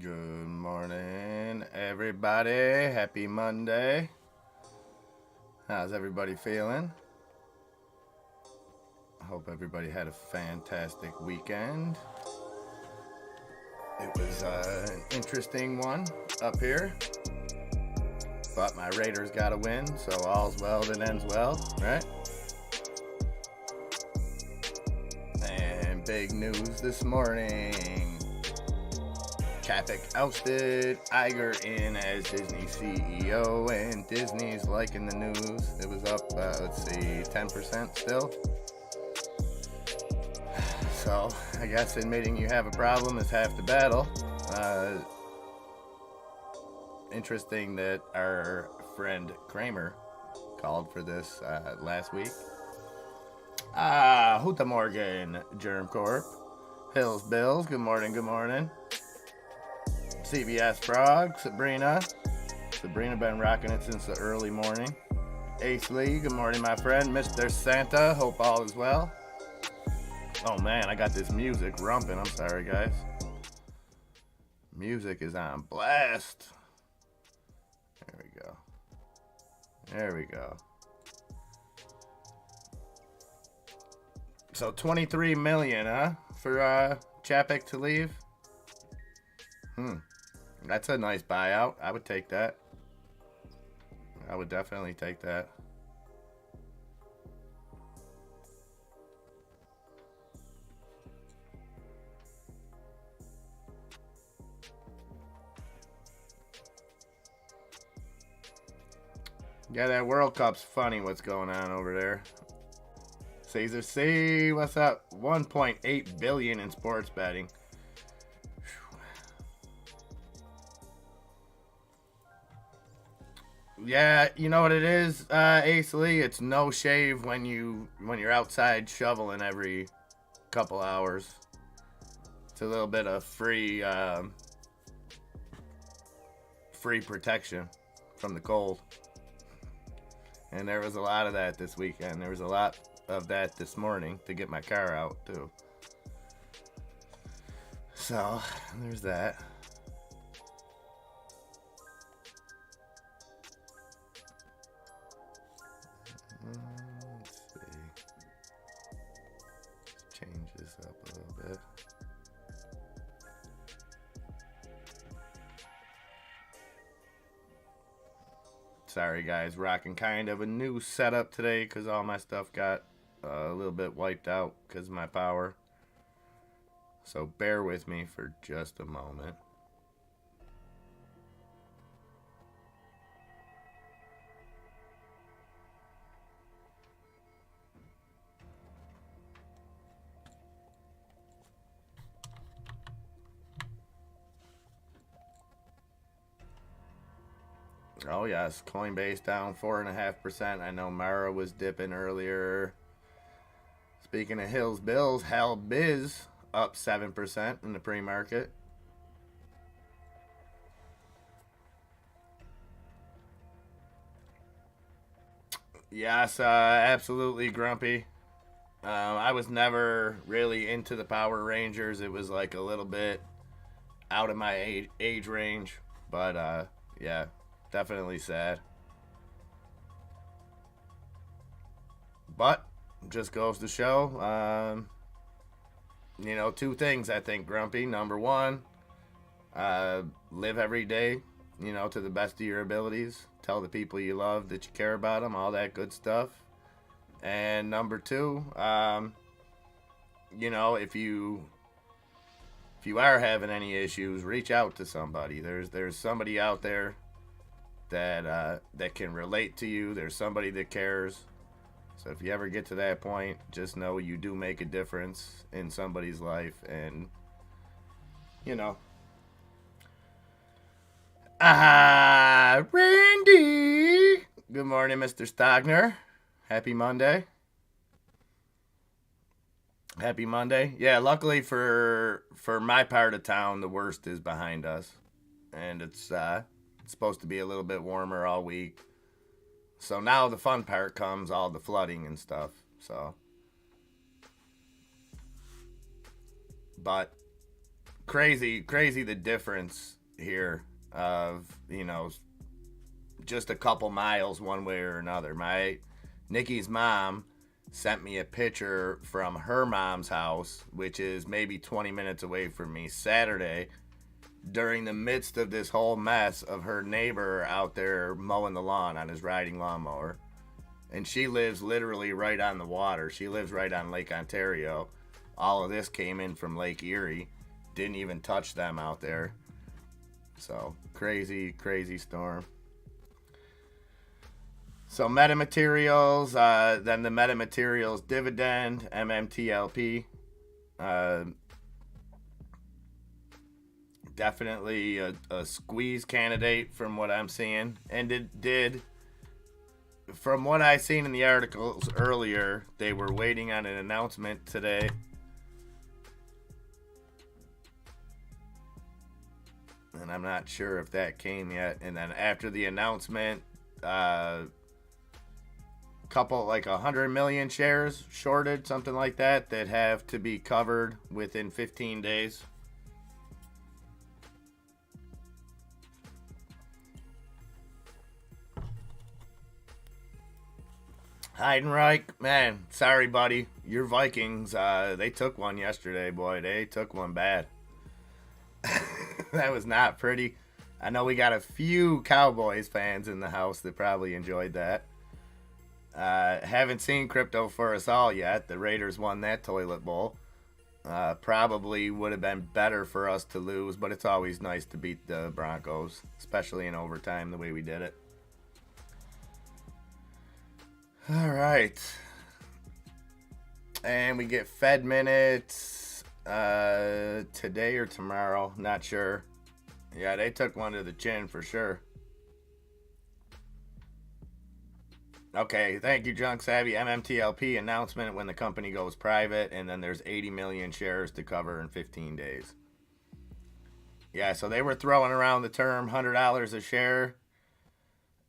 Good morning, everybody. Happy Monday. How's everybody feeling? I hope everybody had a fantastic weekend. It was an interesting one up here, but my Raiders got a win, so all's well that ends well, right? And big news this morning. Chapek ousted Iger in as Disney CEO, and Disney's liking the news. It was up, 10% still. So, I guess admitting you have a problem is half the battle. Interesting that our friend Kramer called for this last week. Huta Morgan, Germ Corp. Hills Bills, good morning, good morning. CBS Frog, Sabrina been rocking it since the early morning. Ace Lee, good morning, my friend. Mr. Santa, hope all is well. Oh man, I got this music rumping. I'm sorry, guys. Music is on blast. There we go. So 23 million, huh? For Chapek to leave? That's a nice buyout. I would take that. I would definitely take that. Yeah, that World Cup's funny what's going on over there. Caesar C, what's up? 1.8 billion in sports betting. Yeah, you know what it is, Ace Lee? It's no shave when you're outside shoveling every couple hours. It's a little bit of free protection from the cold. And there was a lot of that this weekend. There was a lot of that this morning to get my car out, too. So, there's that. Let's see. Let's change this up a little bit. Sorry guys, rocking kind of a new setup today because all my stuff got a little bit wiped out because of my power. So bear with me for just a moment. Oh yes, Coinbase down 4.5%. I know Mara was dipping earlier. Speaking of Hills Bills, Hell Biz up 7% in the pre-market. Yes, absolutely grumpy. I was never really into the Power Rangers. It was like a little bit out of my age range, but yeah. Definitely sad. But, just goes to show, two things I think, Grumpy. Number one, live every day, to the best of your abilities. Tell the people you love that you care about them, all that good stuff. And number two, if you are having any issues, reach out to somebody. There's somebody out there that can relate to you. There's somebody that cares. So if you ever get to that point, just know you do make a difference in somebody's life. And Randy, good morning, Mr. Stogner. Happy Monday. Yeah, luckily for my part of town, the worst is behind us, and it's supposed to be a little bit warmer all week. So now the fun part comes, all the flooding and stuff. So, but crazy the difference here of, just a couple miles one way or another. Nikki's mom sent me a picture from her mom's house, which is maybe 20 minutes away from me, Saturday, during the midst of this whole mess of her neighbor out there mowing the lawn on his riding lawnmower. And she lives literally right on the water. She lives right on Lake Ontario. All of this came in from Lake Erie. Didn't even touch them out there. So, crazy, crazy storm. So, metamaterials, then the metamaterials dividend, MMTLP. Definitely a squeeze candidate from what I'm seeing. And it did, from what I seen in the articles earlier, they were waiting on an announcement today. And I'm not sure if that came yet. And then after the announcement, couple, like 100 million shares shorted, something like that have to be covered within 15 days. Heidenreich, man, sorry, buddy. Your Vikings, they took one yesterday, boy. They took one bad. That was not pretty. I know we got a few Cowboys fans in the house that probably enjoyed that. Haven't seen crypto for us all yet. The Raiders won that toilet bowl. Probably would have been better for us to lose, but it's always nice to beat the Broncos, especially in overtime the way we did it. All right. And we get Fed minutes today or tomorrow. Not sure. Yeah, they took one to the chin for sure. Okay, thank you, Junk Savvy. MMTLP announcement when the company goes private, and then there's 80 million shares to cover in 15 days. Yeah, so they were throwing around the term $100 a share.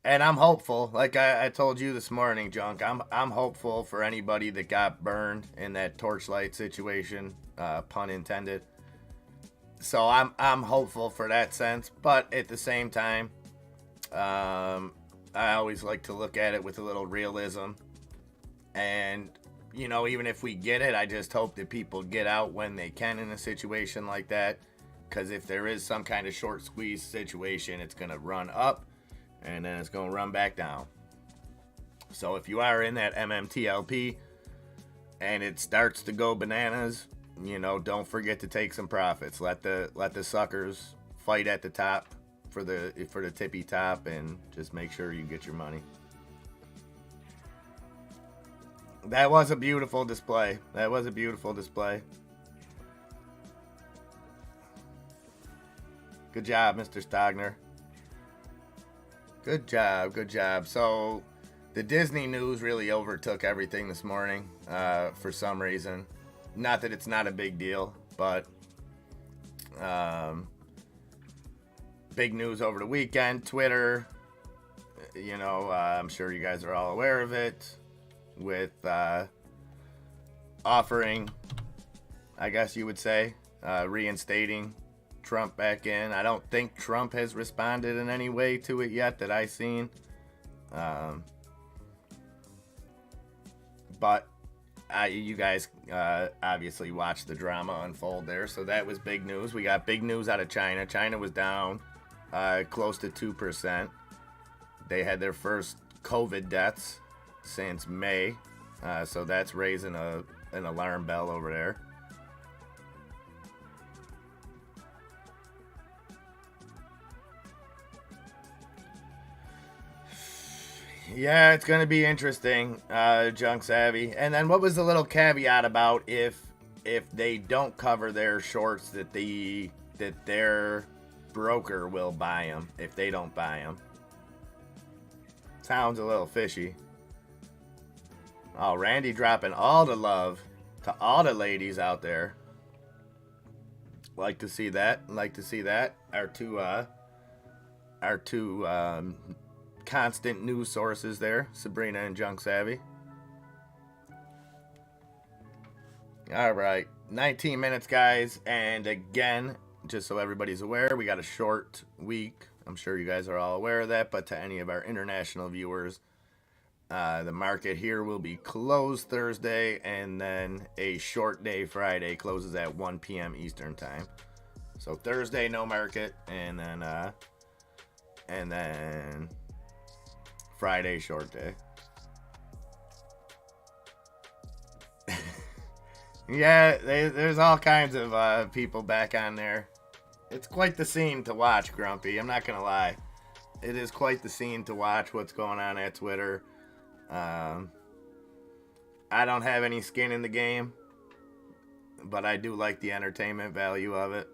And I'm hopeful, like I told you this morning, Junk, I'm hopeful for anybody that got burned in that Torchlight situation, pun intended. So I'm hopeful for that sense, but at the same time, I always like to look at it with a little realism. And, even if we get it, I just hope that people get out when they can in a situation like that. Because if there is some kind of short squeeze situation, it's going to run up. And then it's going to run back down. So if you are in that MMTLP and it starts to go bananas, don't forget to take some profits. Let the suckers fight at the top for the tippy top, and just make sure you get your money. That was a beautiful display. Good job, Mr. Stogner. Good job. So, the Disney news really overtook everything this morning for some reason. Not that it's not a big deal, but big news over the weekend. Twitter, I'm sure you guys are all aware of it, with offering, I guess you would say, reinstating Trump back in. I don't think Trump has responded in any way to it yet that I've seen. But you guys obviously watched the drama unfold there. So that was big news. We got big news out of China. China was down close to 2%. They had their first COVID deaths since May. So that's raising an alarm bell over there. Yeah, it's going to be interesting, Junk Savvy. And then what was the little caveat about if they don't cover their shorts that their broker will buy them if they don't buy them? Sounds a little fishy. Oh, Randy dropping all the love to all the ladies out there. Like to see that. Our two constant news sources there, Sabrina and Junk Savvy. All right, 19 minutes, guys, and again, just so everybody's aware, we got a short week. I'm sure you guys are all aware of that, but to any of our international viewers, the market here will be closed Thursday, and then a short day Friday closes at 1 p.m. Eastern time. So Thursday, no market, and then Friday, short day. Yeah, there's all kinds of people back on there. It's quite the scene to watch, Grumpy. I'm not going to lie. It is quite the scene to watch what's going on at Twitter. I don't have any skin in the game, but I do like the entertainment value of it.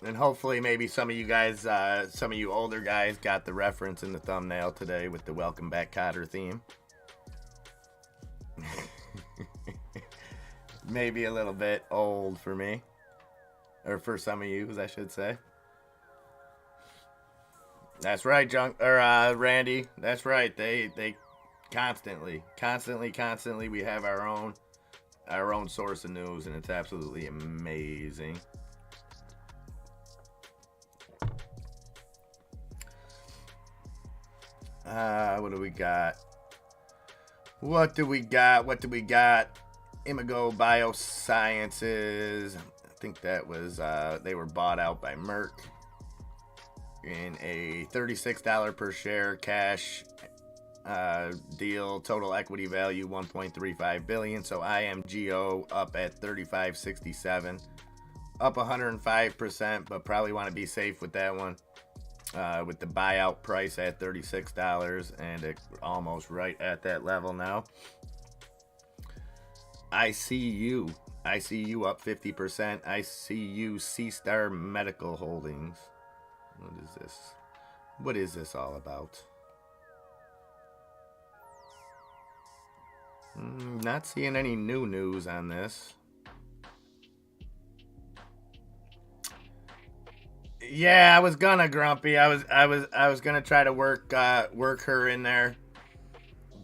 And hopefully maybe some of you guys, some of you older guys got the reference in the thumbnail today with the Welcome Back Kotter theme. Maybe a little bit old for me, or for some of you, I should say. That's right, Randy. That's right. They constantly. We have our own source of news, and it's absolutely amazing. What do we got? What do we got? Imago Biosciences. I think that was, they were bought out by Merck in a $36 per share cash deal. Total equity value $1.35 billion. So IMGO up at $35.67, up 105%, but probably want to be safe with that one. With the buyout price at $36 and it almost right at that level now. ICU up 50%. ICU C-Star Medical Holdings. What is this? What is this all about? Not seeing any new news on this. Yeah, I was gonna, Grumpy. I was gonna try to work her in there,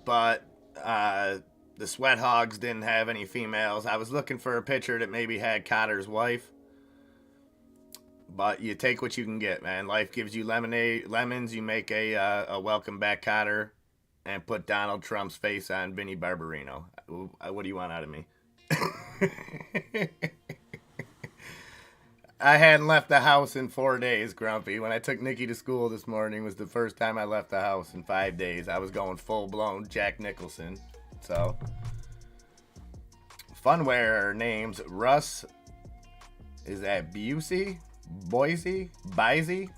but the Sweat Hogs didn't have any females. I was looking for a picture that maybe had Kotter's wife, but you take what you can get, man. Life gives you lemons. You make a Welcome Back Kotter, and put Donald Trump's face on Vinnie Barbarino. What do you want out of me? I hadn't left the house in 4 days, Grumpy. When I took Nikki to school this morning was the first time I left the house in 5 days. I was going full-blown Jack Nicholson. So, Funware names Russ, is that Busey? Bizey?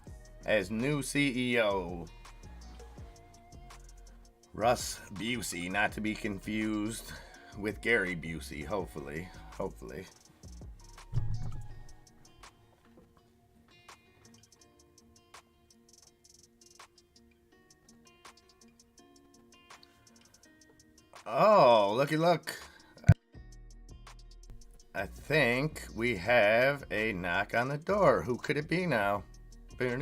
As new CEO. Russ Busey, not to be confused with Gary Busey, hopefully. Oh, looky look. I think we have a knock on the door. Who could it be now? Good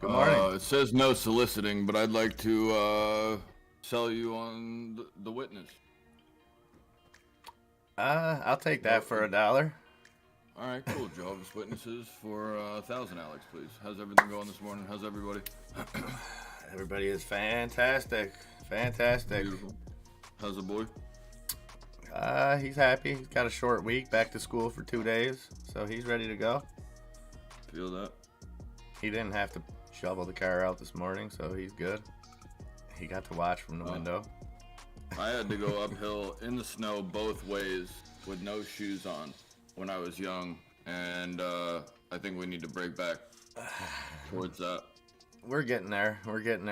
morning. It says no soliciting, but I'd like to sell you on the witness. I'll take that for $1. All right, cool. Jehovah's Witnesses for 1,000, Alex, please. How's everything going this morning? How's everybody? Everybody is fantastic. Beautiful. How's the boy? He's happy. He's got a short week, back to school for 2 days, so he's ready to go. Feel that? He didn't have to shovel the car out this morning, so he's good. He got to watch from the window. I had to go uphill in the snow both ways with no shoes on when I was young, and I think we need to break back towards that. We're getting there.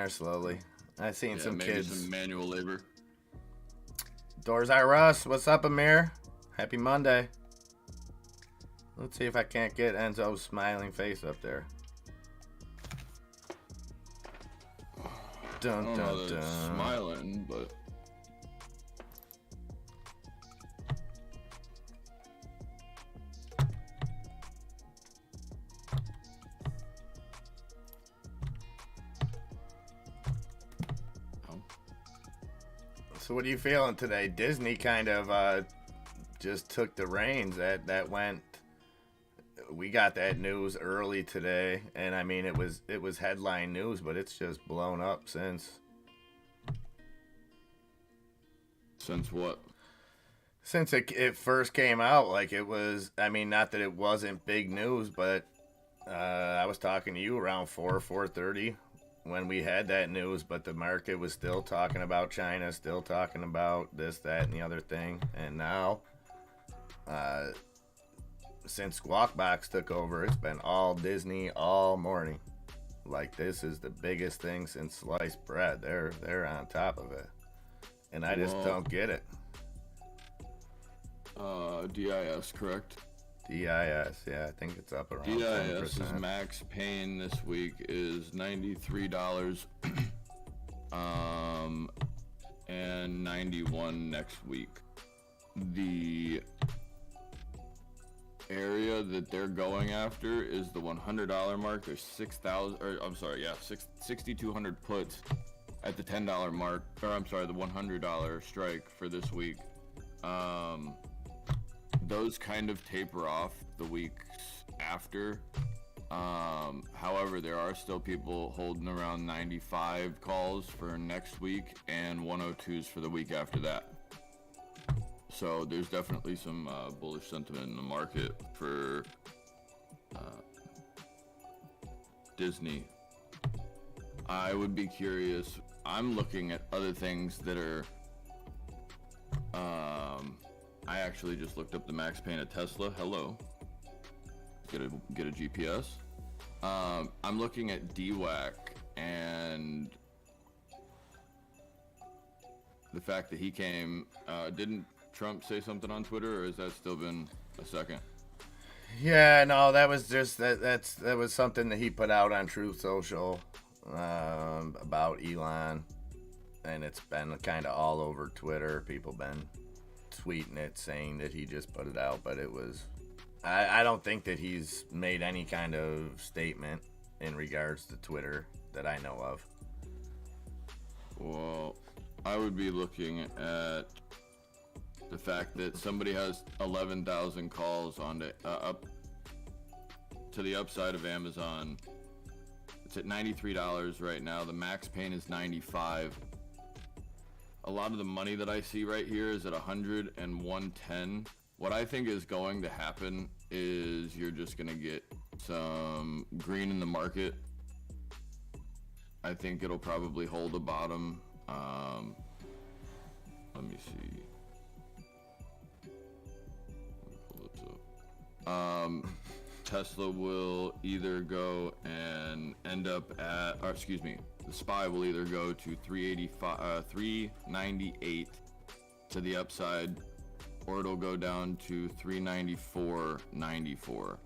Slowly. I've seen some maybe kids. Some manual labor. Doors are Russ. What's up, Amir? Happy Monday. Let's see if I can't get Enzo's smiling face up there. Dun, I don't know that it's dun. smiling, but So what are you feeling today? Disney kind of just took the reins. That went. We got that news early today, and I mean it was headline news, but it's just blown up since. Since what? Since it first came out, like it was. I mean, not that it wasn't big news, but I was talking to you around 4:30 when we had that news, but the market was still talking about China, still talking about this, that, and the other thing, and now. Since Squawk Box took over, it's been all Disney all morning. Like, this is the biggest thing since sliced bread. They're on top of it, and I just don't get it. DIS, correct? DIS, yeah, I think it's up around DIS's 10%. max pain this week is $93, and 91 next week. The area that they're going after is the $100 mark. There's 6,200 puts at the $10 mark, or I'm sorry, the $100 strike for this week. Those kind of taper off the weeks after. However, there are still people holding around 95 calls for next week and 102s for the week after that. So there's definitely some bullish sentiment in the market for Disney. I would be curious. I'm looking at other things that are. I actually just looked up the max pain of Tesla. Hello. Get a GPS. I'm looking at DWAC and the fact that he came. Didn't Trump say something on Twitter, or has that still been a second? Yeah, no, that was just that was something that he put out on Truth Social about Elon, and it's been kind of all over Twitter. People been tweeting it, saying that he just put it out, but it was. I don't think that he's made any kind of statement in regards to Twitter that I know of. Well, I would be looking at the fact that somebody has 11,000 calls on the up to the upside of Amazon. It's at $93 right now. The max pain is 95. A lot of the money that I see right here is at 100 and 110. What I think is going to happen is you're just going to get some green in the market. I think it'll probably hold a bottom. Let me see. Tesla will either go and end up at, or excuse me, the SPY will either go to 398 to the upside, or it'll go down to 394.94.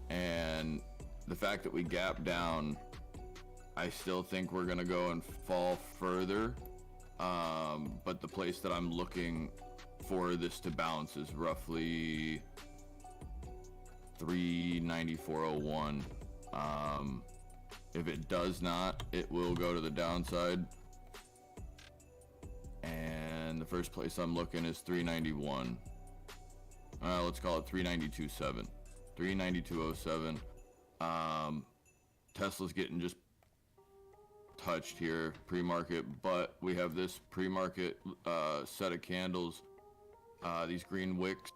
And the fact that we gap down, I still think we're gonna go and fall further. But the place that I'm looking for this to bounce is roughly 394.01. If it does not, it will go to the downside. And the first place I'm looking is 391. Let's call it 392.7. 392.07. Tesla's getting just touched here pre-market, but we have this pre-market set of candles, these green wicks,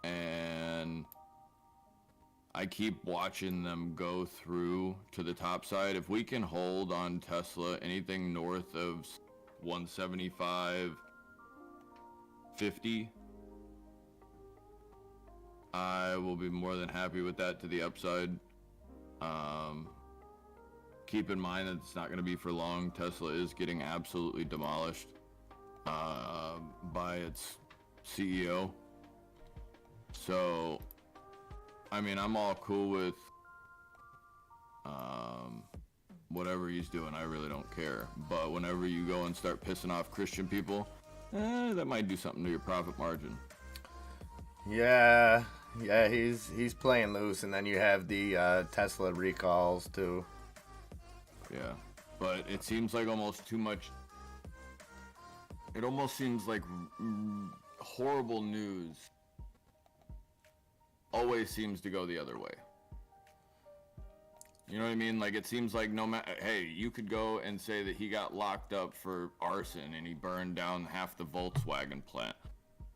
and I keep watching them go through to the top side. If we can hold on Tesla anything north of 175.50, I will be more than happy with that to the upside. Keep in mind that it's not going to be for long. Tesla is getting absolutely demolished by its CEO. So, I mean, I'm all cool with whatever he's doing. I really don't care. But whenever you go and start pissing off Christian people, that might do something to your profit margin. Yeah, he's playing loose, and then you have the Tesla recalls too. Yeah, but it seems like almost too much. It almost seems like horrible news always seems to go the other way. You know what I mean? Like, it seems like no matter, hey, you could go and say that he got locked up for arson and he burned down half the Volkswagen plant.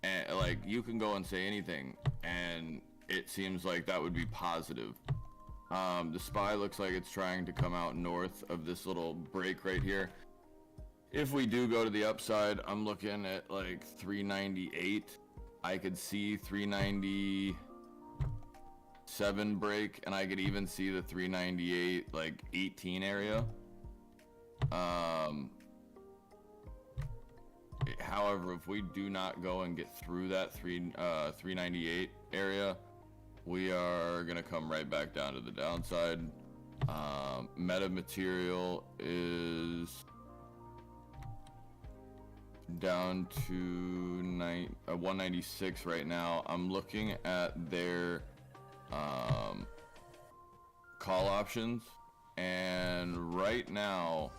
And, like, you can go and say anything, and it seems like that would be positive. The spy looks like it's trying to come out north of this little break right here. If we do go to the upside, I'm looking at, like, 398. I could see 397 break, and I could even see the 398 like 18 area. However, if we do not go and get through that 398 area, we are gonna come right back down to the downside. Meta material is down to 196 right now. I'm looking at their call options, and right now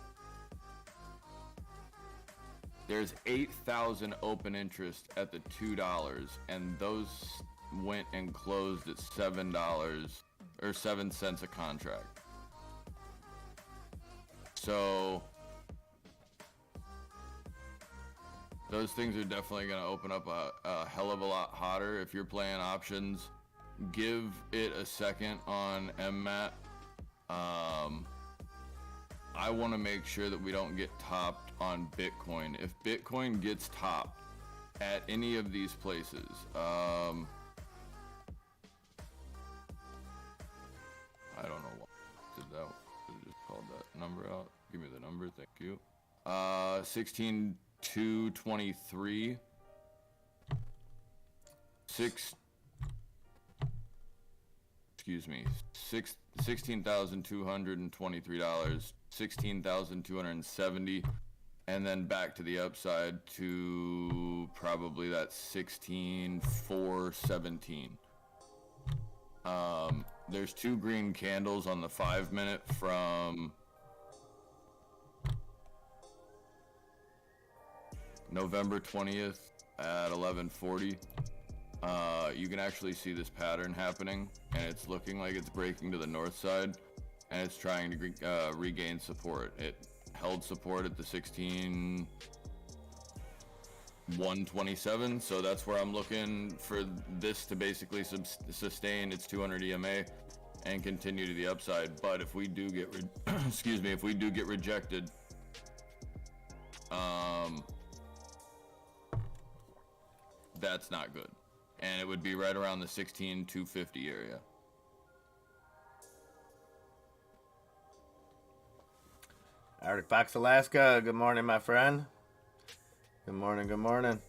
there's 8,000 open interest at the $2, and those went and closed at $7 or 7 cents a contract. So those things are definitely going to open up a hell of a lot hotter. If you're playing options, give it a second on MMAT. I want to make sure that we don't get topped on Bitcoin. If Bitcoin gets topped at any of these places, I don't know what did that. Did it just called that number out? Give me the number, thank you. 16,223. 16,223, $16,270, and then back to the upside to probably that 16,417. There's 2 green candles on the 5 minute from November 20th at 11:40. You can actually see this pattern happening, and it's looking like it's breaking to the north side, and it's trying to regain support. It held support at the 16,127, so that's where I'm looking for this to basically sustain its 200 EMA and continue to the upside. But if we do get if we do get rejected, that's not good. And it would be right around the 16,250 area. Arctic Fox Alaska, good morning, my friend. Good morning, good morning.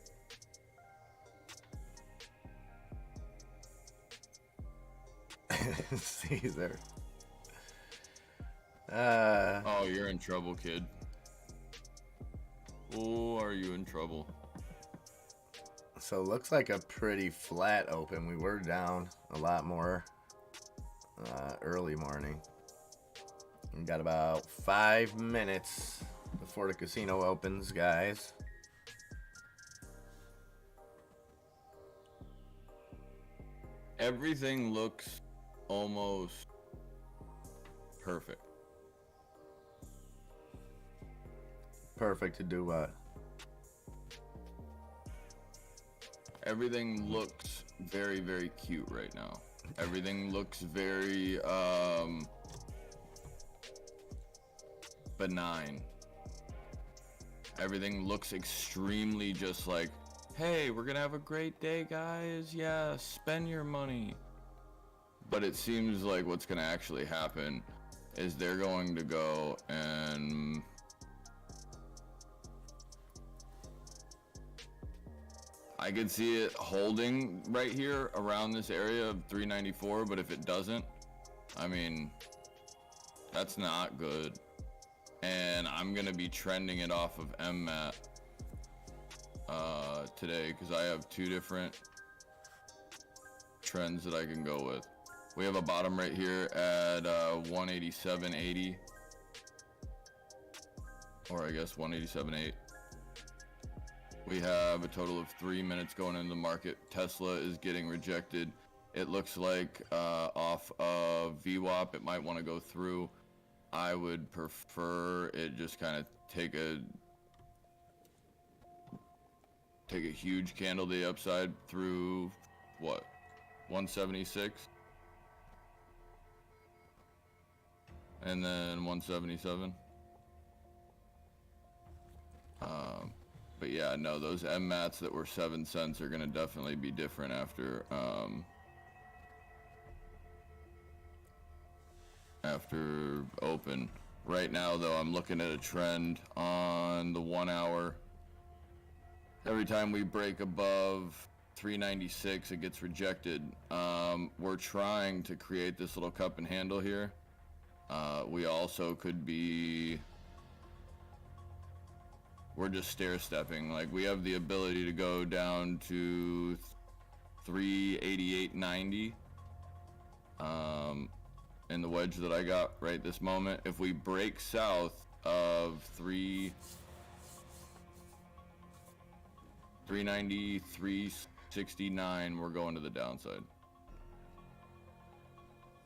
Caesar. Oh, you're in trouble, kid. Oh, are you in trouble? So looks like a pretty flat open. We were down a lot more early morning. We got about 5 minutes before the casino opens, guys. Everything looks almost perfect. Perfect to do what? Everything looks very, very cute right now. Everything looks very benign. Everything looks extremely just like, hey, we're gonna have a great day, guys. Yeah, spend your money. But it seems like what's gonna actually happen is they're going to go and I could see it holding right here around this area of 394, but if it doesn't, I mean, that's not good. And I'm gonna be trending it off of MMAT today because I have 2 different trends that I can go with. We have a bottom right here at 187.80, or I guess 187.8. We have a total of 3 minutes going into the market. Tesla is getting rejected. It looks like off of VWAP, it might want to go through. I would prefer it just kind of take a huge candle to the upside through what, 176, and then 177. But yeah, no, those MMATs that were 7 cents are gonna definitely be different after open. Right now though, I'm looking at a trend on the 1 hour. Every time we break above 396, it gets rejected. We're trying to create this little cup and handle here. We also could be, we're just stair stepping. Like, we have the ability to go down to 388.90 in the wedge that I got right this moment. If we break south of 390, 369, we're going to the downside.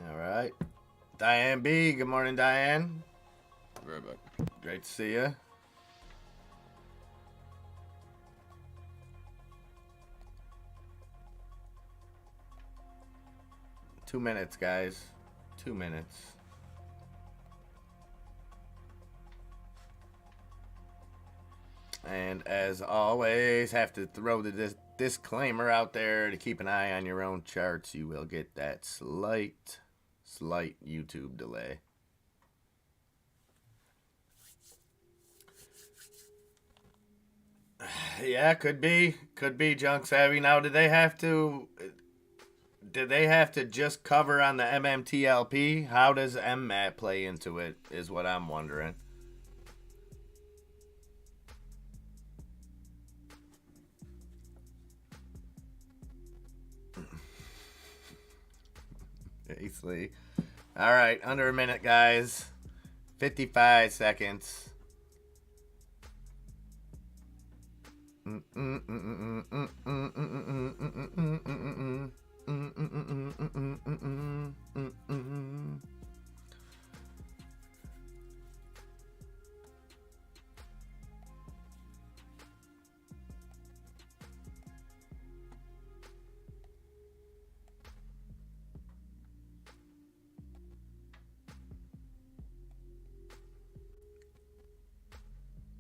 All right. Diane B. Good morning, Diane. Be right back. Great to see you. Two minutes, guys. 2 minutes. And as always, have to throw the disclaimer out there to keep an eye on your own charts. You will get that slight YouTube delay. Yeah, could be Junk Savvy. Now, did they have to just cover on the MMTLP? How does MMAT play into it is what I'm wondering. Basically. All right, under a minute, guys. 55 seconds.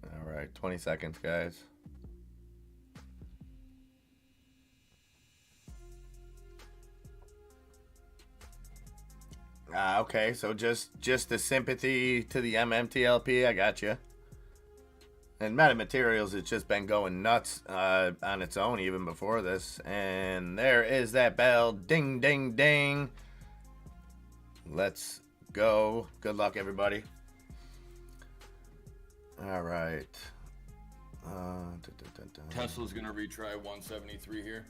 All right, 20 seconds, guys. Okay, so just the sympathy to the MMTLP, I got you. And Metamaterials has just been going nuts on its own even before this. And there is that bell. Ding, ding, ding. Let's go. Good luck, everybody. All right. Tesla's going to retry 173 here.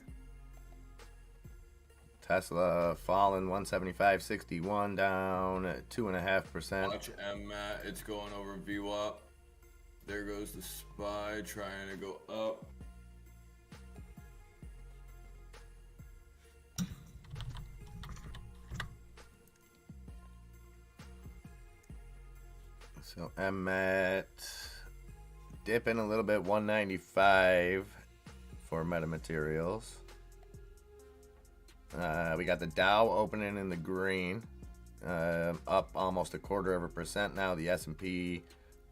Tesla falling 175.61 down at 2.5%. Watch MMAT, it's going over VWAP. There goes the SPY trying to go up. So MMAT dipping a little bit, 195 for Metamaterials. We got the Dow opening in the green, up almost 0.25% now. The S&P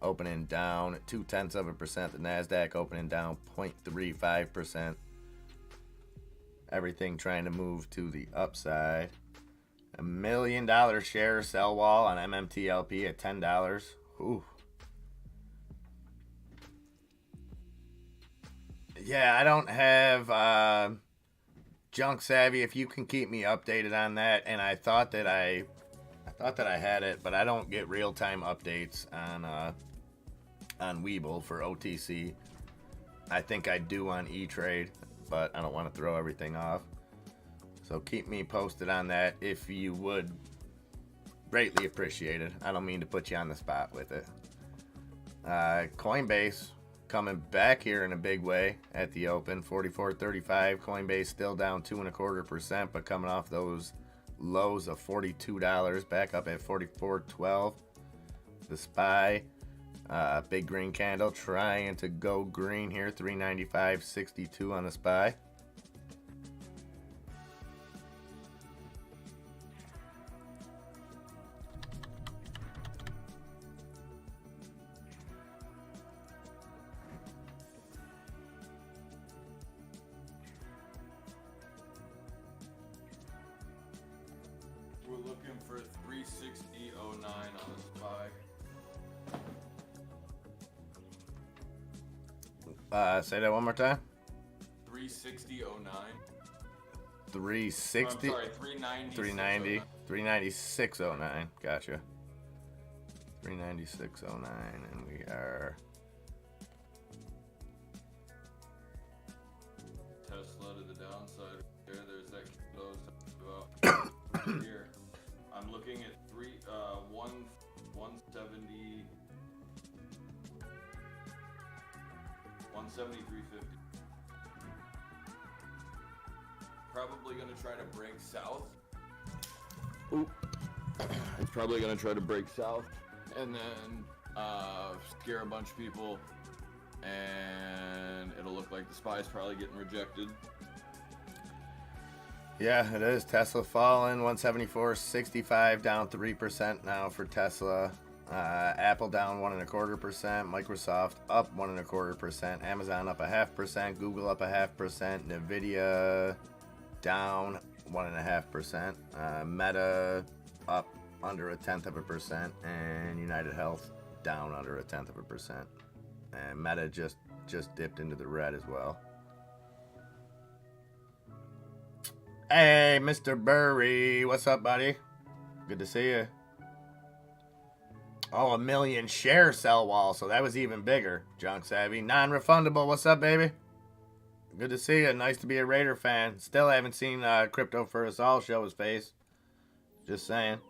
opening down 0.2%. The Nasdaq opening down 0.35%. Everything trying to move to the upside. $1 million share sell wall on MMTLP at $10. Ooh. Yeah, I don't have Junk Savvy. If you can keep me updated on that, and I thought that I had it, but I don't get real-time updates on Webull for OTC. I think I do on E-Trade, but I don't want to throw everything off. So keep me posted on that if you would. Greatly appreciated. I don't mean to put you on the spot with it. Coinbase coming back here in a big way at the open. 44.35. Coinbase still down 2.25%, but coming off those lows of $42, back up at 44.12. The SPY, big green candle, trying to go green here. 395.62 on the SPY. We're looking for 360.09 on the SPY. Say that one more time. 360.09. 360. I'm sorry, 390. 390. 396.09. Gotcha. 396.09, and we are Tesla to the downside. There's that close about right here. I'm looking at 170. 173.50. Probably gonna try to break south. Oop. It's probably gonna try to break south and then scare a bunch of people, and it'll look like the SPY's probably getting rejected. Yeah, it is. Tesla falling 174.65, down 3% now for Tesla. Apple down 1.25%. Microsoft up 1.25%. Amazon up 0.5%. Google up 0.5%. Nvidia down 1.5%. Meta up under 0.1%, and United Health down under 0.1%. And Meta just dipped into the red as well. Hey, Mr. Burry, what's up, buddy? Good to see you. Oh, 1 million share sell wall, so that was even bigger. Junk Savvy. Non-refundable, what's up, baby? Good to see you. Nice to be a Raider fan. Still haven't seen Crypto for Us All show his face. Just saying.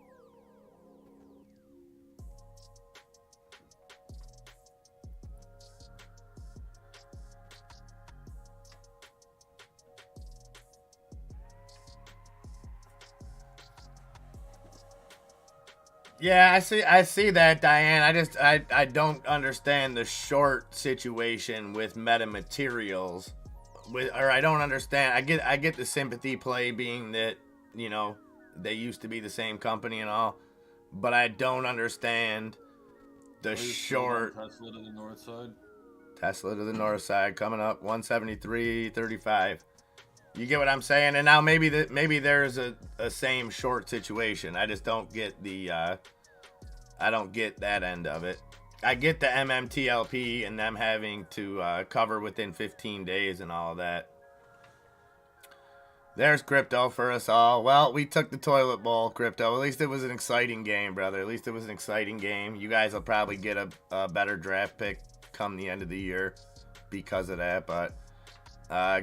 Yeah, I see that, Diane. I don't understand the short situation with metamaterials. Or I don't understand. I get the sympathy play being that, you know, they used to be the same company and all, but I don't understand the short. Tesla to the north side. Tesla to the north side coming up 173.35. You get what I'm saying? And now maybe there's a same short situation. I just don't get the I don't get that end of it. I get the MMTLP and them having to cover within 15 days and all of that. There's Crypto for Us All. Well, we took the toilet bowl, Crypto. At least it was an exciting game, brother. At least it was an exciting game. You guys will probably get a better draft pick come the end of the year because of that, but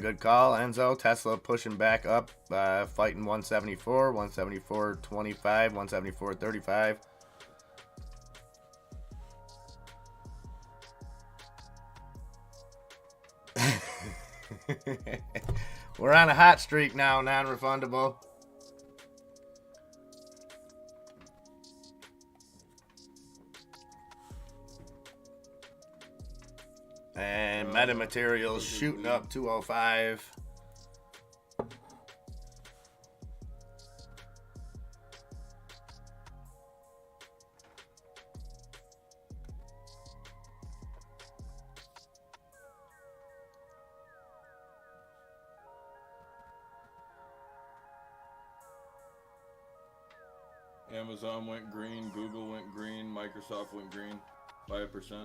good call, Enzo. Tesla pushing back up, fighting 174, 174.25, 174.35. We're on a hot streak now, non-refundable. And metamaterials shooting up 205. Amazon went green, Google went green, Microsoft went green by 1%.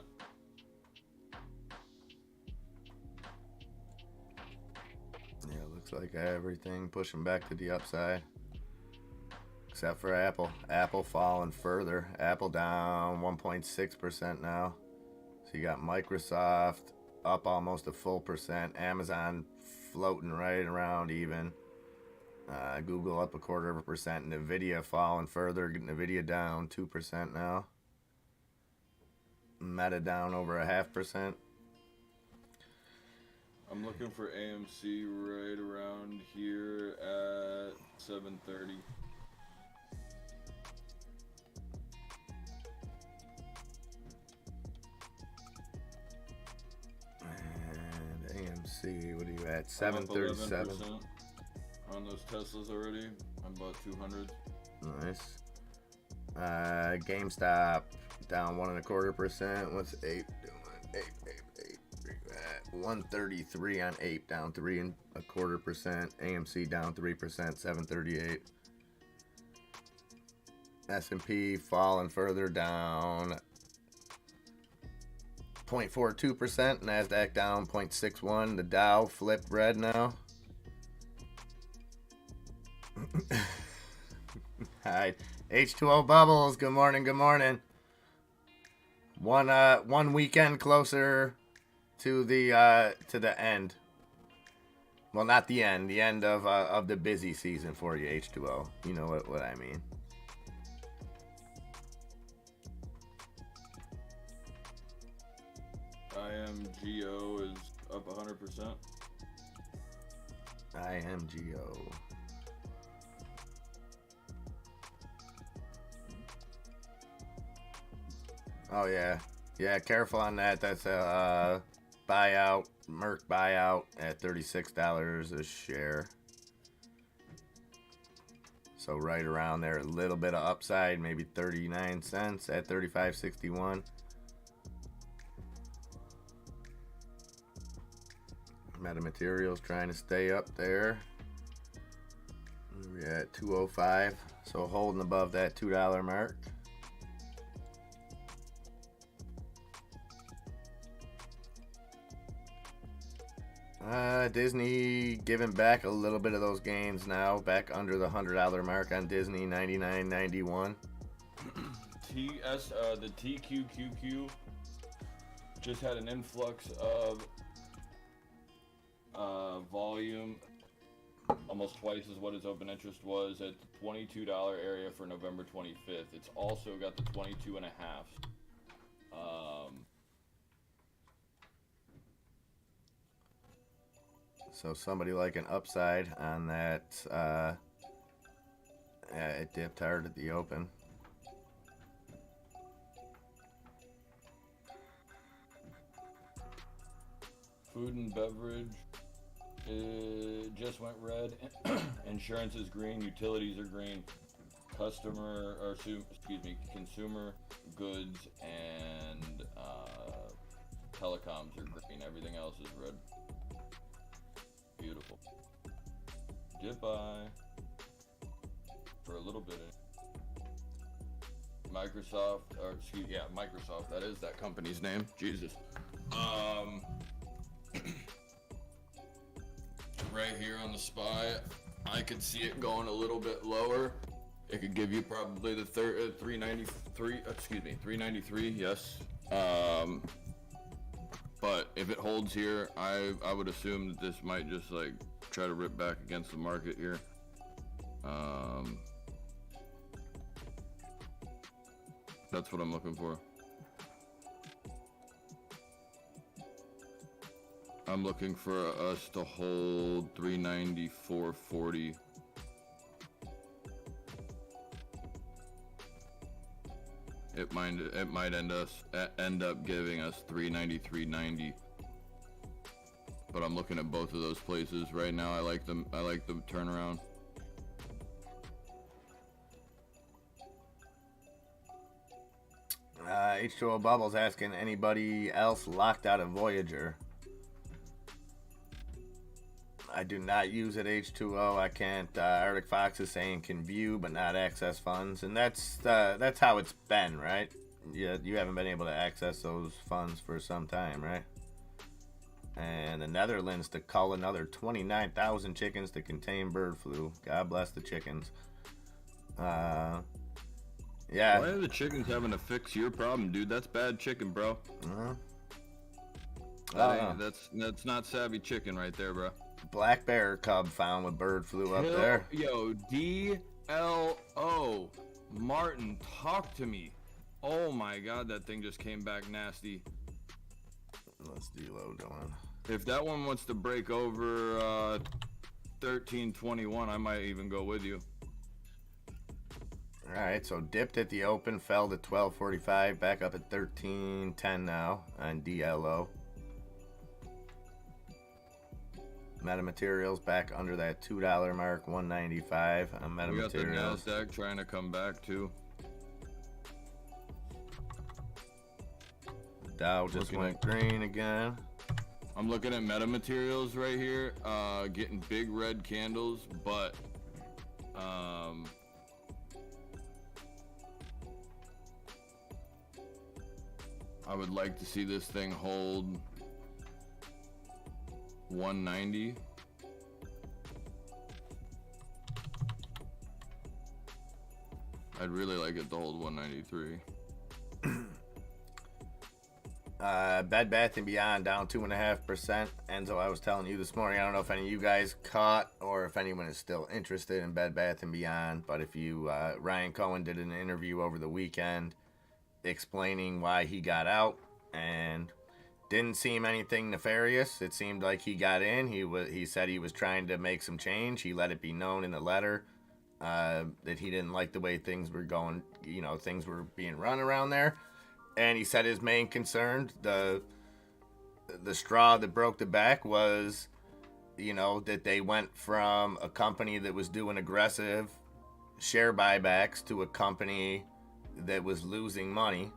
Yeah, looks like everything pushing back to the upside. Except for Apple. Apple falling further. Apple down 1.6% now. So you got Microsoft up almost a full percent. Amazon floating right around even. Google up 0.25%. Nvidia falling further. Nvidia down 2% now. Meta down over 0.5%. I'm looking for AMC right around here at 7:30. And AMC, what are you at? I'm up 737. 11% on those Teslas already. I'm about 200. Nice. GameStop down 1.25%. What's Ape doing? Ape. Where you at? 133 on Ape, down 3.25%. AMC down 3%, 738. S&P falling further down 0.42%. Nasdaq down 0.61. The Dow flipped red now. Hi, H2O Bubbles. Good morning. Good morning. One weekend closer to the end. Well, not the end. The end of the busy season for you, H2O. You know what I mean. IMGO is up 100%. IMGO. Oh yeah, careful on that. That's a buyout, Merck buyout at $36 a share. So right around there, a little bit of upside, maybe 39 cents at 35.61. Metamaterials trying to stay up there. We're at 205, so holding above that $2 mark. Disney giving back a little bit of those gains now, back under the $100 mark on Disney, $99.91. The TQQQ just had an influx of volume, almost twice as what its open interest was at the $22 area for November 25th. It's also got the 22.5. So somebody like an upside on that. It dipped hard at the open. Food and beverage just went red. Insurance is green. Utilities are green. Consumer goods and telecoms are green. Everything else is red. Beautiful. Goodbye. For a little bit. Microsoft. That is that company's name. Jesus. Right here on the SPY, I could see it going a little bit lower. It could give you probably the 393. Yes. But if it holds here, I would assume that this might just like try to rip back against the market here. That's what I'm looking for. I'm looking for us to hold 394.40. It might end up giving us 393.90. But I'm looking at both of those places right now. I like them. I like the turnaround. H2O Bubbles asking anybody else locked out of Voyager. I do not use it, H2O. I can't. Arctic Fox is saying can view but not access funds, and that's how it's been, right? Yeah, you haven't been able to access those funds for some time, right? And the Netherlands to cull another 29,000 chickens to contain bird flu. God bless the chickens. Yeah. Why are the chickens having to fix your problem, dude? That's bad chicken, bro. That's not savvy chicken right there, bro. Black bear cub found with bird flu up there. Yo, DLO. Martin, talk to me. Oh my god, that thing just came back nasty. What's DLO doing? If that one wants to break over 1321, I might even go with you. All right, so dipped at the open, fell to 12.45, back up at 13.10 now on DLO. Metamaterials back under that $2 mark, 195 on Metamaterials. We got the Nasdaq trying to come back too. Dow just went green again. I'm looking at Metamaterials right here, getting big red candles, but I would like to see this thing hold 190. I'd really like it to hold 193. Bed Bath & Beyond down 2.5%. Enzo, I was telling you this morning, I don't know if any of you guys caught or if anyone is still interested in Bed Bath & Beyond, but if you, Ryan Cohen did an interview over the weekend explaining why he got out, and didn't seem anything nefarious. It seemed like he got in. He said he was trying to make some change. He let it be known in the letter that he didn't like the way things were going, things were being run around there. And he said his main concern, the straw that broke the back, was, that they went from a company that was doing aggressive share buybacks to a company that was losing money.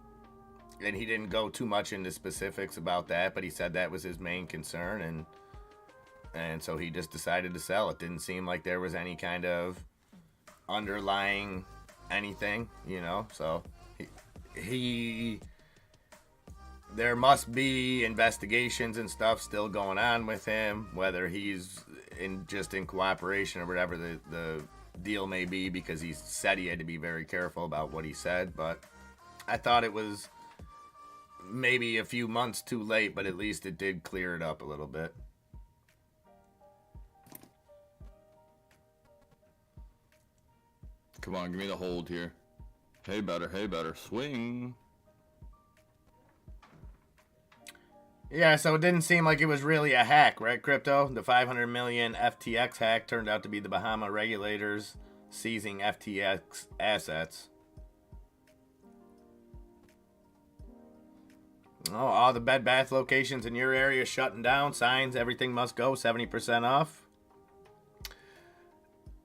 And he didn't go too much into specifics about that, but he said that was his main concern, and so he just decided to sell. It didn't seem like there was any kind of underlying anything, so he there must be investigations and stuff still going on with him, whether he's in cooperation or whatever the deal may be, because he said he had to be very careful about what he said. But I thought it was maybe a few months too late, but at least it did clear it up a little bit. Come on, give me the hold here. Hey, better. Swing. Yeah, so it didn't seem like it was really a hack, right, Crypto? The 500 million FTX hack turned out to be the Bahama regulators seizing FTX assets. Oh, all the Bed Bath locations in your area shutting down. Signs, everything must go, 70% off.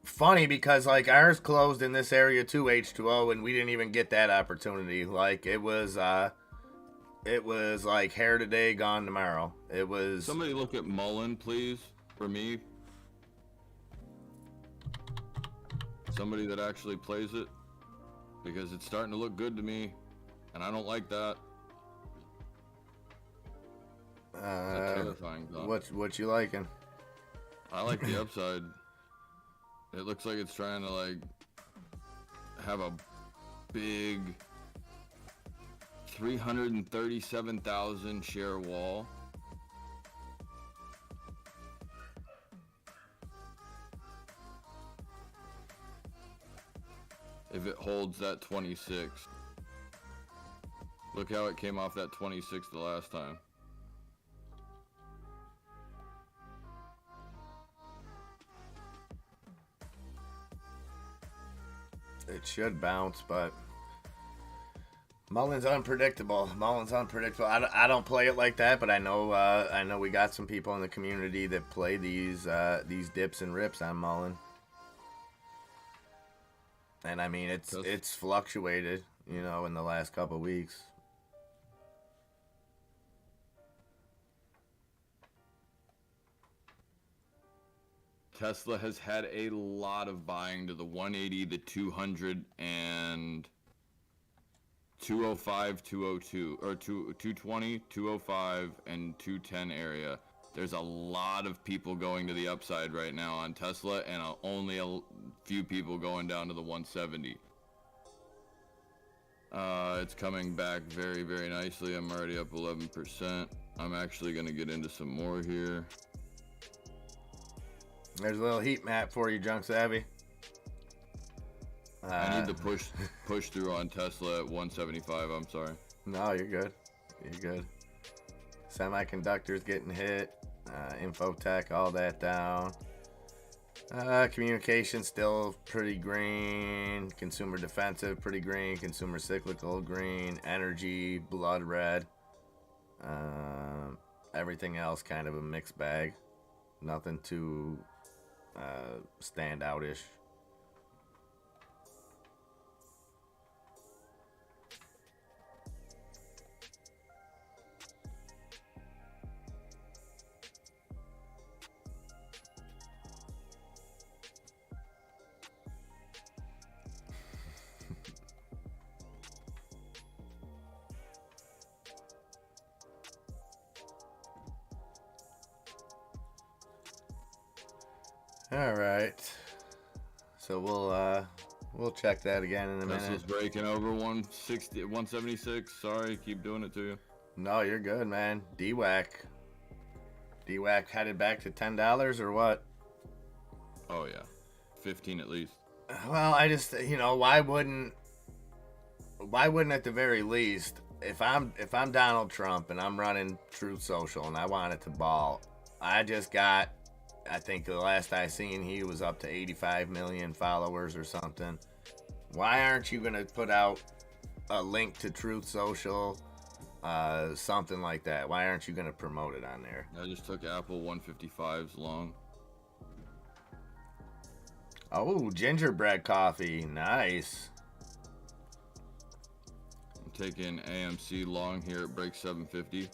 Funny, because ours closed in this area too, H2O, and we didn't even get that opportunity. It was like hair today, gone tomorrow. It was. Somebody look at Mullen, please, for me. Somebody that actually plays it, because it's starting to look good to me, and I don't like that. That's terrifying thought. What you liking? I like the upside. It looks like it's trying to have a big 337,000 share wall. If it holds that 26. Look how it came off that 26 the last time. It should bounce, but Mullen's unpredictable. I don't play it like that, but I know we got some people in the community that play these dips and rips on Mullen. And I mean, it's fluctuated, in the last couple weeks. Tesla has had a lot of buying to the 180, the 200, and 205, 202, or 220, 205, and 210 area. There's a lot of people going to the upside right now on Tesla, and only a few people going down to the 170. It's coming back very, very nicely. I'm already up 11%. I'm actually going to get into some more here. There's a little heat map for you, Junk Savvy. I need to push through on Tesla at 175. I'm sorry. No, you're good. Semiconductors getting hit. Infotech, all that down. Communication still pretty green. Consumer defensive, pretty green. Consumer cyclical, green. Energy, blood red. Everything else kind of a mixed bag. Nothing too stand out-ish. All right. So we'll check that again in a minute. Tesla's breaking over 160, 176. Sorry, keep doing it to you. No, you're good, man. DWAC headed back to $10 or what? Oh yeah, 15 at least. Well, I just, why wouldn't at the very least, if I'm Donald Trump and I'm running Truth Social and I want it to ball, I think the last I seen he was up to 85 million followers or something. Why aren't you gonna put out a link to Truth Social, something like that? Why aren't you gonna promote it on there? I just took Apple 155s long. Oh, gingerbread coffee, nice. I'm taking AMC long here at break 750.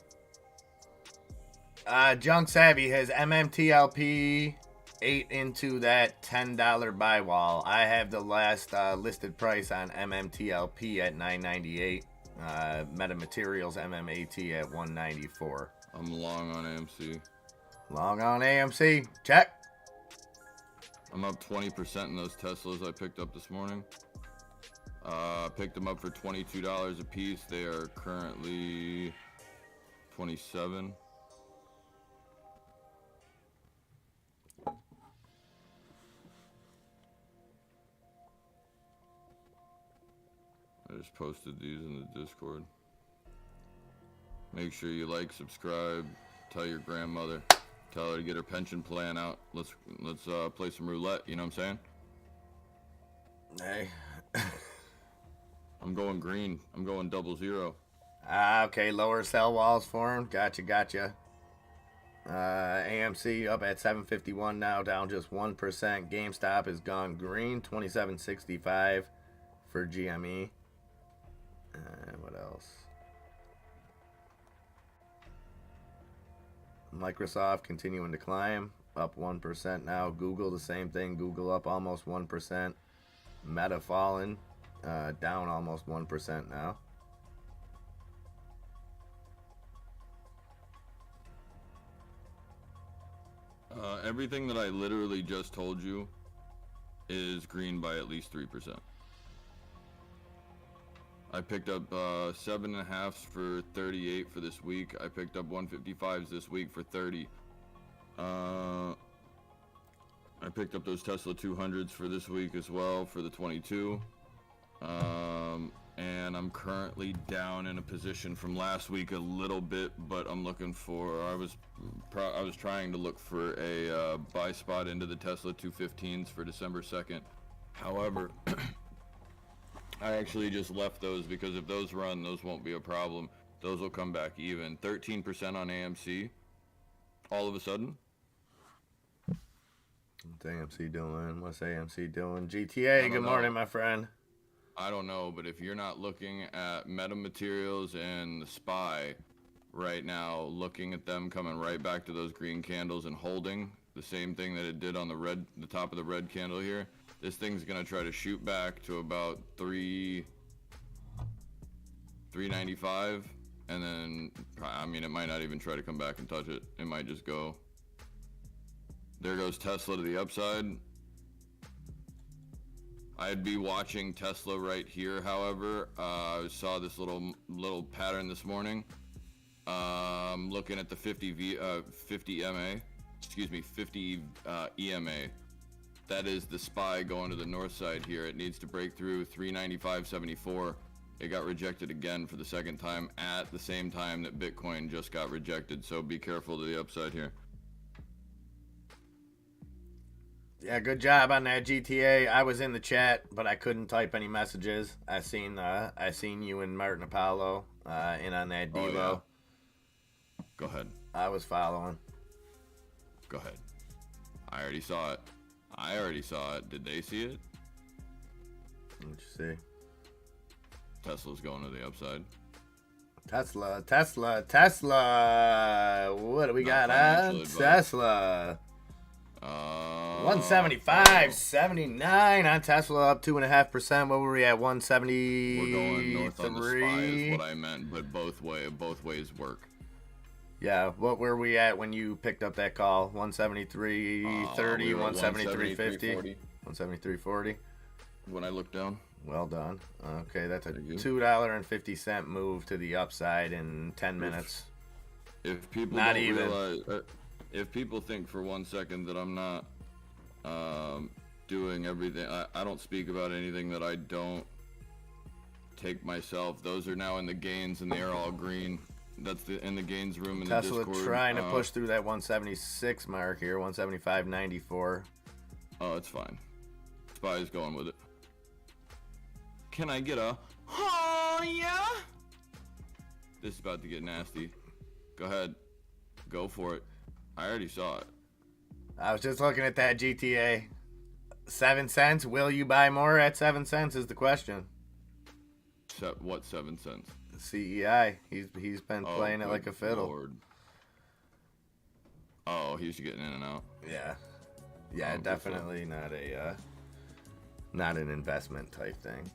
Junk Savvy has MMTLP 8 into that $10 buy wall. I have the last listed price on MMTLP at $9.98. Metamaterials MMAT at $194. I'm long on AMC. Long on AMC. Check. I'm up 20% in those Teslas I picked up this morning. Picked them up for $22 a piece. They are currently 27. I just posted these in the Discord. Make sure you like, subscribe, tell your grandmother, tell her to get her pension plan out. Let's play some roulette. You know what I'm saying? Hey. I'm going green. I'm going 00. Okay, lower sell walls for him. Gotcha. AMC up at 751 now, down just 1%. GameStop has gone green, 27.65 for GME. What else? Microsoft continuing to climb, up 1% now. Google, the same thing. Google up almost 1%. Meta fallen, down almost 1% now. Everything that I literally just told you is green by at least 3%. I picked up 7.5s for 38 for this week. I picked up 155s this week for 30. I picked up those Tesla 200s for this week as well for the 22. And I'm currently down in a position from last week a little bit, but I'm looking for, I was trying to look for a buy spot into the Tesla 215s for December 2nd. However, I actually just left those because if those run, those won't be a problem. Those will come back even. 13% on AMC all of a sudden. What's AMC doing? What's AMC doing? GTA, good morning, my friend. I don't know, but if you're not looking at Metamaterials and the SPY right now, looking at them coming right back to those green candles and holding the same thing that it did on the top of the red candle here, this thing's gonna try to shoot back to about 395, and then I mean it might not even try to come back and touch it. It might just go. There goes Tesla to the upside. I'd be watching Tesla right here, however. I saw this little pattern this morning. Looking at the 50 EMA. That is the SPY going to the north side here. It needs to break through 395.74. It got rejected again for the second time at the same time that Bitcoin just got rejected. So be careful to the upside here. Yeah, good job on that GTA. I was in the chat, but I couldn't type any messages. I seen you and Martin Apollo in on that Oh, Devo. yeah. Go ahead. I was following. Go ahead. I already saw it. Did they see it? Let you see. Tesla's going to the upside. Tesla. What do we got financial on advice. Tesla? 175.79 on Tesla, up 2.5%. What were we at? 173. We're going north on the SPY is what I meant, but both ways work. Yeah, what were we at when you picked up that call? 173.30, We were at 173.50, 173.40. When I looked down. Well done. Okay, that's a Thank you. $2.50 move to the upside in 10 minutes. If people Not don't even. realize, if people think for 1 second that I'm not doing everything, I don't speak about anything that I don't take myself. Those are now in the gains and they're all green. That's in the gains room in Tesla the Discord. trying to push through that 176 mark here, 175.94. Oh, it's fine. SPY's going with it. Can I get a oh yeah? This is about to get nasty. Go ahead. Go for it. I already saw it. I was just looking at that GTA. 7 cents. Will you buy more at 7 cents is the question. What 7 cents? CEI. He's been playing it like a fiddle. Lord. Oh, he's getting in and out. Yeah. Yeah, Oh, definitely not an investment type thing.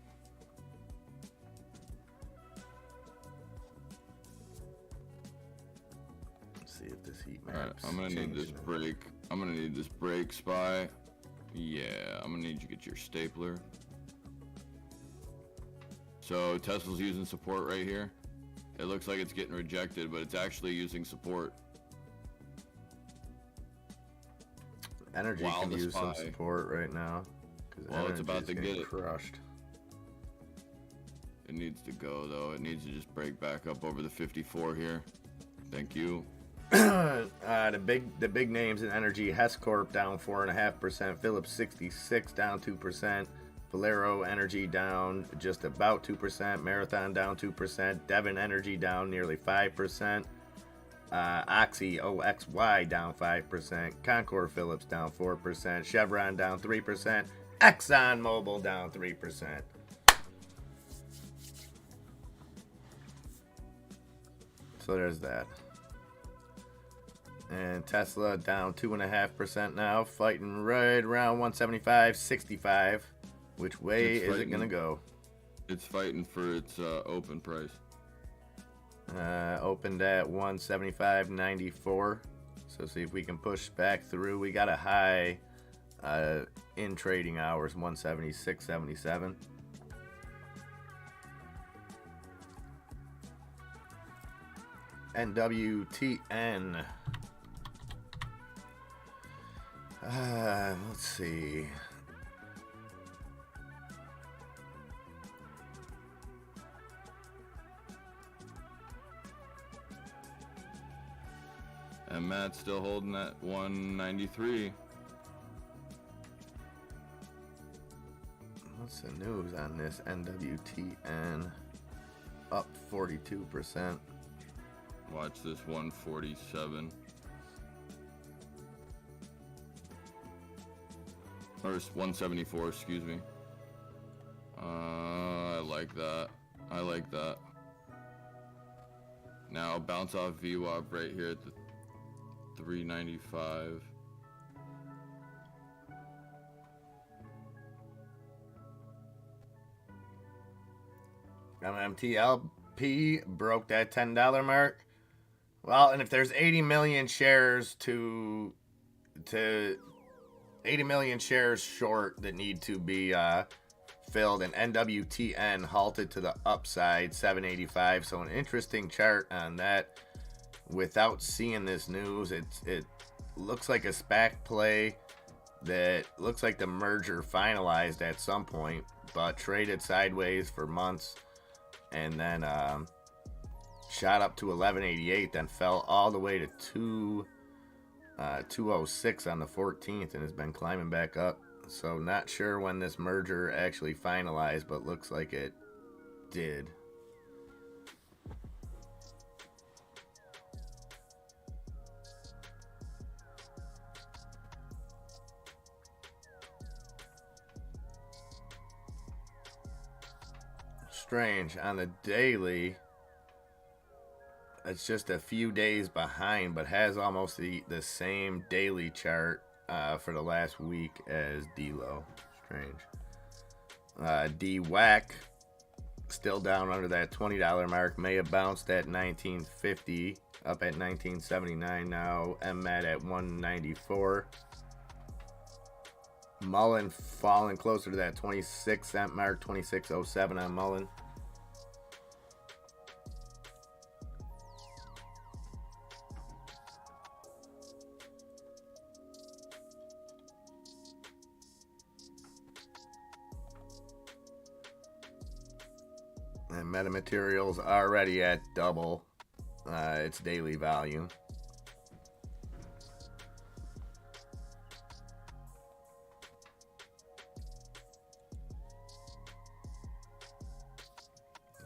Let's see if this heat map. Alright, I'm gonna need this break. I'm gonna need this break, SPY. Yeah, I'm gonna need you to get your stapler. So Tesla's using support right here. It looks like it's getting rejected, but it's actually using support. Energy Wow, can the use some SPY. support right now. Well, it's about to get it. crushed. It needs to go though. It needs to just break back up over the 54 here. Thank you. The big names in energy: Hess Corp down 4.5%, Phillips 66 down 2%, Valero Energy down just about 2%, Marathon down 2%, Devon Energy down nearly 5%, Oxy OXY down 5%, Concord Phillips down 4%, Chevron down 3%, Exxon Mobil down 3%. So there's that. And Tesla down 2.5% now, fighting right around 175.65. Which way is it gonna go? It's fighting for its open price. Opened at 175.94. So see if we can push back through. We got a high in trading hours, 176.77. NWTN. Let's see. And Matt's still holding that 193. What's the news on this NWTN? Up 42%. Watch this 147. Or 174, excuse me. I like that. I like that. Now bounce off VWAP right here at the 395. MTLP broke that $10 mark. Well, and if there's 80 million shares to 80 million shares short that need to be filled, and NWTN halted to the upside 785. So an interesting chart on that. Without seeing this news, it looks like a SPAC play that looks like the merger finalized at some point, but traded sideways for months, and then shot up to 1188, then fell all the way to 206 on the 14th and has been climbing back up. So not sure when this merger actually finalized, but looks like it did. Strange. On the daily, it's just a few days behind, but has almost the same daily chart for the last week as D-Lo. Strange. DWAC still down under that $20 mark. May have bounced at 1950, up at 1979 now. MMAT at 194. Mullen falling closer to that 26-cent mark, 26.07 on Mullen. And metamaterials already at double its daily volume.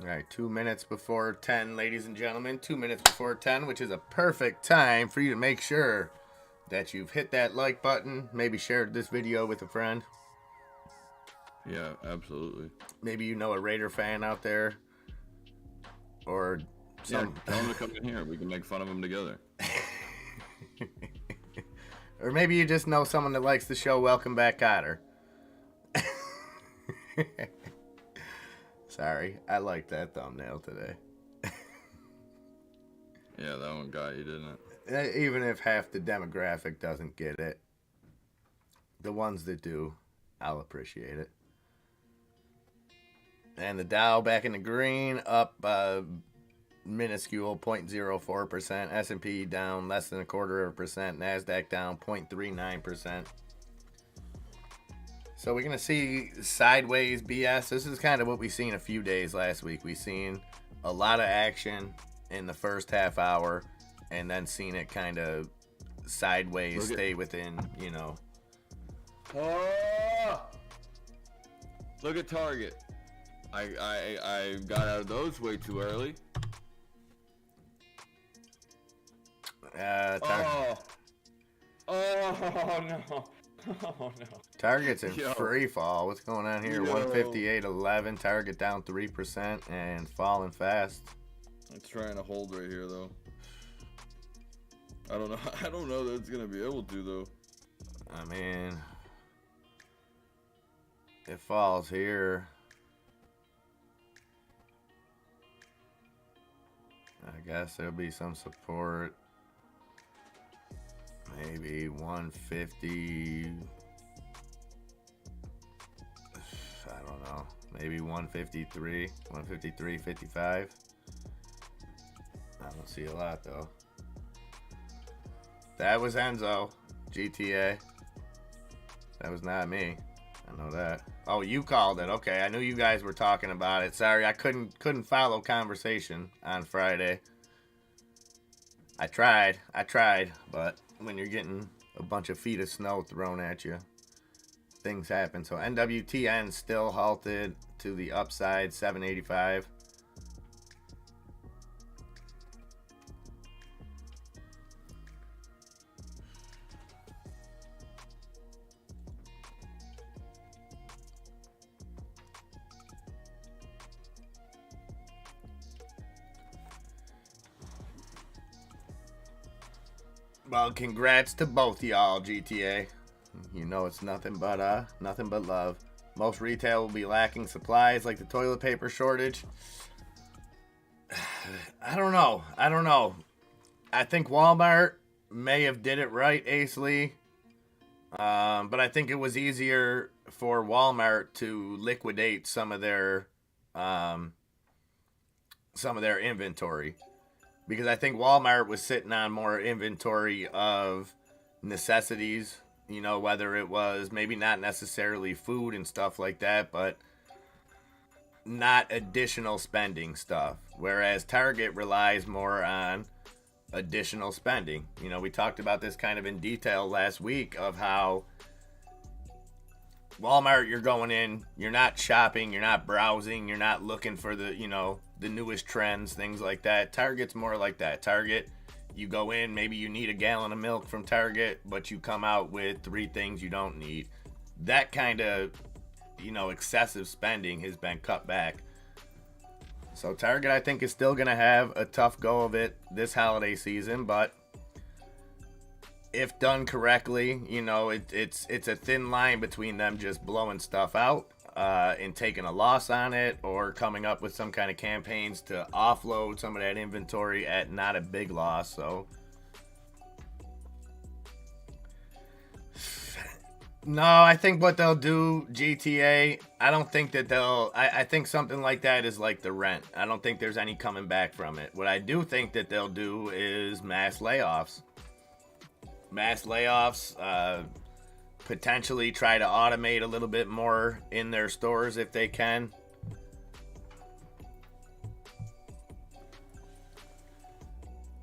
All right, 2 minutes before 10, ladies and gentlemen. 2 minutes before 10, which is a perfect time for you to make sure that you've hit that like button, maybe shared this video with a friend. Yeah, absolutely. Maybe you know a Raider fan out there, or some. Yeah, tell them to come in here. We can make fun of them together. Or maybe you just know someone that likes the show. Welcome back, Cotter. Sorry, I like that thumbnail today. Yeah, that one got you, didn't it? Even if half the demographic doesn't get it, the ones that do, I'll appreciate it. And the Dow back in the green, up minuscule 0.04%. S&P down less than 0.25%. NASDAQ down 0.39%. So we're going to see sideways BS. This is kind of what we seen a few days last week. We seen a lot of action in the first half hour and then seen it kind of sideways stay within, you know. Oh! Look at Target. I got out of those way too early. Oh no. Oh no. Target's in free fall. What's going on here? Yo. 158.11. Target down 3% and falling fast. It's trying to hold right here though. I don't know. I don't know that it's gonna be able to though. I mean, it falls here. I guess there'll be some support. Maybe 150. I don't know. Maybe 153, 153.55. I don't see a lot though. That was Enzo, GTA. That was not me. I know that. Oh, you called it. Okay, I knew you guys were talking about it. Sorry, I couldn't follow conversation on Friday. I tried, but when you're getting a bunch of feet of snow thrown at you, things happen. So NWTN still halted to the upside, 785. Well, congrats to both y'all, GTA. You know it's nothing but love. Most retail will be lacking supplies like the toilet paper shortage. I don't know. I think Walmart may have did it right, Ace Lee. But I think it was easier for Walmart to liquidate some of their inventory. Because I think Walmart was sitting on more inventory of necessities, you know, whether it was maybe not necessarily food and stuff like that, but not additional spending stuff. Whereas Target relies more on additional spending. You know, we talked about this kind of in detail last week of how Walmart, you're going in, you're not shopping, you're not browsing, you're not looking for the, you know, the newest trends, things like that. Target's more like that. Target, you go in, maybe you need a gallon of milk from Target, but you come out with 3 things you don't need. That kind of, you know, excessive spending has been cut back. So Target, I think, is still going to have a tough go of it this holiday season, but if done correctly, you know, it's a thin line between them just blowing stuff out and taking a loss on it, or coming up with some kind of campaigns to offload some of that inventory at not a big loss. So no, I think what they'll do, GTA, I don't think that I think something like that is like the rent. I don't think there's any coming back from it. What I do think that they'll do is mass layoffs. Potentially try to automate a little bit more in their stores if they can.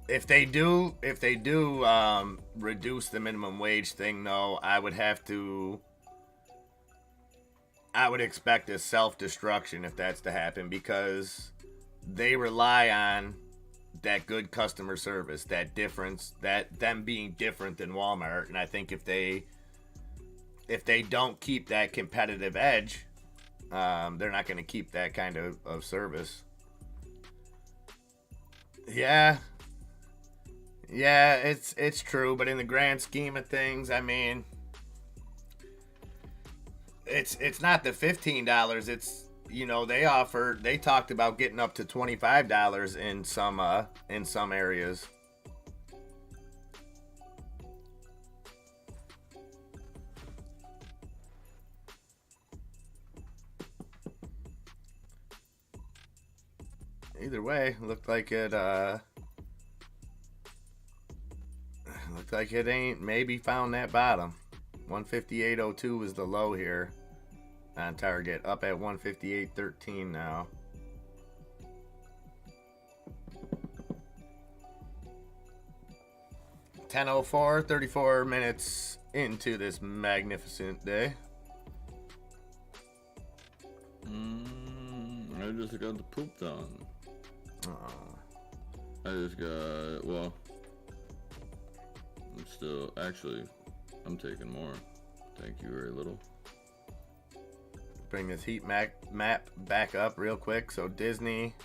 If they do reduce the minimum wage thing, though, I would expect a self-destruction if that's to happen, because they rely on that good customer service, that difference, that them being different than Walmart. And I think if they don't keep that competitive edge, they're not going to keep that kind of service. Yeah, it's true, but in the grand scheme of things, I mean, it's not the $15. It's, you know, they talked about getting up to $25 in some areas. Either way, looked like it ain't maybe found that bottom. 158.02 is the low here on Target, up at 158.13 now. $10:04, 34 minutes into this magnificent day. I just got the poop done. I just got, well, I'm taking more. Thank you very little. Bring this heat map back up real quick. So Disney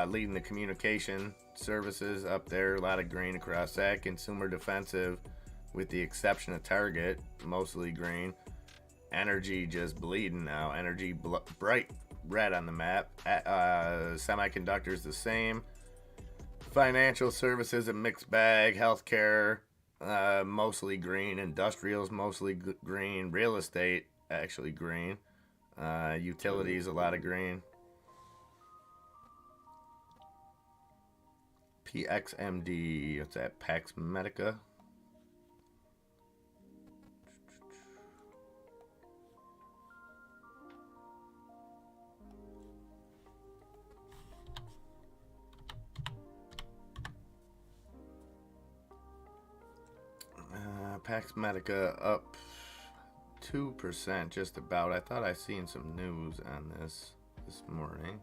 leading the communication services up there. A lot of green across that. Consumer defensive, with the exception of Target, mostly green. Energy just bleeding now. Energy bright red on the map. Semiconductors the same. Financial services a mixed bag. Healthcare mostly green. Industrials mostly green. Real estate actually green. Utilities a lot of green. PXMD, what's that? Pax Medica. Pax Medica up 2%, just about. I thought I seen some news on this morning.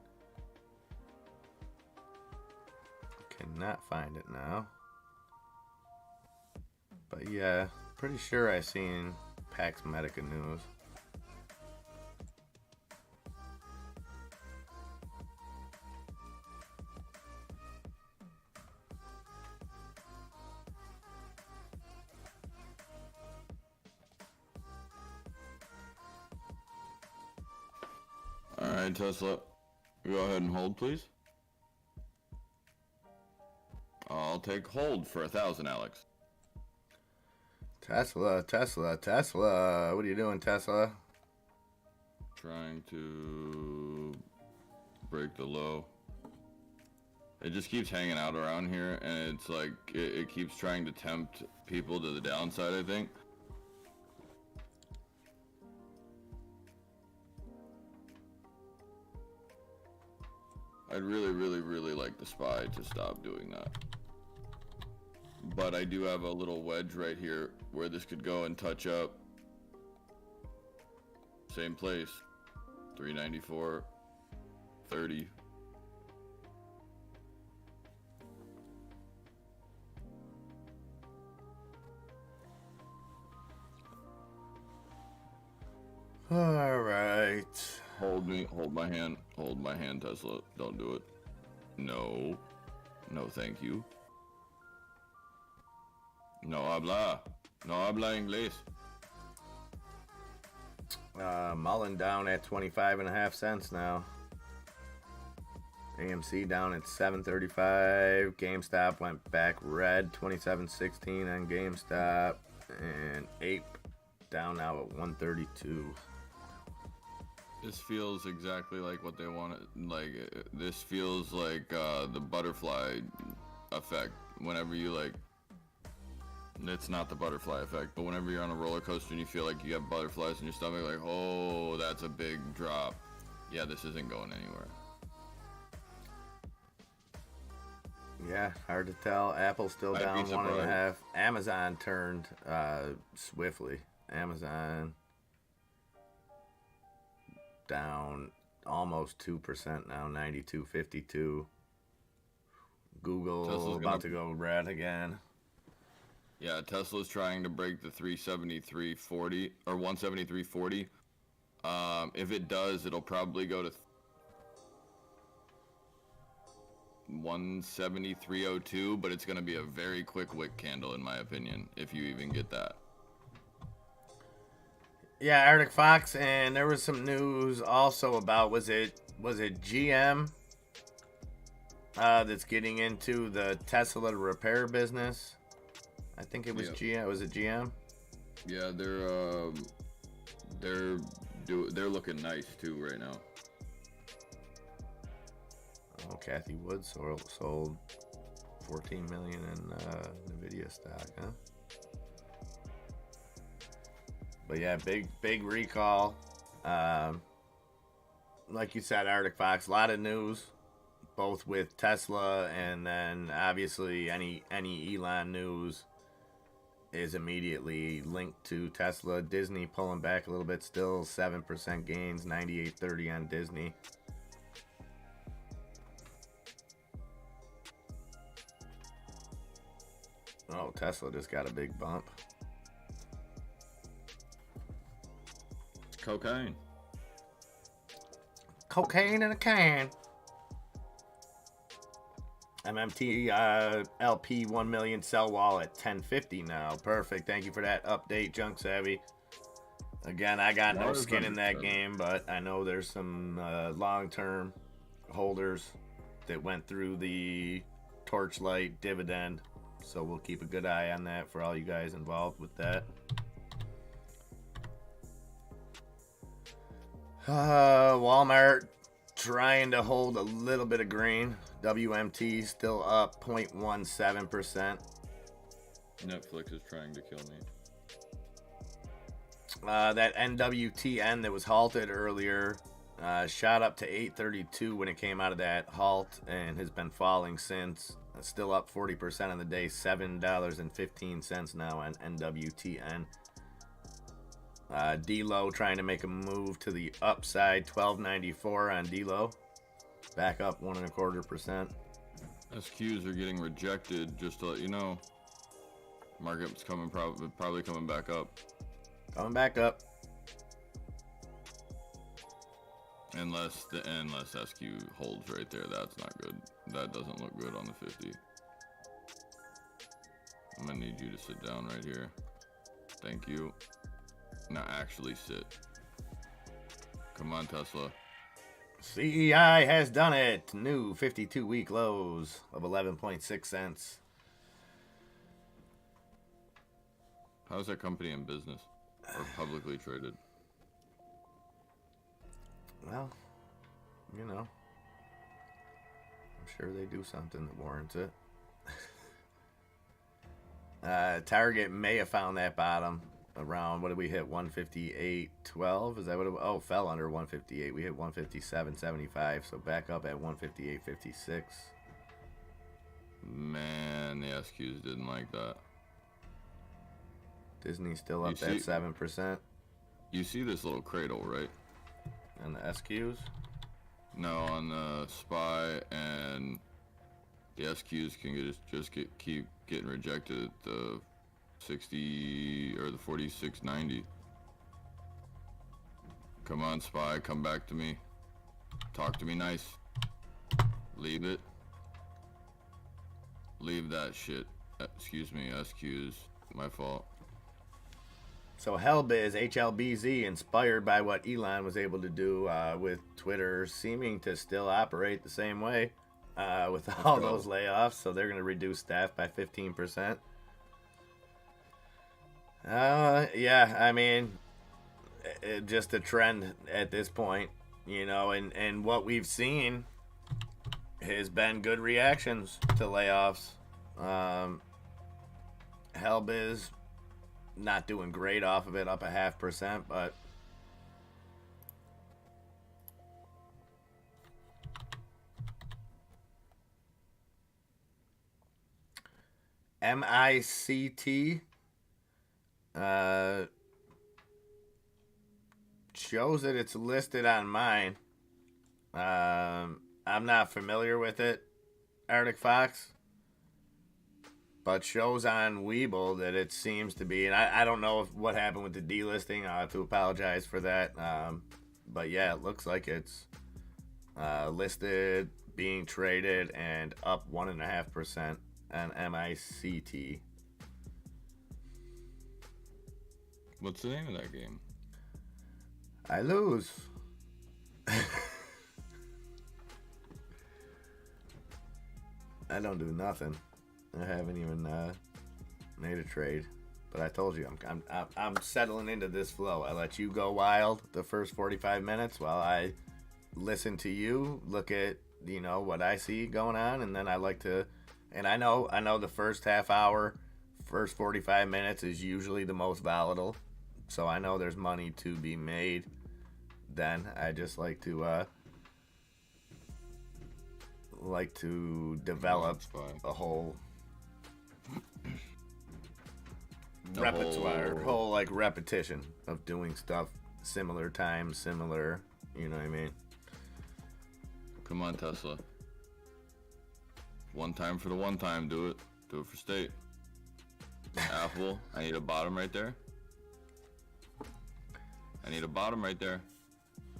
Cannot find it now. But yeah, pretty sure I seen Pax Medica news. Alright, Tesla, go ahead and hold, please. I'll take hold for 1,000, Alex. Tesla. What are you doing, Tesla? Trying to break the low. It just keeps hanging out around here, and it's like, it keeps trying to tempt people to the downside, I think. I'd really, really, really like the SPY to stop doing that. but I do have a little wedge right here where this could go and touch up. Same place, 394.30. All right. Hold my hand, Tesla. Don't do it. No, thank you. No habla inglés. Mullen down at 25.5 cents now. AMC down at 7.35. GameStop went back red, 27.16 on GameStop, and Ape down now at 132. This feels exactly like what they wanted. Like, this feels like the butterfly effect. Whenever you it's not the butterfly effect, but whenever you're on a roller coaster and you feel like you have butterflies in your stomach, like, oh, that's a big drop. Yeah, this isn't going anywhere. Yeah, hard to tell. Apple's still I'd down be 1.5. Amazon turned swiftly. Amazon down almost 2% now, 92.52. Google Tesla's about to go red again. Yeah, Tesla's trying to break the 373.40 or 173.40. If it does, it'll probably go to 173.02, but it's going to be a very quick wick candle in my opinion, if you even get that. Yeah, Arctic Fox, and there was some news also about was it GM that's getting into the Tesla repair business. I think it was GM. Was it GM? Yeah, they're looking nice too right now. Oh, Kathy Wood sold 14 million in Nvidia stock, huh? But yeah, big recall. Like you said, Arctic Fox, a lot of news, both with Tesla and then obviously any Elon news is immediately linked to Tesla. Disney pulling back a little bit still, 7% gains, 98.30 on Disney. Oh, Tesla just got a big bump. Cocaine in a can. MMT LP 1 million sell wall at 1050 now. Perfect. Thank you for that update, Junk Savvy. Again, I got no skin in that game, but I know there's some long-term holders that went through the Torchlight dividend. So we'll keep a good eye on that for all you guys involved with that. Walmart trying to hold a little bit of green. WMT still up 0.17%. Netflix is trying to kill me. That NWTN that was halted earlier shot up to 832 when it came out of that halt and has been falling since. Still up 40% on the day, $7.15 now on NWTN. D-Lo trying to make a move to the upside, $12.94 on D-Lo. Back up 1.25%. SQs are getting rejected, just to let you know. Market's coming probably coming back up. Coming back up. Unless SQ holds right there, that's not good. That doesn't look good on the 50. I'm gonna need you to sit down right here. Thank you. Now actually sit. Come on, Tesla. CEI has done it. New 52-week lows of 11.6 cents. How's that company in business or publicly traded? Well, you know, I'm sure they do something that warrants it. Target may have found that bottom around, what did we hit, 158.12? Is that what it was? Oh, fell under 158. We hit 157.75, so back up at 158.56. Man, the SQs didn't like that. Disney still up at 7%. You see this little cradle, right? And the SQs? No, on the SPY, and the SQs can keep getting rejected at the 60 or the 46.90. Come on, SPY, come back to me. Talk to me nice. Leave it. Leave that shit. Excuse me, SQs. My fault. So Hellbiz, HLBZ, inspired by what Elon was able to do with Twitter, seeming to still operate the same way with all those layoffs. So they're going to reduce staff by 15%. Yeah, I mean, just a trend at this point, you know, and what we've seen has been good reactions to layoffs. Hellbiz not doing great off of it, up 0.5%, but MICT shows that it's listed on mine. I'm not familiar with it, Arctic Fox, but shows on Webull that it seems to be, and I don't know what happened with the delisting. I'll have to apologize for that. But yeah, it looks like it's listed, being traded, and up 1.5% on MICT. What's the name of that game? I lose. I don't do nothing. I haven't even made a trade, but I told you I'm settling into this flow. I let you go wild the first 45 minutes while I listen to you, look at what I see going on, and then I like to. And I know the first half hour, first 45 minutes is usually the most volatile, so I know there's money to be made. Then I just like to develop a whole repertoire, whole like repetition of doing stuff, similar times, similar, you know what I mean? Come on, Tesla. One time for the one time, do it for state. Apple, I need a bottom right there.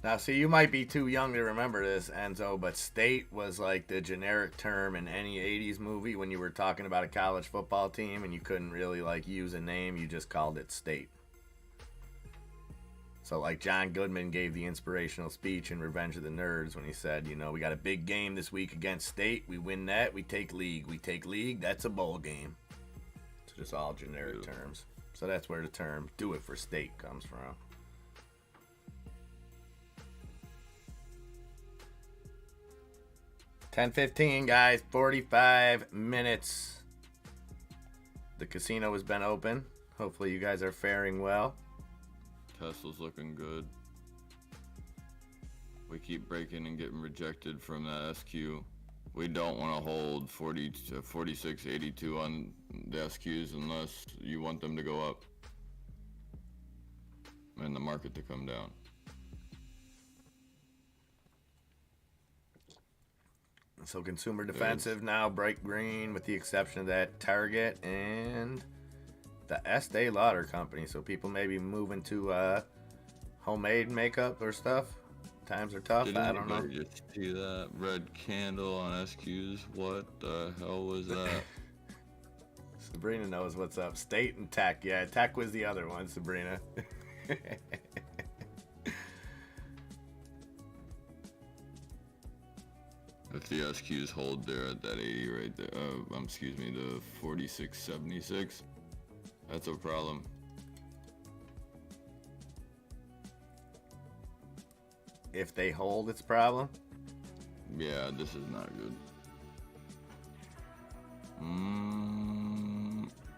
Now, see, you might be too young to remember this, Enzo, but state was like the generic term in any 80s movie when you were talking about a college football team and you couldn't really like use a name, you just called it state. So like John Goodman gave the inspirational speech in Revenge of the Nerds when he said, we got a big game this week against state. We win that, we take league. We take league, that's a bowl game. It's just all generic terms. So that's where the term do it for state comes from. $10:15, guys. 45 minutes. The casino has been open. Hopefully you guys are faring well. Tesla's looking good. We keep breaking and getting rejected from that SQ. We don't want to hold 40 to 46.82 on the SQs unless you want them to go up and the market to come down. So consumer defensive now, bright green with the exception of that Target and the Estee Lauder company. So people may be moving to homemade makeup or stuff. Times are tough. I don't know. Did you see that red candle on SQs? What the hell was that? Sabrina knows what's up. State and Tech. Yeah, Tech was the other one, Sabrina. If the SQs hold there at that 80 right there, the 46.76, that's a problem. If they hold, it's a problem? Yeah, this is not good.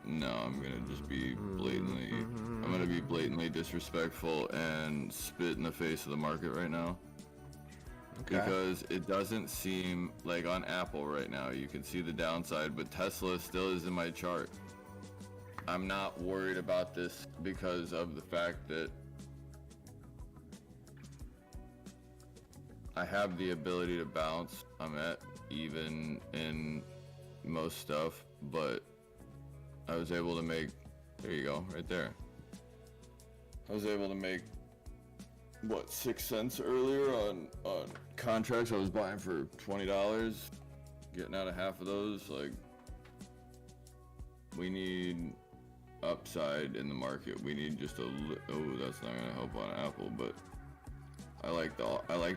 No, I'm gonna just be blatantly disrespectful and spit in the face of the market right now. Okay. Because it doesn't seem like on Apple right now, you can see the downside, but Tesla still is in my chart. I'm not worried about this because of the fact that I have the ability to bounce. I'm at even in most stuff, but I was able to make, there you go, right there. I was able to make, what, 6 cents earlier on contracts I was buying for $20, getting out of half of those. Like, we need upside in the market. We need just a oh, that's not gonna help on Apple, but I like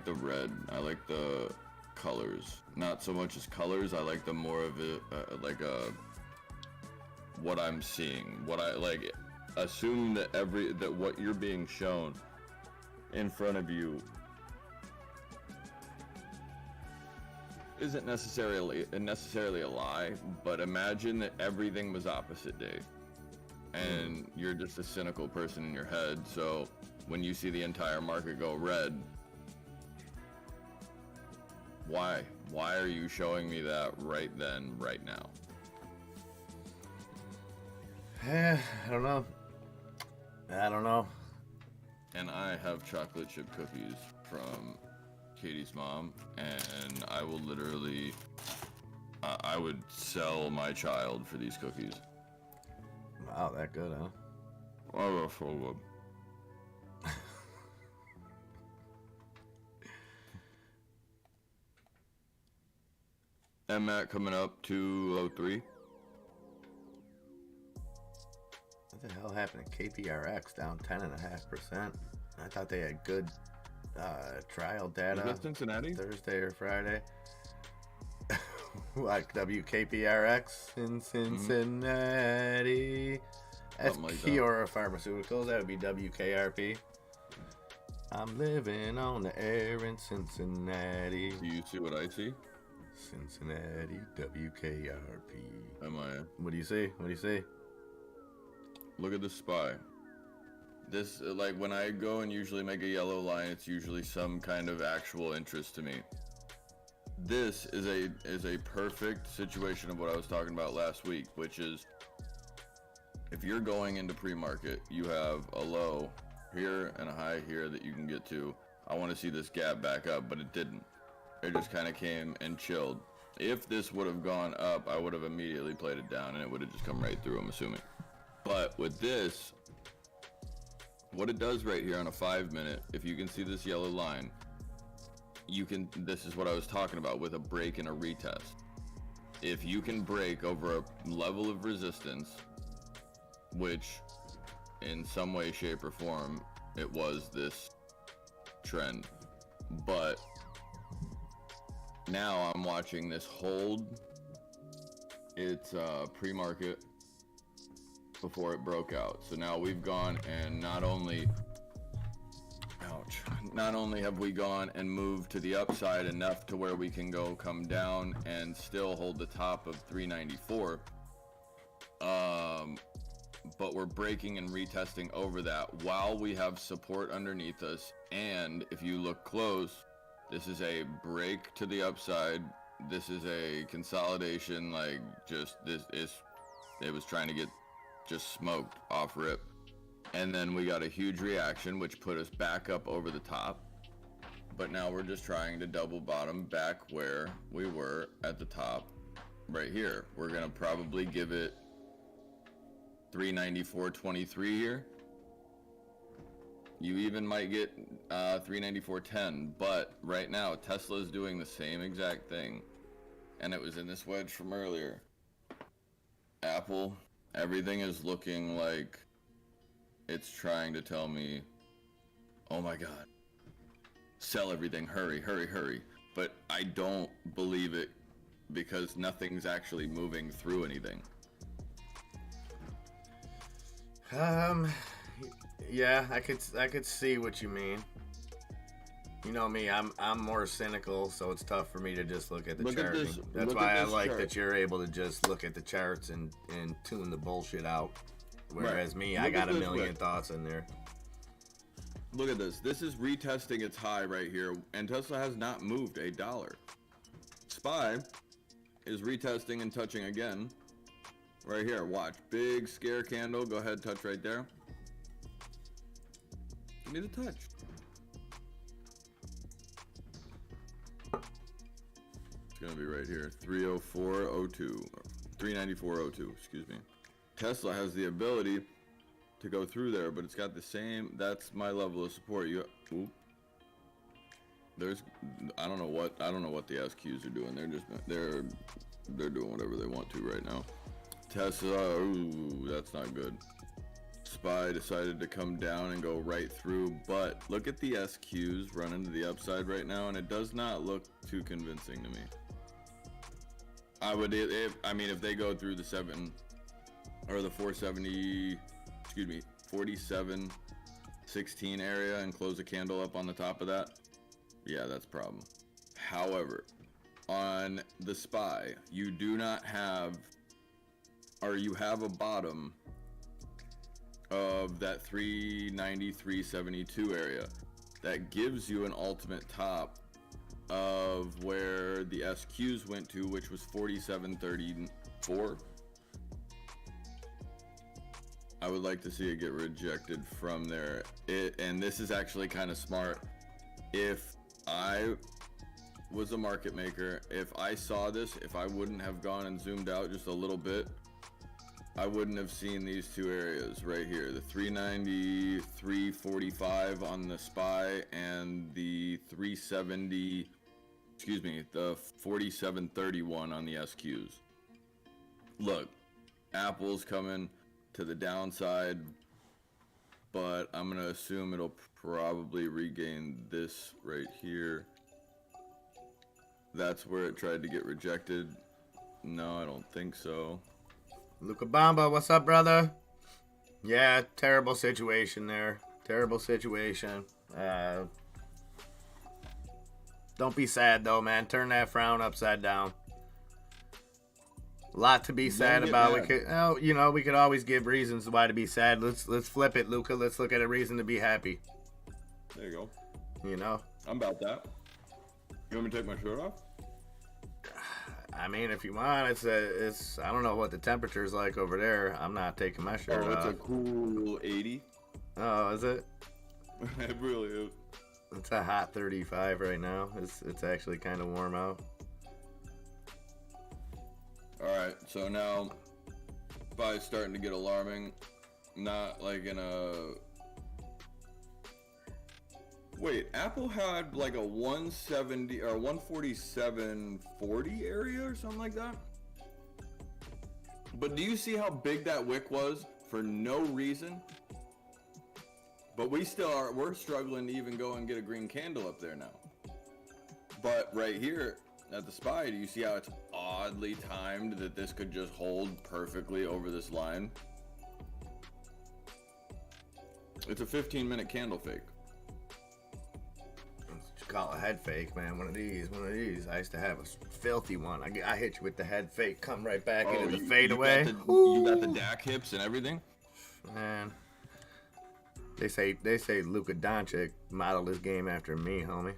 the red. I like the colors. Not so much as colors. I like the more of it, like what I'm seeing. What I like. Assume that that what you're being shown in front of you isn't necessarily a lie, but imagine that everything was opposite day, and you're just a cynical person in your head. So when you see the entire market go red, why are you showing me that right then, right now? I don't know. And I have chocolate chip cookies from Katie's mom, and I will literally, I would sell my child for these cookies. Wow, that good, huh? Oh, so good. MAC coming up 203. What the hell happened to KPRX down 10.5%? I thought they had good trial data. Is that Cincinnati? Thursday or Friday. Like WKPRX in Cincinnati. That's Something like Kiora Pharmaceuticals. That would be WKRP. I'm living on the air in Cincinnati. Do you see what I see? Cincinnati, WKRP. Am I? What do you see? What do you see? Look at the SPY. This, like, when I go and usually make a yellow line, it's usually some kind of actual interest to me. This is a perfect situation of what I was talking about last week, which is if you're going into pre-market, you have a low here and a high here that you can get to. I want to see this gap back up, but it didn't. It just kind of came and chilled. If this would have gone up, I would have immediately played it down and it would have just come right through, I'm assuming. But with this, what it does right here on a 5-minute, if you can see this yellow line, you can, this is what I was talking about with a break and a retest. If you can break over a level of resistance, which in some way, shape, or form, it was this trend. But now I'm watching this hold. It's pre-market before it broke out. So now we've gone and not only have we gone and moved to the upside enough to where we can come down and still hold the top of 394, but we're breaking and retesting over that while we have support underneath us. And if you look close, this is a break to the upside. This is a consolidation, like just it was trying to get just smoked off rip. And then we got a huge reaction, which put us back up over the top. But now we're just trying to double bottom back where we were at the top right here. We're going to probably give it 394.23 here. You even might get 394.10, but right now Tesla is doing the same exact thing. And it was in this wedge from earlier. Apple, everything is looking like it's trying to tell me, oh my God, sell everything, hurry, hurry, hurry. But I don't believe it because nothing's actually moving through anything. Yeah, I could see what you mean. You know me, I'm more cynical, so it's tough for me to just look at the charting. That's why I like that you're able to just look at the charts and tune the bullshit out. Whereas me, I got a million thoughts in there. Look at this. This is retesting its high right here, and Tesla has not moved a dollar. SPY is retesting and touching again. Right here, watch. Big scare candle. Go ahead, touch right there. Give me the touch. It's gonna be right here. 304.02. 394.02, excuse me. Tesla has the ability to go through there, but it's got the same. That's my level of support. There's I don't know what the SQs are doing. They're doing whatever they want to right now. Tesla, ooh, that's not good. SPY decided to come down and go right through, but look at the SQs running to the upside right now, and it does not look too convincing to me. If they go through the 47.16 area and close a candle up on the top of that, yeah, that's a problem. However, on the SPY, you do not have, or you have a bottom of that 393.72 area that gives you an ultimate top of where the SQs went to, which was 47.34. I would like to see it get rejected from there. And this is actually kind of smart. If I was a market maker, if I saw this, if I wouldn't have gone and zoomed out just a little bit, I wouldn't have seen these two areas right here, the 393.45 on the SPY and the the 47.31 on the SQs. Look, Apple's coming to the downside, but I'm gonna assume it'll probably regain this right here. That's where it tried to get rejected. No, I don't think so. Luca Bamba, what's up, brother? Yeah, terrible situation there. Terrible situation. Don't be sad though, man. Turn that frown upside down. A lot to be sad about. We could always give reasons why to be sad. Let's flip it, Luca. Let's look at a reason to be happy. There you go. You know? I'm about that. You want me to take my shirt off? I mean, if you want, it's I don't know what the temperature's like over there. I'm not taking my shirt off. Oh, it's a cool 80. Oh, is it? It really is. It's a hot 35 right now. It's actually kind of warm out. Alright, so now SPY's starting to get alarming. Not like in a... Wait, Apple had like a 170 or 147.40 area or something like that? But do you see how big that wick was for no reason? But we're struggling to even go and get a green candle up there now. But right here at the SPY, do you see how it's oddly timed that this could just hold perfectly over this line? It's a 15-minute candle fake. Call a head fake, man. One of these. I used to have a filthy one. I hit you with the head fake, come right back into the fadeaway. You got the DAC hips and everything? Man. They say Luka Doncic modeled his game after me, homie.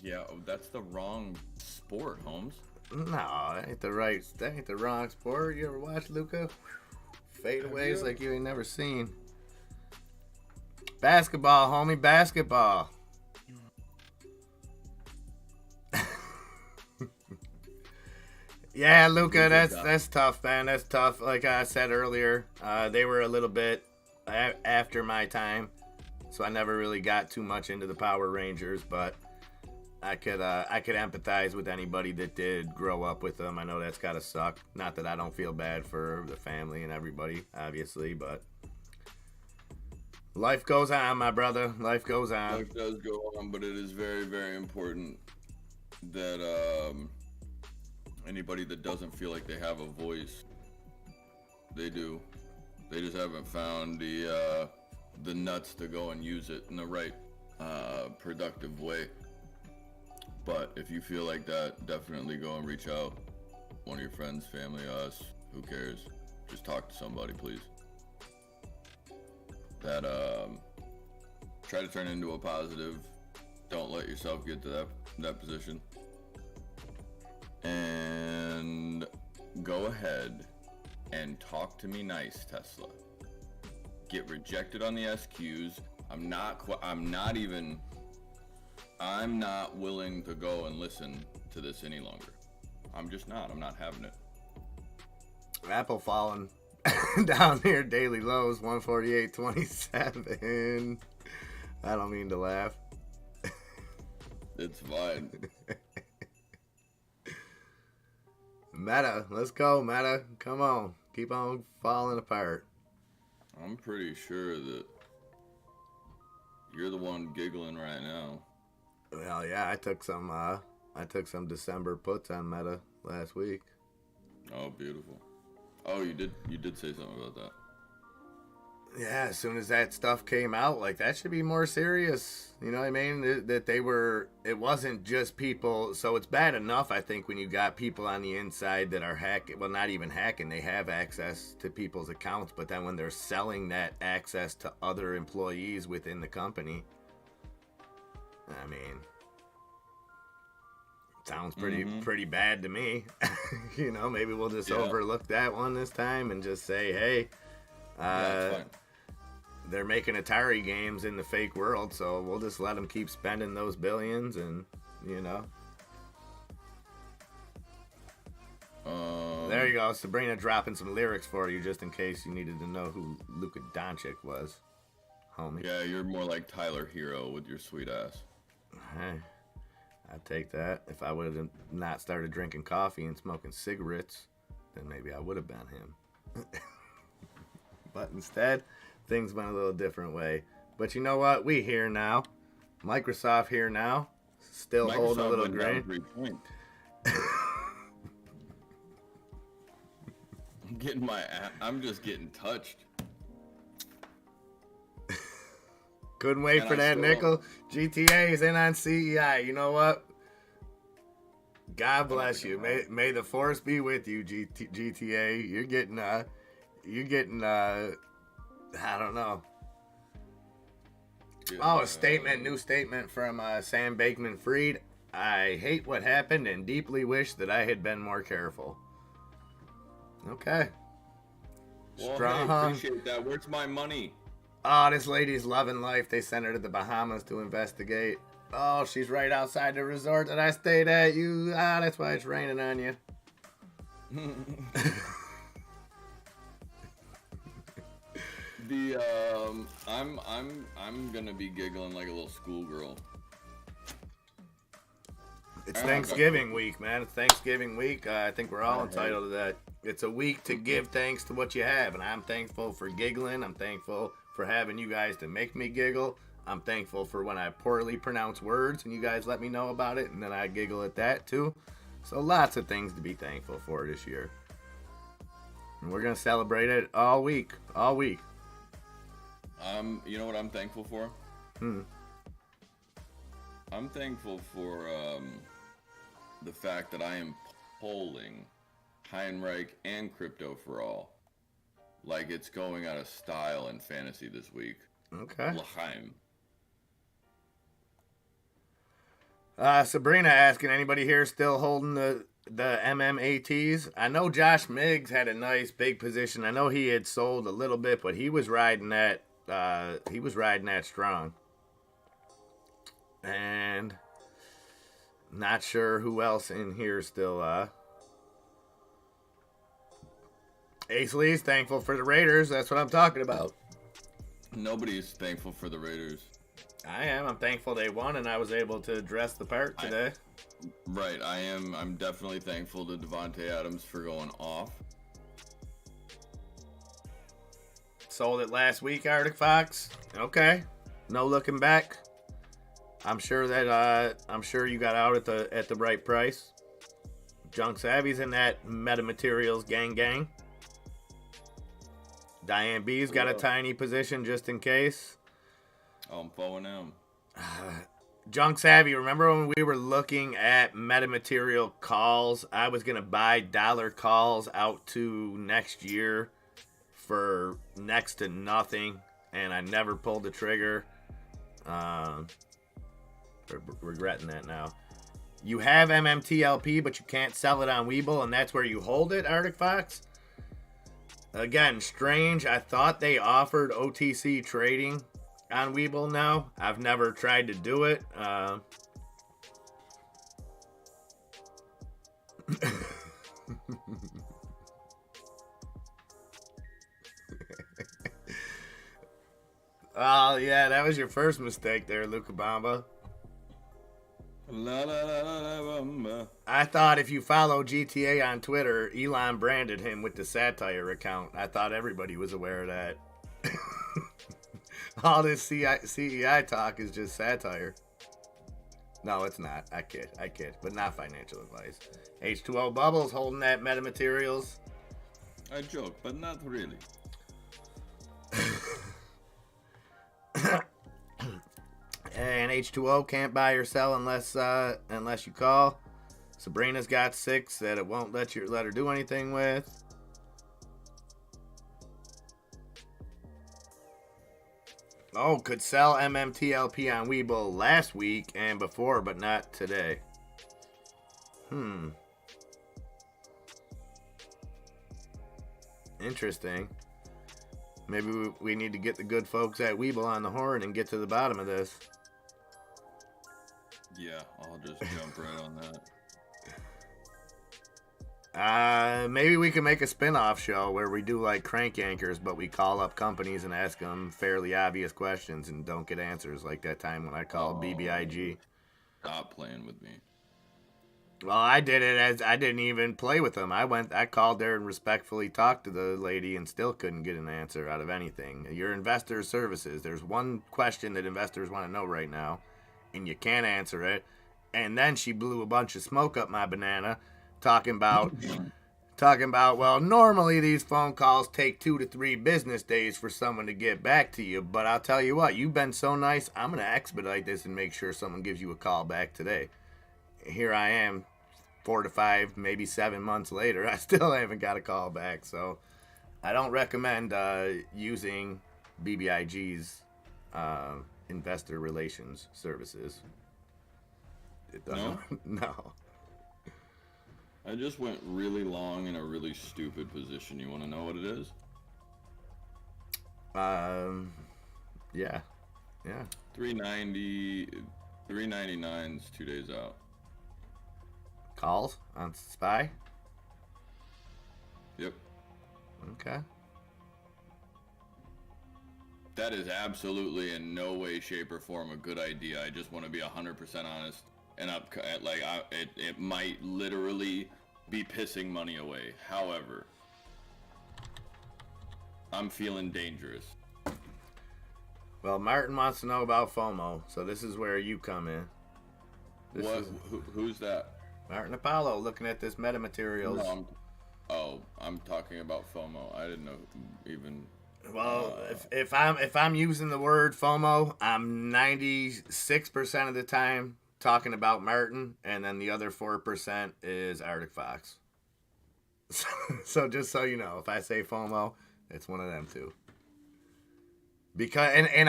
Yeah, that's the wrong sport, Holmes. No, that ain't the wrong sport. You ever watch Luka? Fadeaways like you ain't never seen. Basketball, homie, basketball. Yeah, Luca, that's tough, man. That's tough. Like I said earlier, they were a little bit after my time, so I never really got too much into the Power Rangers. But I could empathize with anybody that did grow up with them. I know that's gotta suck. Not that I don't feel bad for the family and everybody, obviously, but life goes on, my brother. Life goes on. Life does go on, but it is very, very important that anybody that doesn't feel like they have a voice, they do. They just haven't found the nuts to go and use it in the right productive way. But if you feel like that, definitely go and reach out. One of your friends, family, us, who cares? Just talk to somebody, please. That Try to turn it into a positive. Don't let yourself get to that position. And go ahead and talk to me nice, Tesla. Get rejected on the SQs. I'm not willing to go and listen to this any longer. I'm not having it. Apple falling down here, daily lows, 148.27. I don't mean to laugh. It's fine. Meta, let's go, Meta. Come on. Keep on falling apart. I'm pretty sure that you're the one giggling right now. Well, yeah, I took some December puts on Meta last week. Oh, beautiful. Oh, you did say something about that. Yeah, as soon as that stuff came out, like, that should be more serious. You know what I mean? It wasn't just people. So it's bad enough, I think, when you got people on the inside that are hacking. Well, not even hacking. They have access to people's accounts. But then when they're selling that access to other employees within the company, I mean, sounds pretty bad to me. You know, maybe we'll just overlook that one this time and just say, hey, That's fine. they're making Atari games in the fake world, so we'll just let them keep spending those billions, and, you know. There you go. Sabrina dropping some lyrics for you just in case you needed to know who Luka Doncic was, homie. Yeah, you're more like Tyler Hero with your sweet ass. Hey, I'd take that. If I would have not started drinking coffee and smoking cigarettes, then maybe I would have been him. But instead, things went a little different way. But you know what? We here now. Microsoft here now. Still holding a little grain. I'm just getting touched. Couldn't wait for that nickel. GTA is in on CEI. You know what? God bless you. May the force be with you, GTA. You're getting I don't know. A new statement from Sam Bankman-Fried. I hate what happened and deeply wish that I had been more careful. Okay. Well, Strong. hey, appreciate that. Where's my money? Oh, this lady's loving life. They sent her to the Bahamas to investigate. Oh, she's right outside the resort that I stayed at. That's why it's raining on you. I'm gonna be giggling like a little schoolgirl. It's Thanksgiving week, man. It's Thanksgiving week. I think we're all entitled to that. It's a week to give thanks to what you have, and I'm thankful for giggling. I'm thankful for having you guys to make me giggle. I'm thankful for when I poorly pronounce words and you guys let me know about it, and then I giggle at that too. So lots of things to be thankful for this year. And we're going to celebrate it all week. All week. You know what I'm thankful for? I'm thankful for the fact that I am polling Heinrich and Crypto for All. Like it's going out of style in fantasy this week. Okay. L'chaim. Sabrina asking, anybody here still holding the MMATs? I know Josh Miggs had a nice big position. I know he had sold a little bit, but he was riding that. He was riding that strong. And not sure who else in here still. Ace Lee's thankful for the Raiders. That's what I'm talking about. Nobody's thankful for the Raiders. I am. I'm thankful they won, and I was able to dress the part today. Right, I am. I'm definitely thankful to Devontae Adams for going off. Sold it last week, Arctic Fox. Okay, no looking back. I'm sure you got out at the right price. Junk Savvy's in that Metamaterials gang. Diane B's got a tiny position just in case. Oh, I'm following him. Junk Savvy, remember when we were looking at metamaterial calls? I was going to buy dollar calls out to next year for next to nothing, and I never pulled the trigger. Regretting that now. You have MMTLP, but you can't sell it on Webull, and that's where you hold it, Arctic Fox? Again, strange. I thought they offered OTC trading on Webull now. I've never tried to do it. Oh, yeah, that was your first mistake there, Luca Bamba. I thought if you follow GTA on Twitter, Elon branded him with the satire account. I thought everybody was aware of that. All this CEI talk is just satire. No, it's not. I kid. But not financial advice. H2O Bubbles holding that metamaterials. I joke, but not really. And H2O can't buy or sell unless you call. Sabrina's got 6 that it won't let her do anything with. Oh, could sell MMTLP on Webull last week and before, but not today. Interesting. Maybe we need to get the good folks at Webull on the horn and get to the bottom of this. Yeah, I'll just jump right on that. Maybe we can make a spin-off show where we do like crank anchors, but we call up companies and ask them fairly obvious questions and don't get answers, like that time when I called BBIG. Stop playing with me. Well, I did it as I didn't even play with them. I called there and respectfully talked to the lady and still couldn't get an answer out of anything. Your investor services. There's one question that investors want to know right now, and you can't answer it. And then she blew a bunch of smoke up my banana, talking about, well, normally these phone calls take 2 to 3 business days for someone to get back to you. But I'll tell you what, you've been so nice, I'm going to expedite this and make sure someone gives you a call back today. Here I am, 4 to 5, maybe 7 months later. I still haven't got a call back. So I don't recommend using BBIG's investor relations services. No? No. I just went really long in a really stupid position. You want to know what it is? Yeah. 399's 2 days out. Calls on SPY? Yep. Okay. That is absolutely in no way, shape, or form a good idea. I just want to be 100% honest. And it might literally be pissing money away. However, I'm feeling dangerous. Well, Martin wants to know about FOMO, so this is where you come in. Who's that? Martin Apollo, looking at this metamaterials. No, I'm talking about FOMO. I didn't know even. Well, if I'm using the word FOMO, I'm 96% of the time talking about Martin, and then the other 4% is Arctic Fox. So just so you know, if I say FOMO, it's one of them too. Because and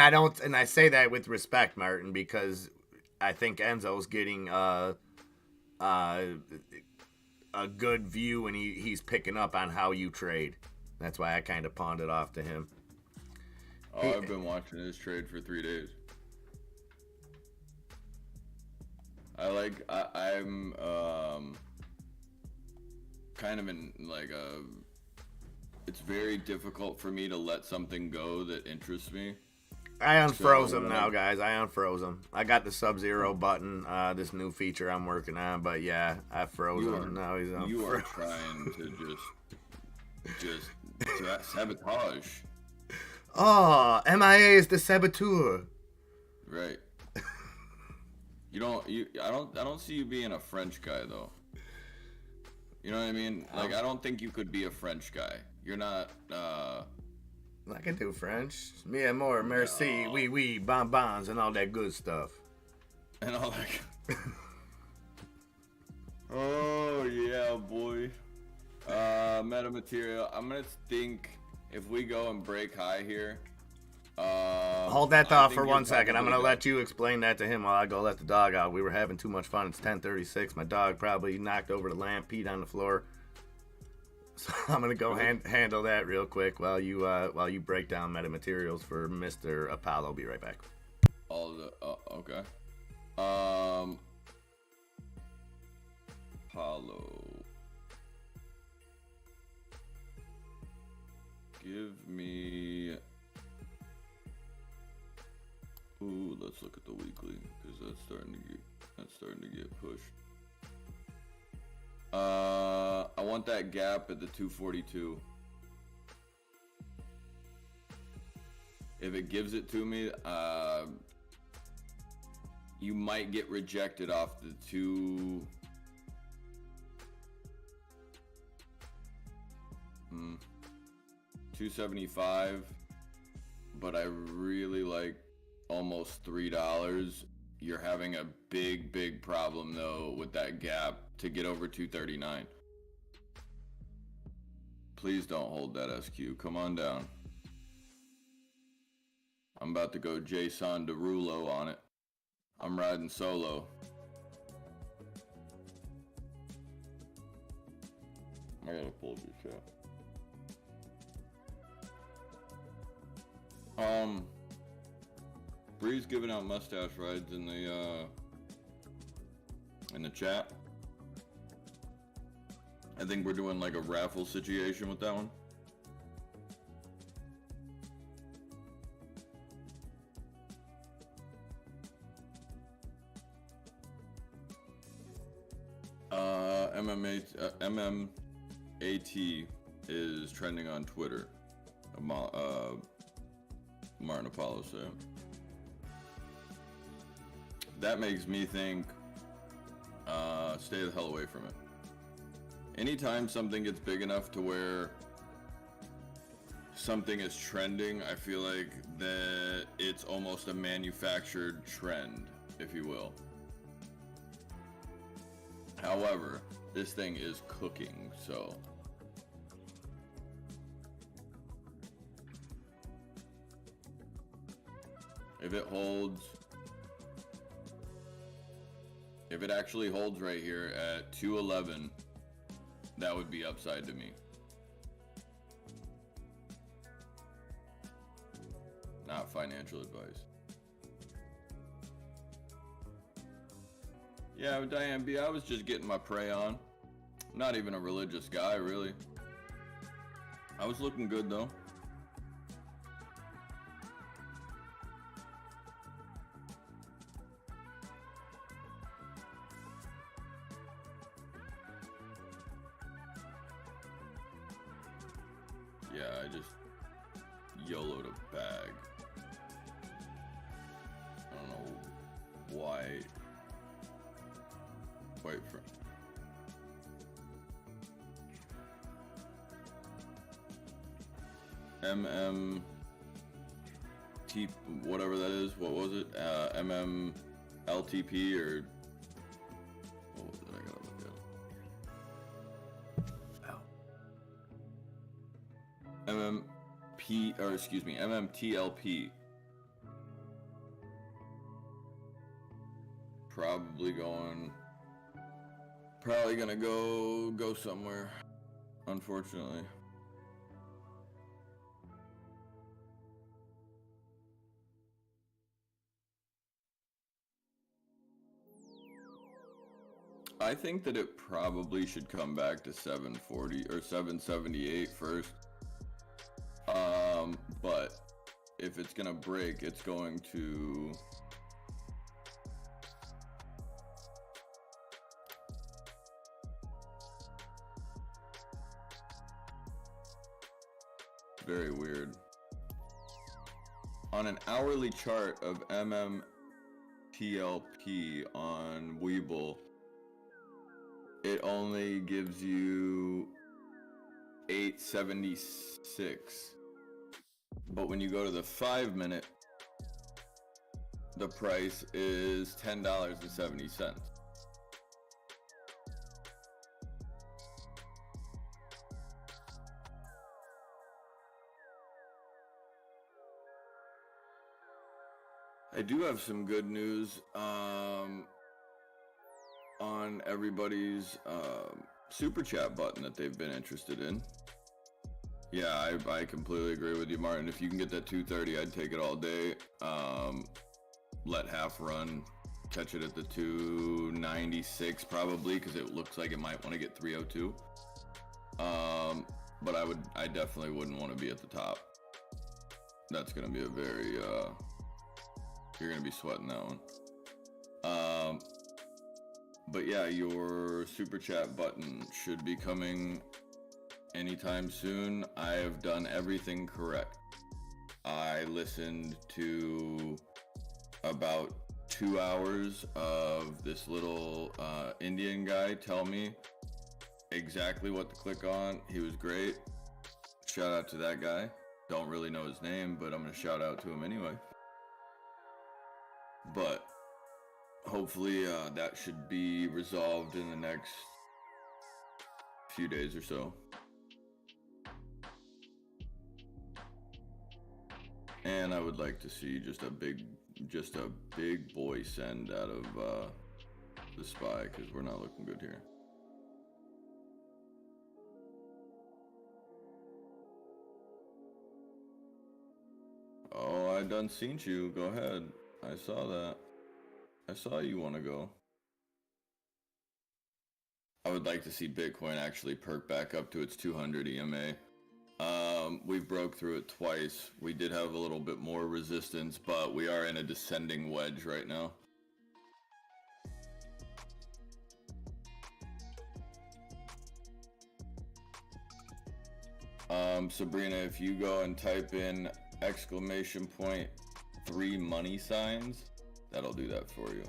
I say that with respect, Martin, because I think Enzo's getting a good view and he's picking up on how you trade. That's why I kind of pawned it off to him. Oh, I've been watching his trade for 3 days. I'm kind of in like it's very difficult for me to let something go that interests me. I unfroze him now, guys. I unfroze him. I got the Sub-Zero button, this new feature I'm working on, but yeah, I froze him. Now he's unfrozen. You are trying to just sabotage. Oh, MIA is the saboteur. Right. I don't see you being a French guy though. You know what I mean? Like, I don't think you could be a French guy. You're not, I can do French. Me and more, merci, oui, oui, bonbons, and all that good stuff. And all that. Oh, yeah, boy. Metamaterial. I'm gonna think if we go and break high here, Hold that I thought think for you're 1 second. I'm probably gonna good. let you explain that to him while I go let the dog out. We were having too much fun. It's 10:36. My dog probably knocked over the lamp, peed on the floor. So I'm gonna go handle that real quick while you break down metamaterials for Mr. Apollo. Be right back. All the okay. Apollo. Give me. Ooh, let's look at the weekly because that's starting to get pushed. I want that gap at the 242. If it gives it to me, you might get rejected off the 275, but I really like almost $3. You're having a big problem though with that gap to get over 239. Please don't hold that SQ. Come on down. I'm about to go Jason Derulo on it. I'm riding solo. I gotta pull your chat. Bree's giving out mustache rides in the chat. I think we're doing like a raffle situation with that one. MMAT is trending on Twitter. Martin Apollo said. That makes me think, stay the hell away from it. Anytime something gets big enough to where something is trending, I feel like that it's almost a manufactured trend, if you will. However, this thing is cooking, so. If it holds, if it actually holds right here at 211, that would be upside to me. Not financial advice. Yeah, Diane B, I was just getting my prey on. I'm not even a religious guy, really. I was looking good, though. Yeah, I just YOLO'd a bag. I don't know why. Wait for MMT, whatever that is. What was it? MMLTP or what was it? I gotta look at it. MMTLP. Probably gonna go somewhere, unfortunately. I think that it probably should come back to 740 or 778 first. But if it's gonna break, it's going to very weird. On an hourly chart of MMTLP on Webull, it only gives you 876. But when you go to the 5-minute, the price is $10.70. I do have some good news on everybody's super chat button that they've been interested in. Yeah, I completely agree with you, Martin. If you can get that 230, I'd take it all day. Let half run, catch it at the 296 probably, because it looks like it might want to get 302. But I definitely wouldn't want to be at the top. That's gonna be a very you're gonna be sweating that one. But yeah, your super chat button should be coming anytime soon. I have done everything correct. I listened to about 2 hours of this little Indian guy tell me exactly what to click on. He was great. Shout out to that guy. Don't really know his name, but I'm gonna shout out to him anyway. But hopefully that should be resolved in the next few days or so. And I would like to see just a big boy send out of the SPY, because we're not looking good here. Oh, I done seen you. Go ahead. I saw that. I saw you want to go. I would like to see Bitcoin actually perk back up to its 200 EMA. We've broke through it twice. We did have a little bit more resistance, but we are in a descending wedge right now. Sabrina, if you go and type in !3 money signs, that'll do that for you.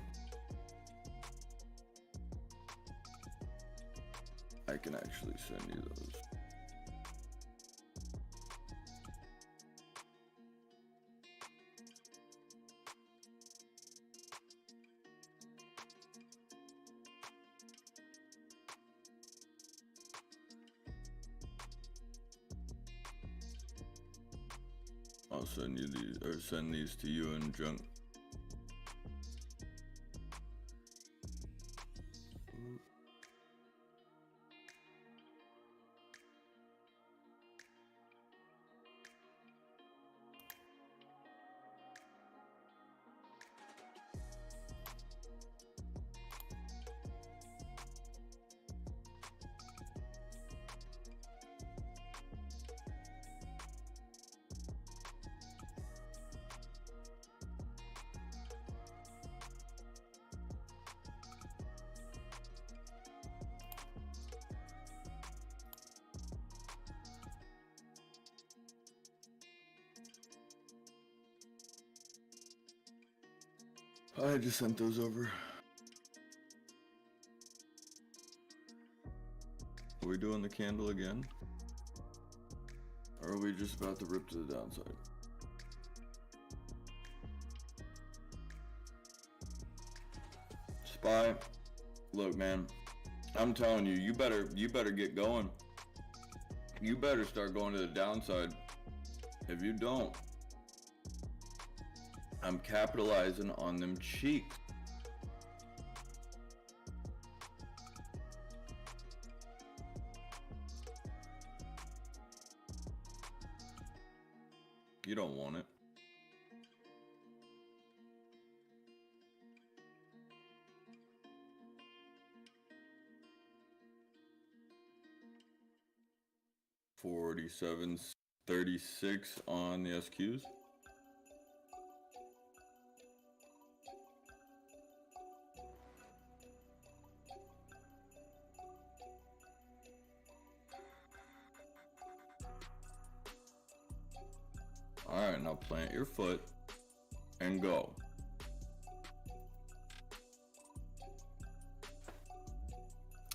I can actually send you those. I'll send you these, or send these to you and Junk. I just sent those over. Are we doing the candle again? Or are we just about to rip to the downside? SPY, look man, I'm telling you, you better get going. You better start going to the downside. If you don't, I'm capitalizing on them cheeks. You don't want it. $47.36 on the SQs. Alright, now plant your foot and go.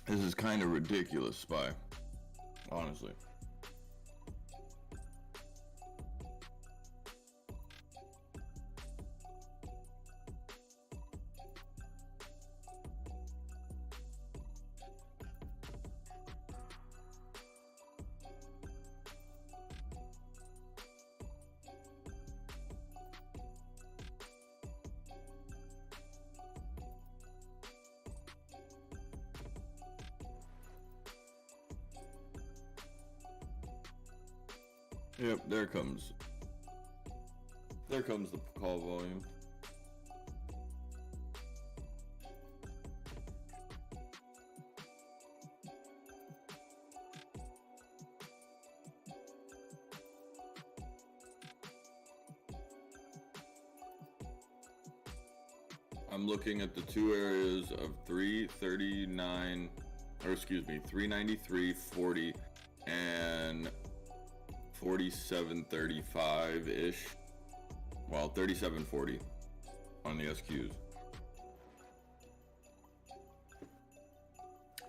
This is kind of ridiculous, SPY. Honestly. Yep, there comes the call volume. I'm looking at the two areas of 393, 40, and 47.35-ish. Well, 37.40 on the SQs.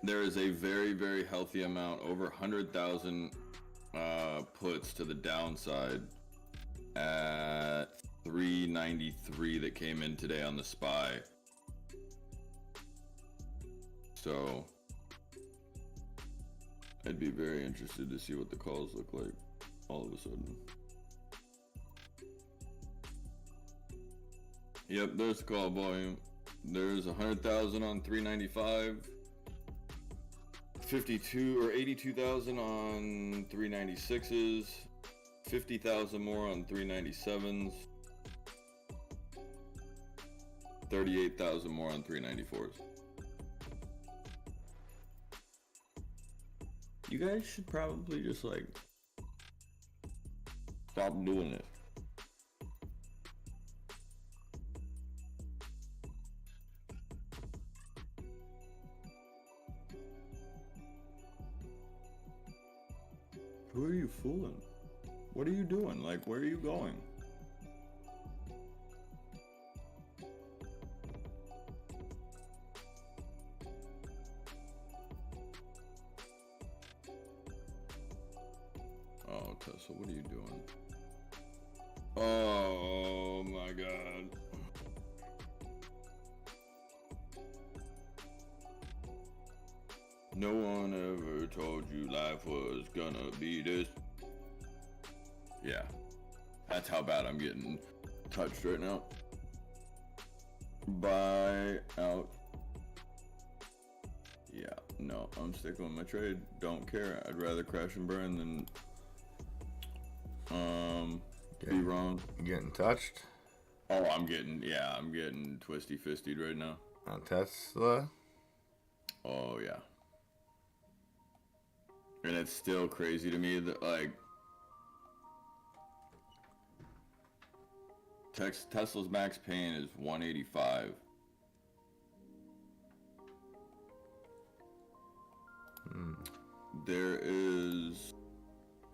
There is a very, very healthy amount, over 100,000 puts to the downside at 393 that came in today on the SPY. So I'd be very interested to see what the calls look like all of a sudden. Yep, there's the call volume. There's 100,000 on 395, 52 or 82,000 on 396s, 50,000 more on 397s, 38,000 more on 394s. You guys should probably just like stop doing it. Who are you fooling? What are you doing? Like, where are you going? Oh, Tesla, what are you doing? Oh my God. No one ever told you life was gonna be this. Yeah, that's how bad I'm getting touched right now. Buy out. Yeah, no, I'm sticking with my trade. Don't care. I'd rather crash and burn than be wrong. You getting touched? Oh, I'm getting twisty-fisted right now. On Tesla? Oh, yeah. And it's still crazy to me that, like, Tesla's max pain is 185.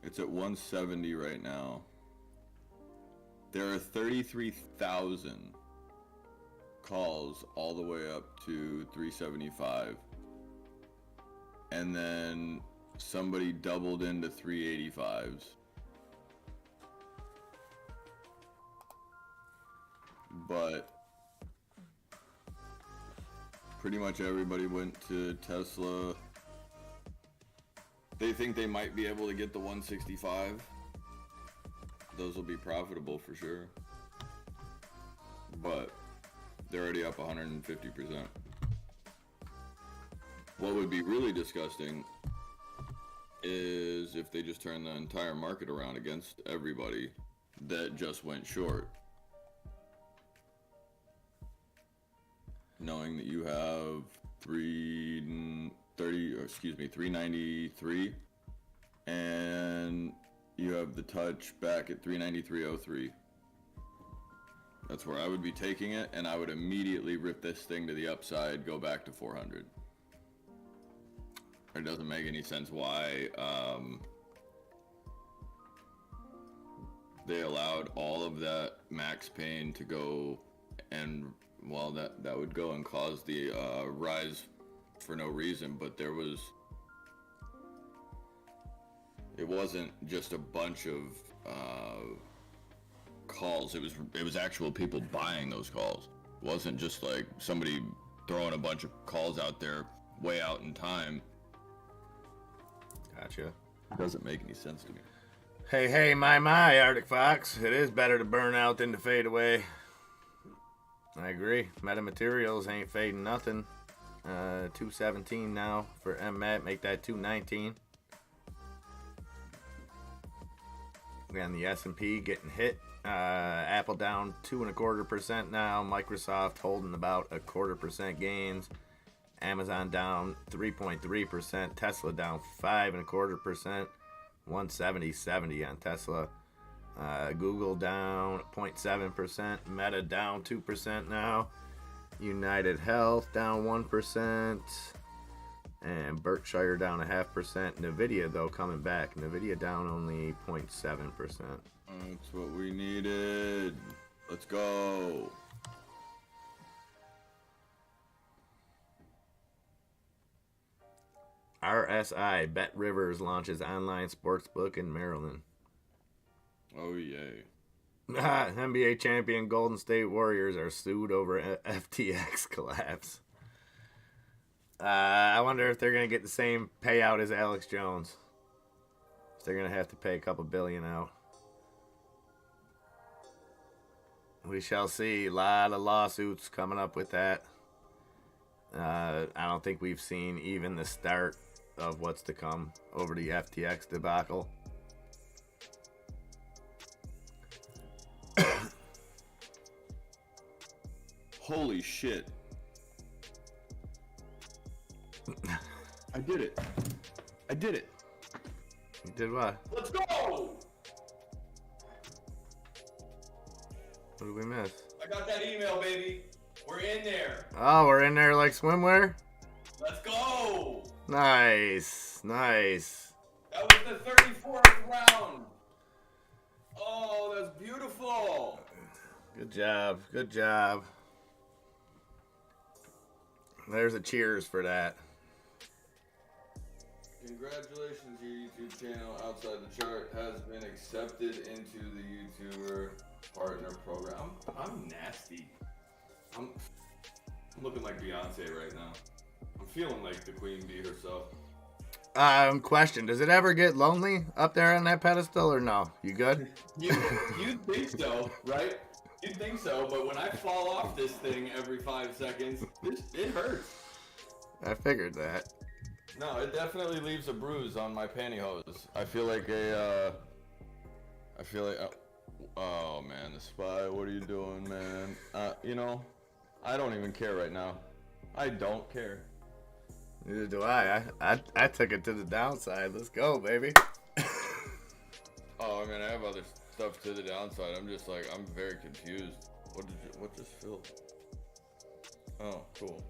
It's at 170 right now. There are 33,000 calls all the way up to 375. And then somebody doubled into 385s. But pretty much everybody went to Tesla. They think they might be able to get the 165. Those will be profitable for sure. But they're already up 150%. What would be really disgusting is if they just turn the entire market around against everybody that just went short. Knowing that you have 393 and you have the touch back at 393.03. That's where I would be taking it, and I would immediately rip this thing to the upside, go back to 400. It doesn't make any sense why they allowed all of that max pain to go, and well, that would go and cause the rise for no reason. But it wasn't just a bunch of calls. It was actual people buying those calls. It wasn't just like somebody throwing a bunch of calls out there way out in time. Gotcha. It doesn't make any sense to me. Hey, my, Arctic Fox. It is better to burn out than to fade away. I agree. Metamaterials ain't fading nothing. 217 now for MMAT. Make that 219. And the S&P getting hit. Apple down 2.25% now. Microsoft holding about 0.25% gains. Amazon down 3.3%. Tesla down 5.25%. 170.70 on Tesla. Google down 0.7%. Meta down 2% now. United Health down 1%. And Berkshire down 0.5%. Nvidia, though, coming back. Nvidia down only 0.7%. That's what we needed. Let's go. RSI, Bet Rivers launches online sportsbook in Maryland. Oh, yay. NBA champion Golden State Warriors are sued over FTX collapse. I wonder if they're going to get the same payout as Alex Jones. If they're going to have to pay a couple billion out. We shall see. A lot of lawsuits coming up with that. I don't think we've seen even the start of what's to come over the FTX debacle. Holy shit. I did it. I did it. You did what? Let's go! What did we miss? I got that email, baby. We're in there. Oh, we're in there like swimwear? Let's go. Nice. Nice. That was the 34th round. Oh, that's beautiful. Good job. Good job. There's a cheers for that. Congratulations, your YouTube channel Outside the Chart has been accepted into the YouTuber Partner Program. I'm nasty. I'm looking like Beyonce right now. I'm feeling like the queen bee herself. Question. Does it ever get lonely up there on that pedestal or no? You good? You think so, right? You think so, but when I fall off this thing every 5 seconds, it hurts. I figured that. No, it definitely leaves a bruise on my pantyhose. I feel like oh man, the spy, what are you doing, man? You know, I don't even care right now. I don't care. Neither do I. I took it to the downside. Let's go, baby. Oh, I mean, I have other stuff to the downside. I'm just like, I'm very confused. What just filled? Oh, cool.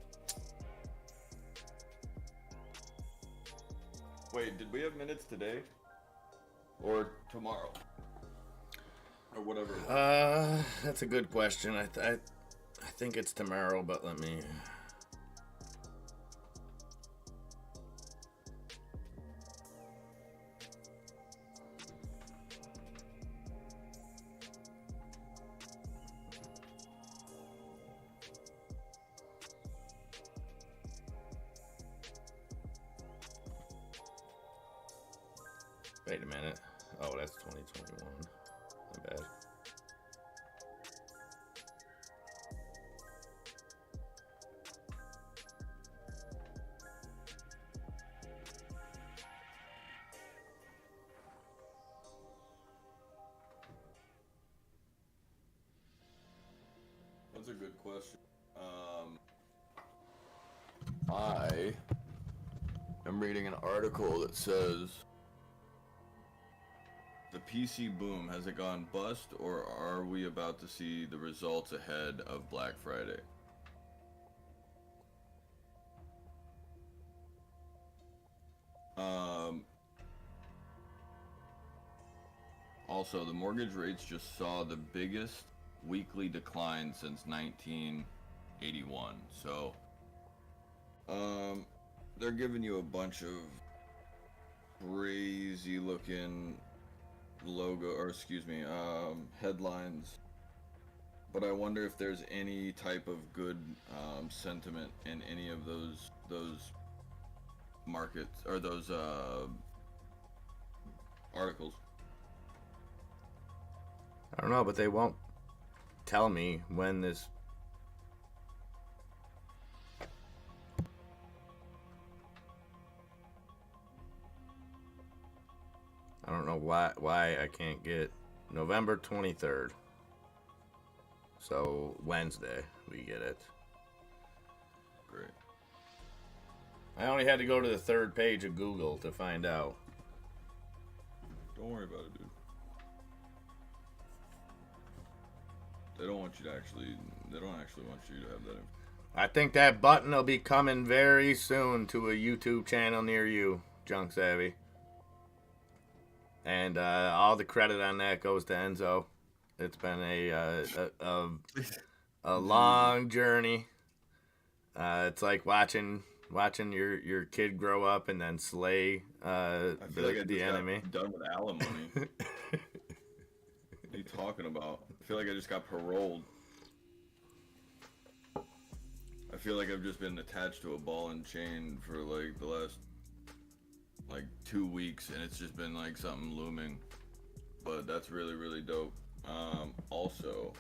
Wait, did we have minutes today? Or tomorrow? Or whatever. That's a good question. I think it's tomorrow, but let me. Wait a minute. Oh, that's 2021. My bad. That's a good question. I am reading an article that says the PC boom, has it gone bust, or are we about to see the results ahead of Black Friday? Also, the mortgage rates just saw the biggest weekly decline since 1981. So, they're giving you a bunch of crazy looking headlines, but I wonder if there's any type of good sentiment in any of those markets or those articles. I don't know, but they won't tell me when this. I don't know why I can't get November 23rd. So Wednesday we get it. Great. I only had to go to the third page of Google to find out. Don't worry about it, dude. They don't want you to actually. They don't actually want you to have that. I think that button will be coming very soon to a YouTube channel near you, Junk Savvy. And all the credit on that goes to Enzo. It's been a long journey. It's like watching your kid grow up and then slay I feel like I the just enemy. got done with alimony. What are you talking about? I feel like I just got paroled. I feel like I've just been attached to a ball and chain for like the last 2 weeks, and it's just been like something looming. But that's really, really dope. Also,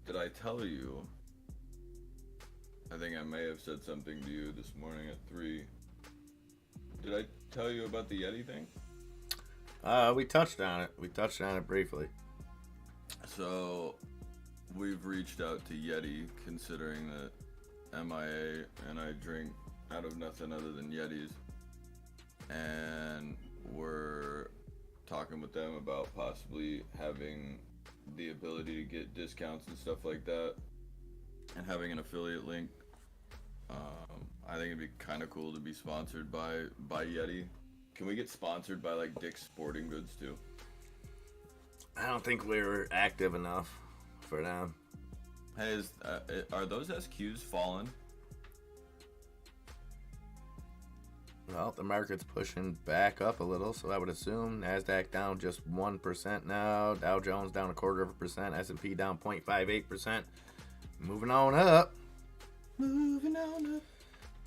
did I tell you? I think I may have said something to you this morning at 3. Did I tell you about the Yeti thing? We touched on it. We touched on it briefly. So, we've reached out to Yeti, considering that MIA and I drink out of nothing other than Yetis. And we're talking with them about possibly having the ability to get discounts and stuff like that, and having an affiliate link. I think it'd be kind of cool to be sponsored by Yeti. Can we get sponsored by like Dick's Sporting Goods too? I don't think we were active enough for them. Hey, are those SQs fallen? Well, the market's pushing back up a little, so I would assume NASDAQ down just 1% now, Dow Jones down 0.25%, S&P down 0.58%. Moving on up. Moving on up.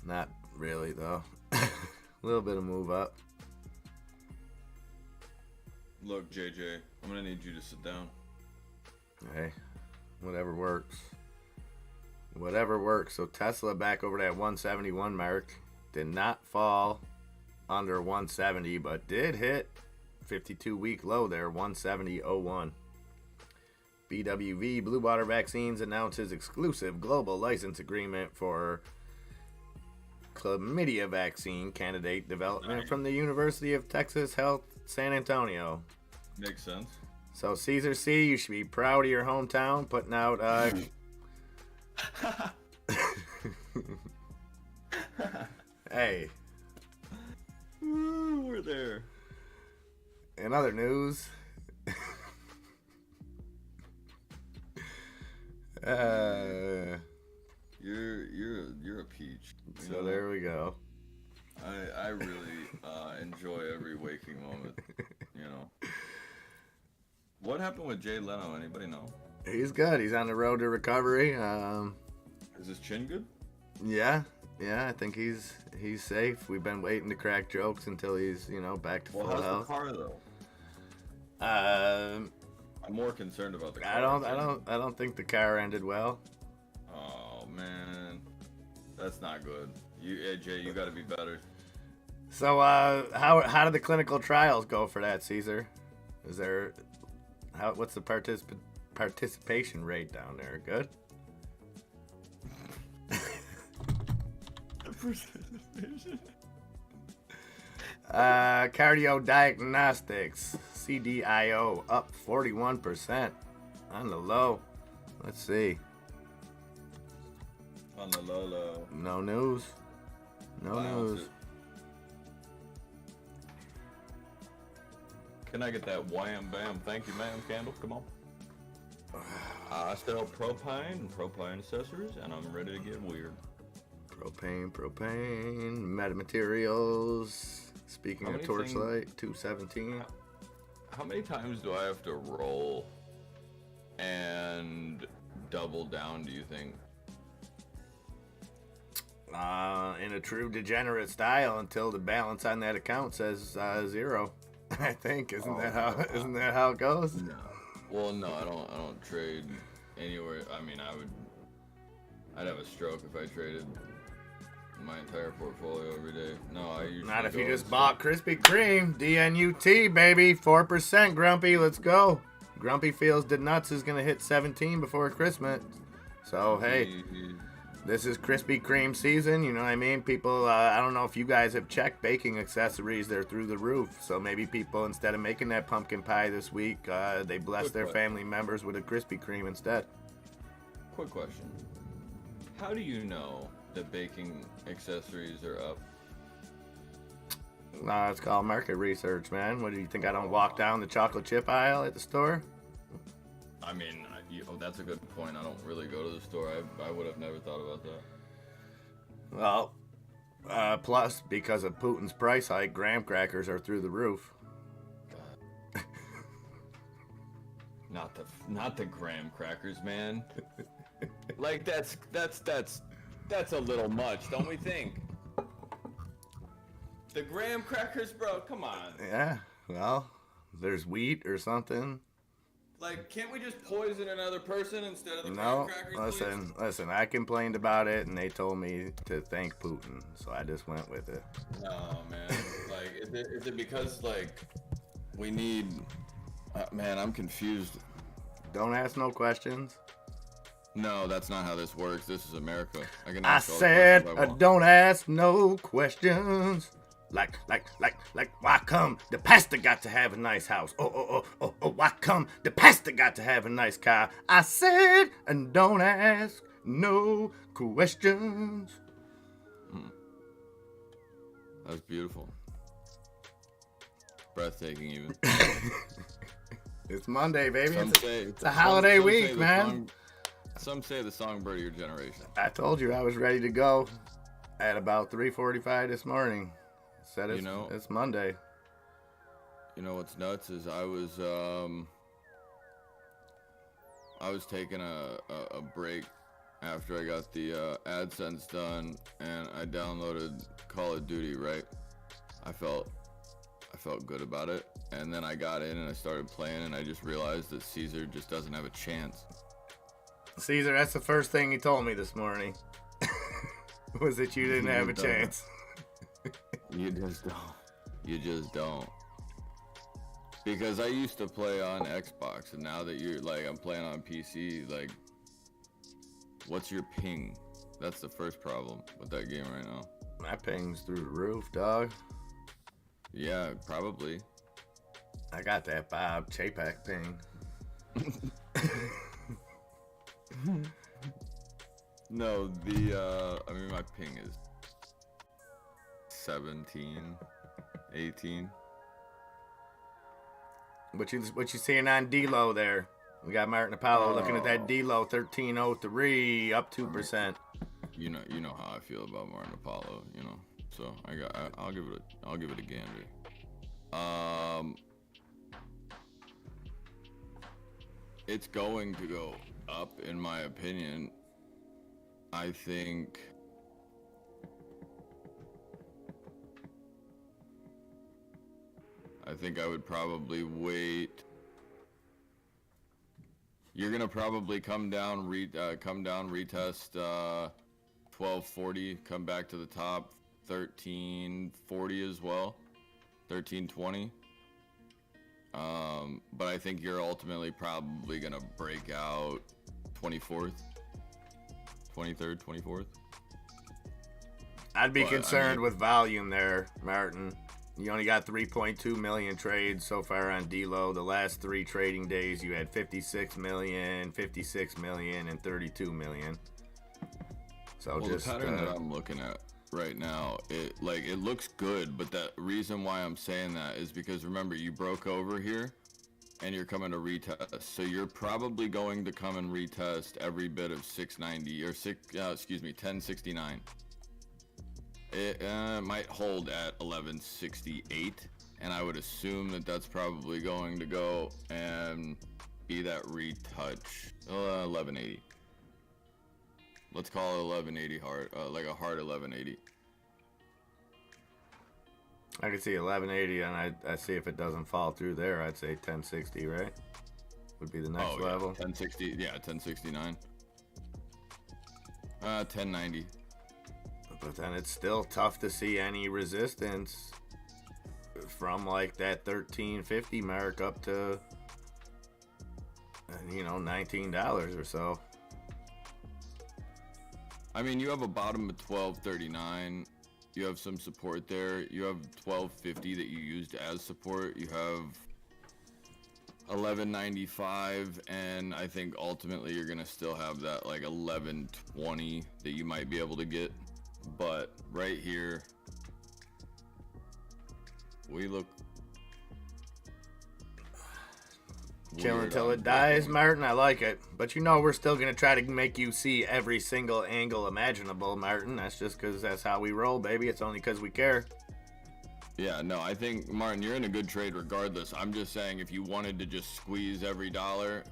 Not really, though. A little bit of move up. Look, JJ, I'm gonna need you to sit down. Hey, whatever works. Whatever works. So Tesla back over that 171 mark. Did not fall under 170, but did hit 52-week low there, 170.01. BWV Blue Water Vaccines announces exclusive global license agreement for chlamydia vaccine candidate development from the University of Texas Health San Antonio. Makes sense. So Caesar C, you should be proud of your hometown putting out Hey. Ooh, we're there. In other news, you're a peach. So there we go. I really enjoy every waking moment. You know. What happened with Jay Leno? Anybody know? He's good. He's on the road to recovery. Is his chin good? Yeah, I think he's safe. We've been waiting to crack jokes until he's back to full How's health. the car though? I'm more concerned about the car. I don't think the car ended well. Oh man, that's not good. Jay, you got to be better. So how did the clinical trials go for that, Caesar? What's the participation rate down there? Good. Cardio diagnostics, CDIO up 41% on the low. Let's see. On the low. No news. No news. Can I get that wham bam? Thank you, ma'am. Candle, come on. I sell propane and propane accessories, and I'm ready to get weird. Propane, metamaterials. Speaking of Torchlight, 217. How many times do I have to roll and double down, do you think? In a true degenerate style until the balance on that account says 0. I think isn't that how it goes? No. Well, no, I don't trade anywhere. I mean, I'd have a stroke if I traded my entire portfolio every day. No, I usually Not if go you just and bought Krispy Kreme. DNUT, baby. 4%, Grumpy. Let's go. Grumpy feels the nuts is going to hit 17 before Christmas. So, hey, this is Krispy Kreme season. You know what I mean? People, I don't know if you guys have checked baking accessories. They're through the roof. So maybe people, instead of making that pumpkin pie this week, they bless their family members with a Krispy Kreme instead. Quick question. How do you know that baking accessories are up? It's called market research, man. What do you think? I don't walk down the chocolate chip aisle at the store? I mean, that's a good point. I don't really go to the store. I would have never thought about that. Well, plus, because of Putin's price hike, graham crackers are through the roof. God. Not the graham crackers, man. Like that's a little much, don't we think? The graham crackers, bro, come on. Yeah, well, there's wheat or something. Like, can't we just poison another person instead of the graham No, crackers? listen, I complained about it and they told me to thank Putin, so I just went with it. No, man. Like, is it because, like, we need... man, I'm confused. Don't ask no questions. No, that's not how this works. This is America. I ask all the said, questions I want. don't ask no questions. Like, why come the pastor got to have a nice house? Oh, why come the pastor got to have a nice car? I said, and don't ask no questions. That's beautiful. Breathtaking, even. It's Monday, baby. It's a holiday week, man. Some say the songbird of your generation. I told you I was ready to go at about 3:45 this morning. Said it's Monday. You know what's nuts is I was taking a break after I got the AdSense done, and I downloaded Call of Duty. Right, I felt good about it, and then I got in and I started playing, and I just realized that Caesar just doesn't have a chance. Caesar, that's the first thing he told me this morning. Was that you didn't have a chance. You just don't. Because I used to play on Xbox, and now that you're like, I'm playing on PC, like, what's your ping? That's the first problem with that game right now. My ping's through the roof, dog. Yeah, probably. I got that Bob Chapek ping. No, I mean, my ping is 17, 18. What you seeing on D-Lo there? We got Martin Apollo looking at that D-Lo 1303 up 2%. You know how I feel about Martin Apollo, you know. So I'll give it a gander. It's going to go up, in my opinion. I think I would probably wait. You're gonna probably come down, retest 1240, come back to the top 1340 as well, 1320. But I think you're ultimately probably gonna break out 24th, 23rd, 24th. I'd be concerned with volume there, Martin. You only got 3.2 million trades so far on D-Lo. The last 3 trading days, you had 56 million, 56 million, and 32 million. So well, the pattern that I'm looking at right now, it looks good, but the reason why I'm saying that is because remember, you broke over here and you're coming to retest, so you're probably going to come and retest every bit of 690 or 1069. It might hold at 1168, and I would assume that that's probably going to go and be that retouch 1180. Let's call it 1180 hard, like a hard 1180. I can see 1180, and I see if it doesn't fall through there, I'd say 1060, right? Would be the next level. 1060, yeah, 1069. 1090. But then it's still tough to see any resistance from like that 13.50 mark up to $19 or so. I mean, you have a bottom of 12.39. You have some support there. You have 12.50 that you used as support. You have 11.95, and I think ultimately you're gonna still have that like 11.20 that you might be able to get. But right here, we look Chill weird until on it dies, Bitcoin. Martin. I like it. But we're still going to try to make you see every single angle imaginable, Martin. That's just because that's how we roll, baby. It's only because we care. Yeah, no, I think, Martin, you're in a good trade regardless. I'm just saying if you wanted to just squeeze every dollar,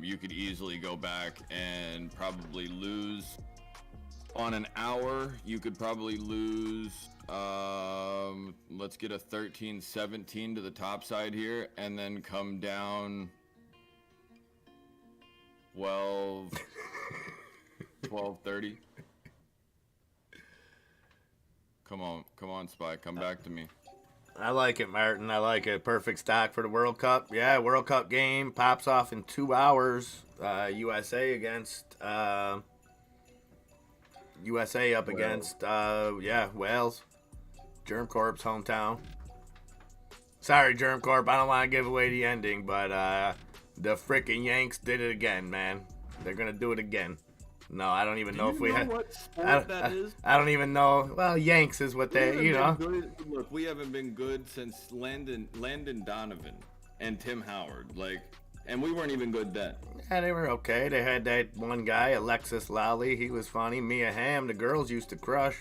you could easily go back and probably lose. On an hour, you could probably lose, let's get a 13.17 to the top side here, and then come down 12.30. Come on, Spy, come back to me. I like it, Martin. I like it. Perfect stock for the World Cup. Yeah, World Cup game pops off in 2 hours. USA against USA up against Wales. Germ Corp's hometown. Sorry, Germ Corp. I don't want to give away the ending, but the frickin' Yanks did it again, man. They're gonna do it again. No, I don't even know if we had. What sport that is? I don't even know. Well, Yanks is what they, Look, we haven't been good since Landon Donovan and Tim Howard. And we weren't even good then. Yeah, they were okay. They had that one guy, Alexis Lally. He was funny. Mia Hamm, the girls used to crush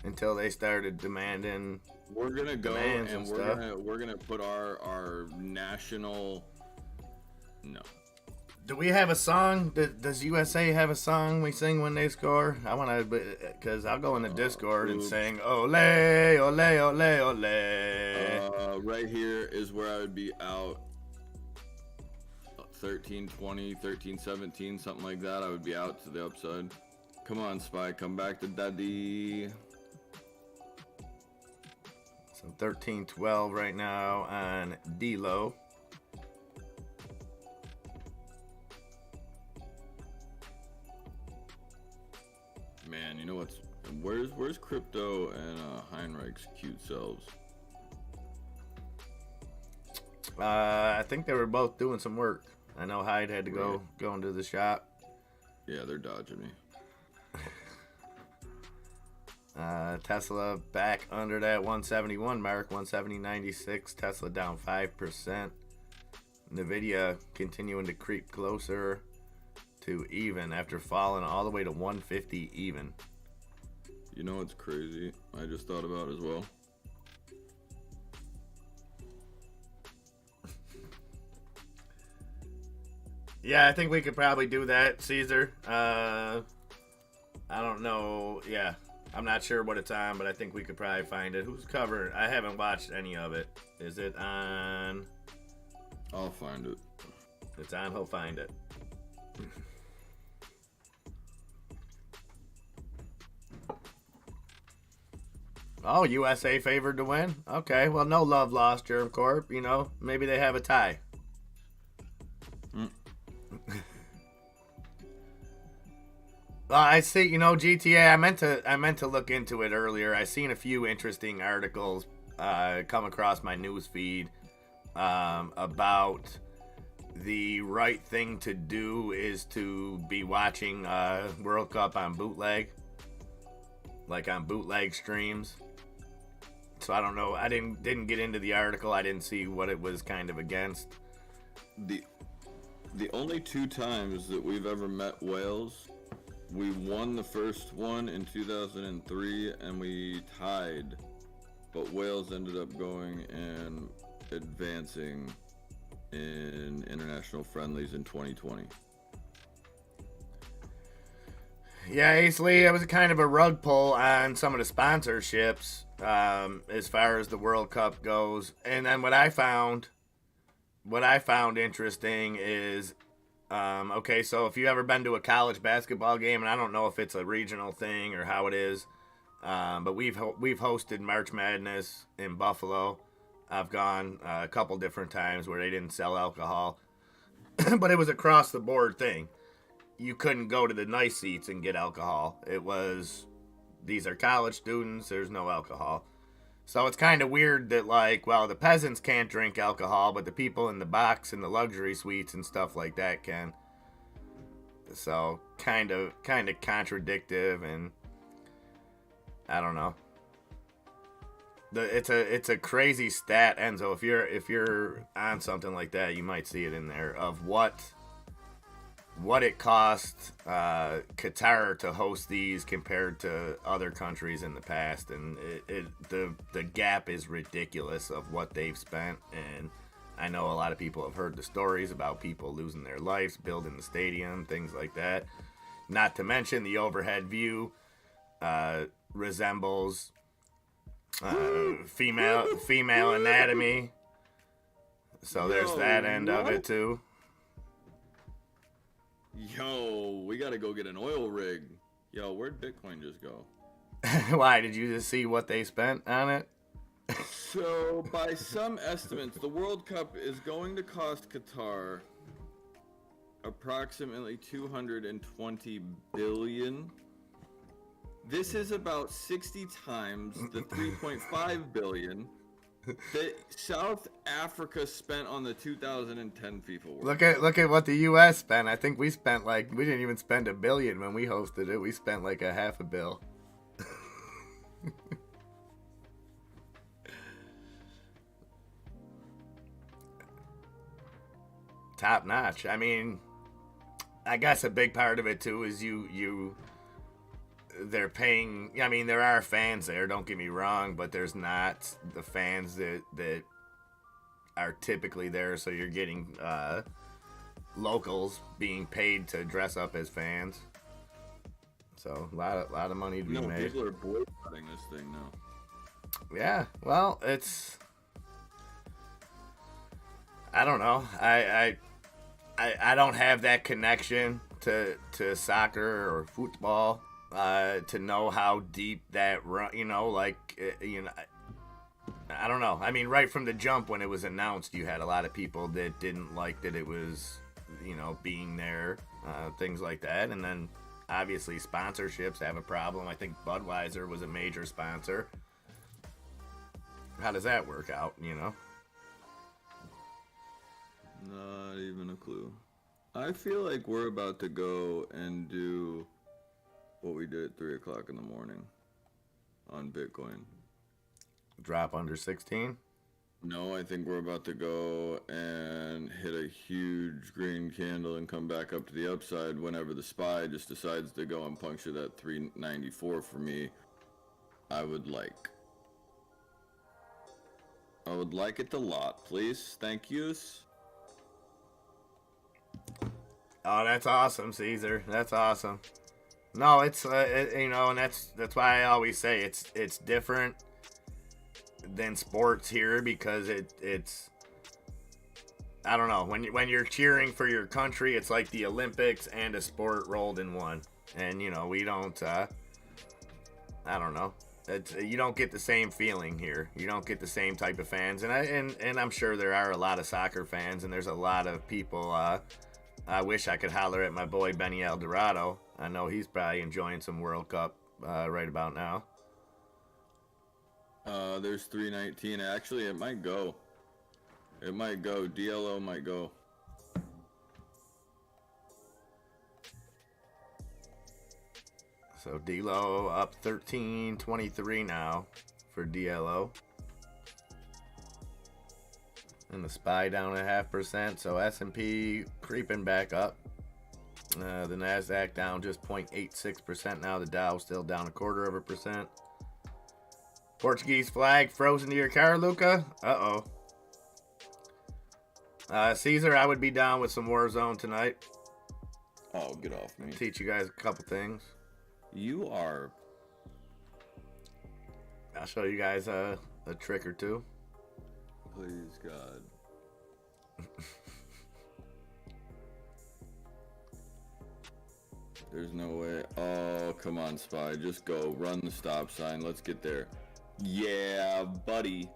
until they started demanding. We're gonna go demands and stuff. we're gonna put our national. No. Do we have a song? Does USA have a song we sing when they score? I want to, because I'll go in the Discord and sing ole, ole, ole, ole. Right here is where I would be out. 13.20, 13.17, something like that. I would be out to the upside. Come on, Spy, come back to daddy. So 13.12 right now on D-Lo. Man, you know what's where's Crypto and Heinrich's cute selves? I think they were both doing some work. I know Hyde had to go into the shop. Yeah, they're dodging me. Tesla back under that 171 mark, 170.96. Tesla down 5%. Nvidia continuing to creep closer to even after falling all the way to 150 even. You know what's crazy? I just thought about as well. Yeah, I think we could probably do that, Caesar. I don't know. Yeah, I'm not sure what it's on, but I think we could probably find it. Who's covering? I haven't watched any of it. Is it on? I'll find it. It's on. He'll find it. Oh, USA favored to win? Okay, well, no love lost, Germ Corp. Maybe they have a tie. I see, GTA, I meant to look into it earlier. I seen a few interesting articles come across my news feed about the right thing to do is to be watching World Cup on bootleg, like on bootleg streams. So I don't know. I didn't get into the article. I didn't see what it was kind of against. The only 2 times that we've ever met Wales, we won the first one in 2003 and we tied, but Wales ended up going and advancing in international friendlies in 2020. Yeah, Ace Lee, it was kind of a rug pull on some of the sponsorships as far as the World Cup goes. And then what I found interesting is Okay, so if you ever been to a college basketball game, and I don't know if it's a regional thing or how it is, but we've hosted March Madness in Buffalo. I've gone a couple different times where they didn't sell alcohol, but it was across the board thing. You couldn't go to the nice seats and get alcohol. It was, these are college students. There's no alcohol. So it's kind of weird that, like, well, the peasants can't drink alcohol, but the people in the box and the luxury suites and stuff like that can. So kind of contradictive, and I don't know. It's a crazy stat, Enzo. If you're on something like that, you might see it in there of what it cost Qatar to host these compared to other countries in the past, and the gap is ridiculous of what they've spent. And I know a lot of people have heard the stories about people losing their lives building the stadium, things like that. Not to mention the overhead view resembles female anatomy, so there's that end of it too. Yo, we gotta go get an oil rig. Yo, where'd Bitcoin just go? Why, did you just see what they spent on it? So, by some estimates, the World Cup is going to cost Qatar approximately $220 billion. This is about 60 times the $3.5 billion that South Africa spent on the 2010 FIFA World Cup. Look at what the U.S. spent. I think we spent we didn't even spend $1 billion when we hosted it. We spent like a $500 million. Top notch. I mean, I guess a big part of it too is they're paying. I mean, there are fans there, don't get me wrong, but there's not the fans that are typically there, so you're getting locals being paid to dress up as fans. So a lot of money to be made. People are boycotting this thing now. Yeah, well, it's, I don't know. I don't have that connection to soccer or football to know how deep that run. I don't know. I mean, right from the jump when it was announced, you had a lot of people that didn't like that it was, being there, things like that. And then obviously sponsorships have a problem. I think Budweiser was a major sponsor. How does that work out, Not even a clue. I feel like we're about to go and do what we did at 3 o'clock in the morning on Bitcoin. Drop under 16? No, I think we're about to go and hit a huge green candle and come back up to the upside whenever the SPY just decides to go and puncture that 394 for me. I would like it a lot, please. Thank yous. Oh, that's awesome, Caesar. That's awesome. No, it's and that's why I always say it's different than sports here, because it's I don't know, when you're cheering for your country, it's like the Olympics and a sport rolled in one. And we don't I don't know. You don't get the same feeling here. You don't get the same type of fans, and I'm sure there are a lot of soccer fans, and there's a lot of people. I wish I could holler at my boy Benny Eldorado. I know he's probably enjoying some World Cup right about now. There's 319. Actually, it might go. It might go. DLO might go. So DLO up 13.23 now for DLO. And the SPY down 0.5%. So S&P creeping back up. The NASDAQ down just 0.86% now. The Dow still down 0.25%. Portuguese flag frozen to your car, Luca? Uh-oh. Caesar, I would be down with some Warzone tonight. Oh, get off me. Teach you guys a couple things. You are... I'll show you guys a trick or two. Please, God. There's no way. Oh, come on, Spy. Just go. Run the stop sign. Let's get there. Yeah, buddy.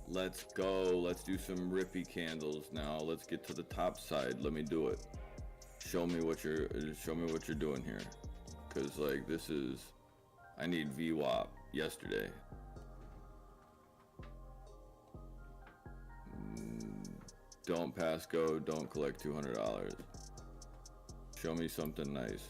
Let's go. Let's do some rippy candles now. Let's get to the top side. Let me do it. Show me what you're doing here. Cause like this is, I need VWAP yesterday. Don't pass go. Don't collect $200. Show me something nice.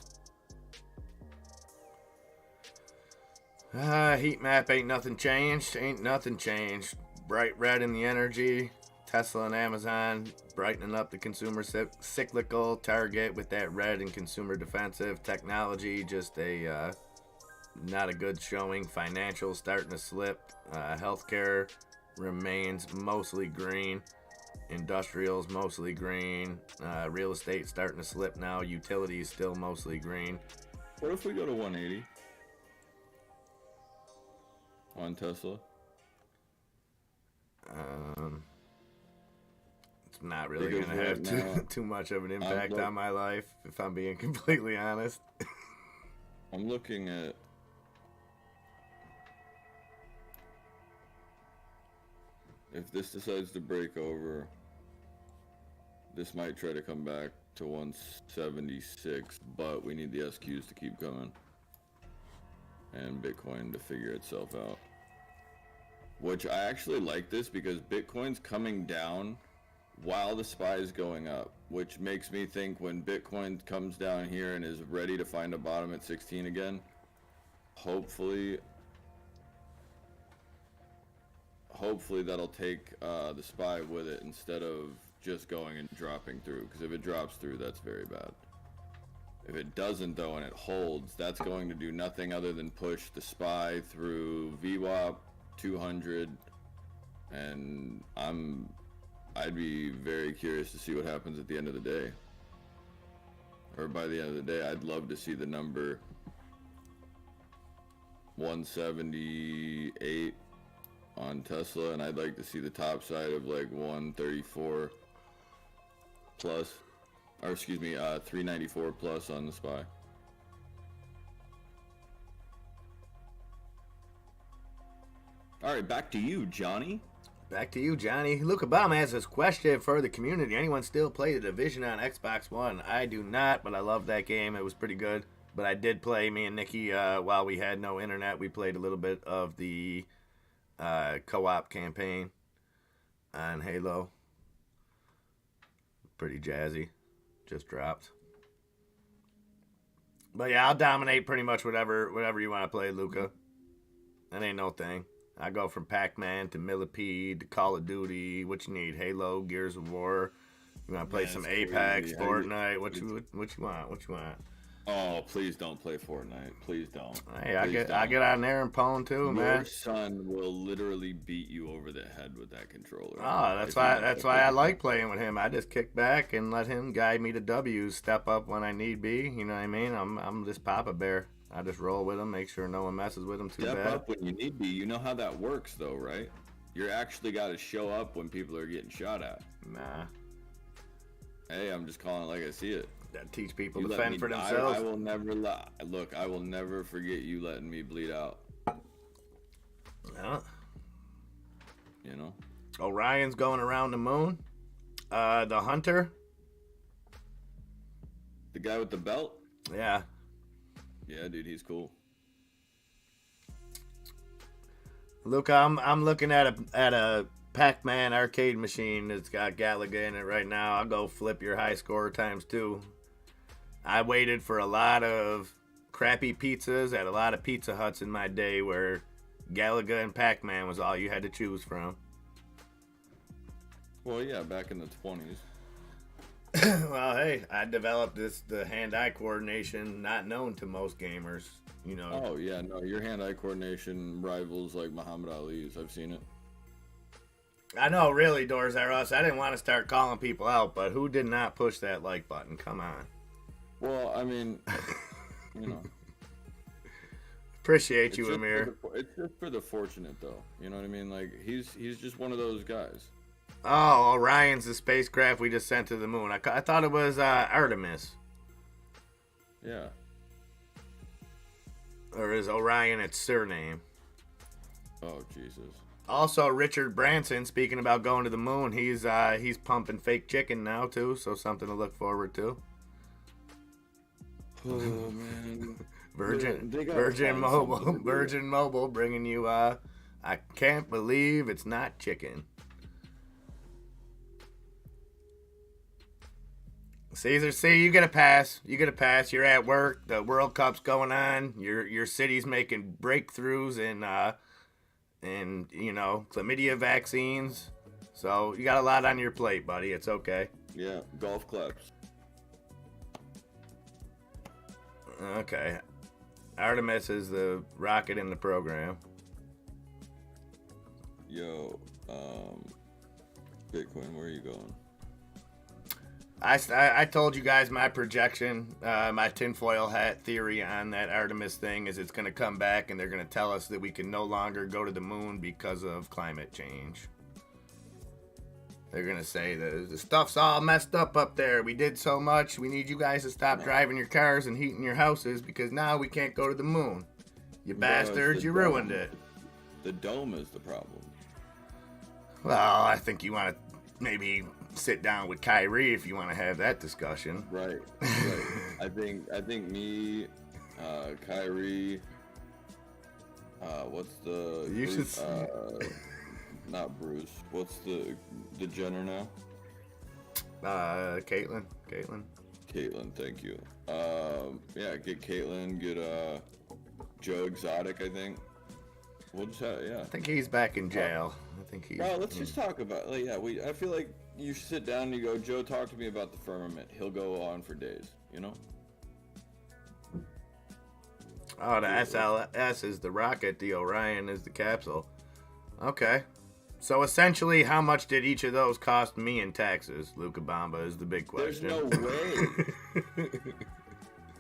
Heat map ain't nothing changed. Ain't nothing changed. Bright red in the energy. Tesla and Amazon brightening up the consumer cyclical. Target with that red and consumer defensive. Technology just a not a good showing. Financial starting to slip. Healthcare remains mostly green. Industrials mostly green. Real estate starting to slip now. Utilities still mostly green. What if we go to 180 on Tesla? It's not really going to have too much of an impact on my life, if I'm being completely honest. I'm looking at if this decides to break over, this might try to come back to 176, but we need the SQs to keep coming and Bitcoin to figure itself out. Which I actually like this because Bitcoin's coming down while the SPY is going up, which makes me think when Bitcoin comes down here and is ready to find a bottom at 16 again, hopefully that'll take the SPY with it instead of just going and dropping through, because if it drops through, that's very bad. If it doesn't though and it holds, that's going to do nothing other than push the SPY through VWAP 200, and I'd be very curious to see what happens at the end of the day, or by the end of the day. I'd love to see the number 178 on Tesla, and I'd like to see the top side of like 134 plus, or excuse me, 394 plus on the SPY. All right, back to you, Johnny. Back to you, Johnny. Luke Obama has this question for the community. Anyone still play The Division on Xbox One? I do not, but I love that game. It was pretty good. But I did play, me and Nikki, while we had no internet, we played a little bit of the co-op campaign on Halo. Pretty jazzy. Just dropped. But yeah, I'll dominate pretty much whatever you want to play, Luca. That ain't no thing. I go from Pac-Man to Millipede to Call of Duty. What you need? Halo, Gears of War. You want to play some Apex, Fortnite? What you want? What you want? Oh, please don't play Fortnite. Please don't. Hey, I get on there and pwn too, man. Your son will literally beat you over the head with that controller. Oh, that's why I like playing with him. I just kick back and let him guide me to W's, step up when I need be. You know what I mean? I'm just Papa Bear. I just roll with him, make sure no one messes with him too bad. Step up when you need be. You know how that works, though, right? You're actually got to show up when people are getting shot at. Nah. Hey, I'm just calling it like I see it. That teach people to fend for themselves. I will never look. I will never forget you letting me bleed out. Yeah. You know. Orion's going around the moon. The Hunter. The guy with the belt. Yeah. Yeah, dude, he's cool. Look, I'm looking at a Pac-Man arcade machine that's got Galaga in it right now. I'll go flip your high score times 2. I waited for a lot of crappy pizzas at a lot of Pizza Huts in my day where Galaga and Pac-Man was all you had to choose from. Well, yeah, back in the 20s. Well, hey, I developed the hand-eye coordination not known to most gamers, you know. Oh, yeah, no, your hand-eye coordination rivals like Muhammad Ali's. I've seen it. I know, really, Doors R Us. I didn't want to start calling people out, but who did not push that like button? Come on. Well, I mean, you know. Appreciate you, Amir. It's just for the fortunate, though. You know what I mean? Like, he's just one of those guys. Oh, Orion's the spacecraft we just sent to the moon. I thought it was Artemis. Yeah. Or is Orion its surname? Oh Jesus. Also, Richard Branson, speaking about going to the moon, he's pumping fake chicken now too, so something to look forward to. Oh man. Virgin They gotta Virgin find Mobile something to do. Virgin Mobile bringing you I can't believe it's not chicken. Caesar, see, you get a pass. You get a pass. You're at work. The World Cup's going on. Your city's making breakthroughs in chlamydia vaccines. So you got a lot on your plate, buddy. It's okay. Yeah, golf claps. Okay. Artemis is the rocket in the program. Yo, Bitcoin, where are you going? I told you guys my projection, my tinfoil hat theory on that Artemis thing is it's going to come back and they're going to tell us that we can no longer go to the moon because of climate change. They're going to say the stuff's all messed up there. We did so much. We need you guys to stop driving your cars and heating your houses because now we can't go to the moon. You bastards, you ruined it. The dome is the problem. Well, I think you want to maybe sit down with Kyrie if you want to have that discussion. Right. I think me, Kyrie, what's the You Bruce, should not Bruce. What's the Jenner now? Caitlyn. Caitlyn, thank you. Yeah, get Caitlyn, get Joe Exotic, I think. We'll just have, yeah. I think he's back in jail. I think he's. Well, let's just talk about. Like, yeah, I feel like you sit down and you go, Joe, talk to me about the firmament. He'll go on for days. You know. Oh, the SLS is the rocket. The Orion is the capsule. Okay. So essentially, how much did each of those cost me in taxes? Luca Bamba is the big question. There's no way.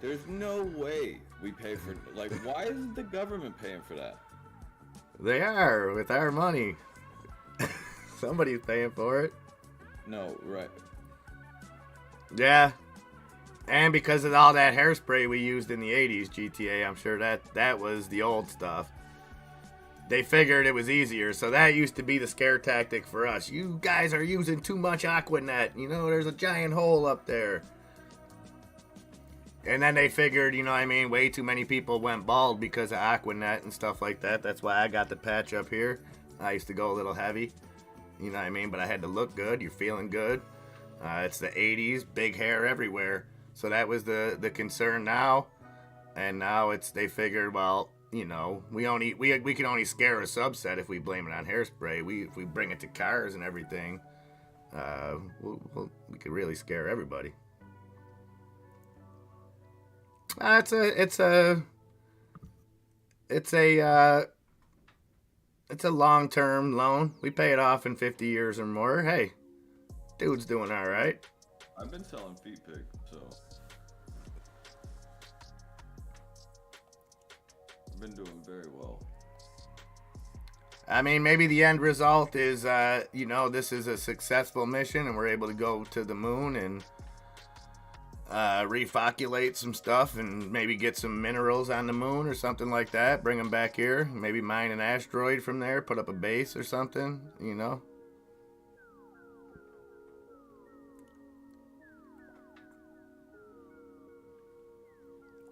There's no way we pay for. Like, why isn't the government paying for that? They are with our money. Somebody's paying for it. No, right. Yeah. And because of all that hairspray we used in the 80s GTA, I'm sure that was the old stuff. They figured it was easier, so that used to be the scare tactic for us. You guys are using too much Aquanet. You know, there's a giant hole up there. And then they figured, way too many people went bald because of Aquanet and stuff like that. That's why I got the patch up here. I used to go a little heavy. You know what I mean? But I had to look good. You're feeling good. It's the 80s. Big hair everywhere. So that was the concern now. And now they figured, well, we can only scare a subset if we blame it on hairspray. If we bring it to cars and everything, we could really scare everybody. It's a long-term loan. We pay it off in 50 years or more. Hey, dude's doing all right. I've been selling feet pig, so I've been doing very well. I mean, maybe the end result is, this is a successful mission and we're able to go to the moon and refocculate some stuff and maybe get some minerals on the moon or something like that. Bring them back here. Maybe mine an asteroid from there. Put up a base or something,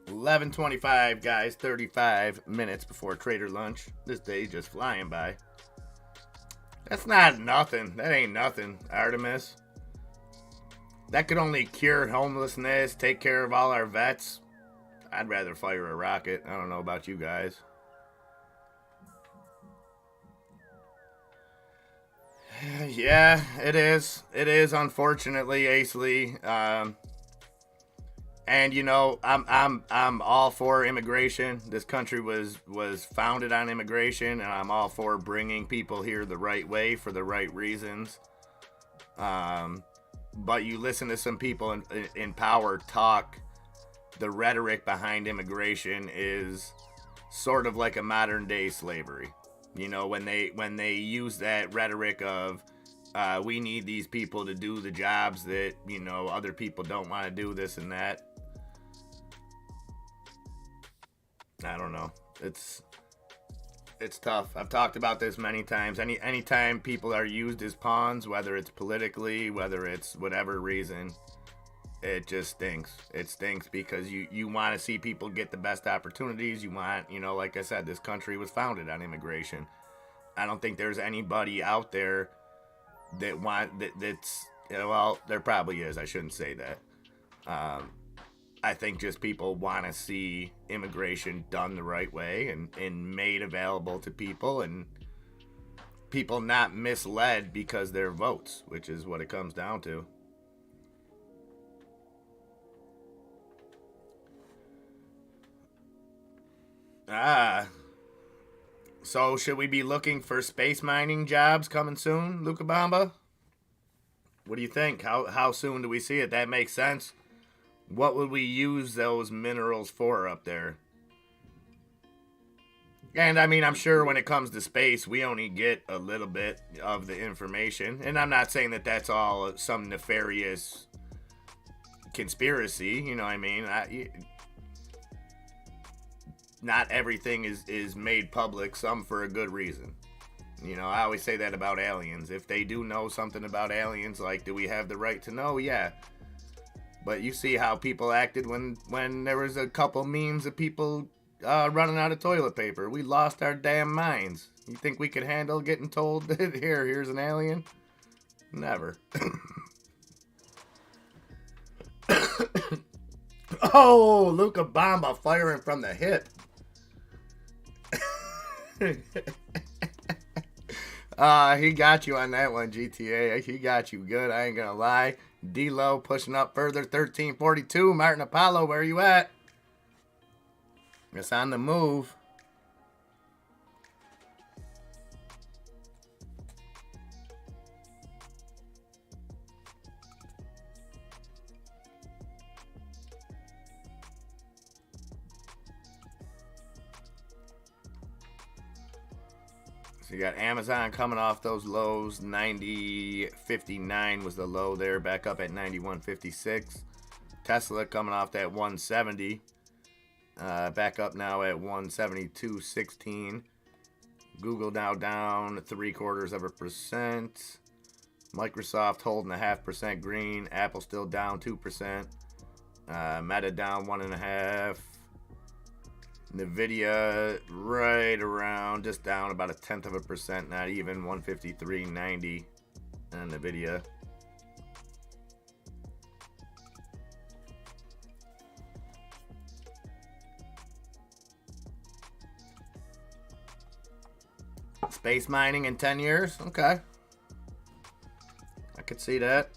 11:25, guys. 35 minutes before Trader Lunch. This day just flying by. That's not nothing. That ain't nothing, Artemis. That could only cure homelessness, take care of all our vets. I'd rather fire a rocket. I don't know about you guys. Yeah, it is. It is, unfortunately, Ace Lee. And I'm all for immigration. This country was founded on immigration, and I'm all for bringing people here the right way for the right reasons. But you listen to some people in power talk, the rhetoric behind immigration is sort of like a modern day slavery. When they use that rhetoric of we need these people to do the jobs that, other people don't want to do, this and that. I don't know. It's tough. I've talked about this many times. Anytime people are used as pawns, whether it's politically, whether it's whatever reason, it just stinks. It stinks because you want to see people get the best opportunities. You want, like I said, this country was founded on immigration. I don't think there's anybody out there that's well, there probably is. I shouldn't say that. I think just people want to see immigration done the right way and made available to people, and people not misled because they're votes, which is what it comes down to. So should we be looking for space mining jobs coming soon, Luca Bamba? What do you think? How soon do we see it? That makes sense. What would we use those minerals for up there? And I mean, I'm sure when it comes to space, we only get a little bit of the information. And I'm not saying that that's all some nefarious conspiracy, you know what I mean? Not everything is made public, some for a good reason. I always say that about aliens. If they do know something about aliens, like, do we have the right to know? Yeah. But you see how people acted when there was a couple memes of people running out of toilet paper. We lost our damn minds. You think we could handle getting told that here's an alien? Never. Oh, Luca Bamba firing from the hip. He got you on that one, GTA. He got you good, I ain't gonna lie. D-Lo pushing up further, 1342. Martin Apollo, where you at? It's on the move. So you got Amazon coming off those lows. 90.59 was the low there, back up at 91.56. Tesla coming off that 170, back up now at 172.16. Google now down 0.75%. Microsoft holding 0.5% green. Apple still down 2%. Meta down 1.5%. Nvidia right around, just down about 0.1%, not even 153.90 on Nvidia. Space mining in 10 years? Okay. I could see that.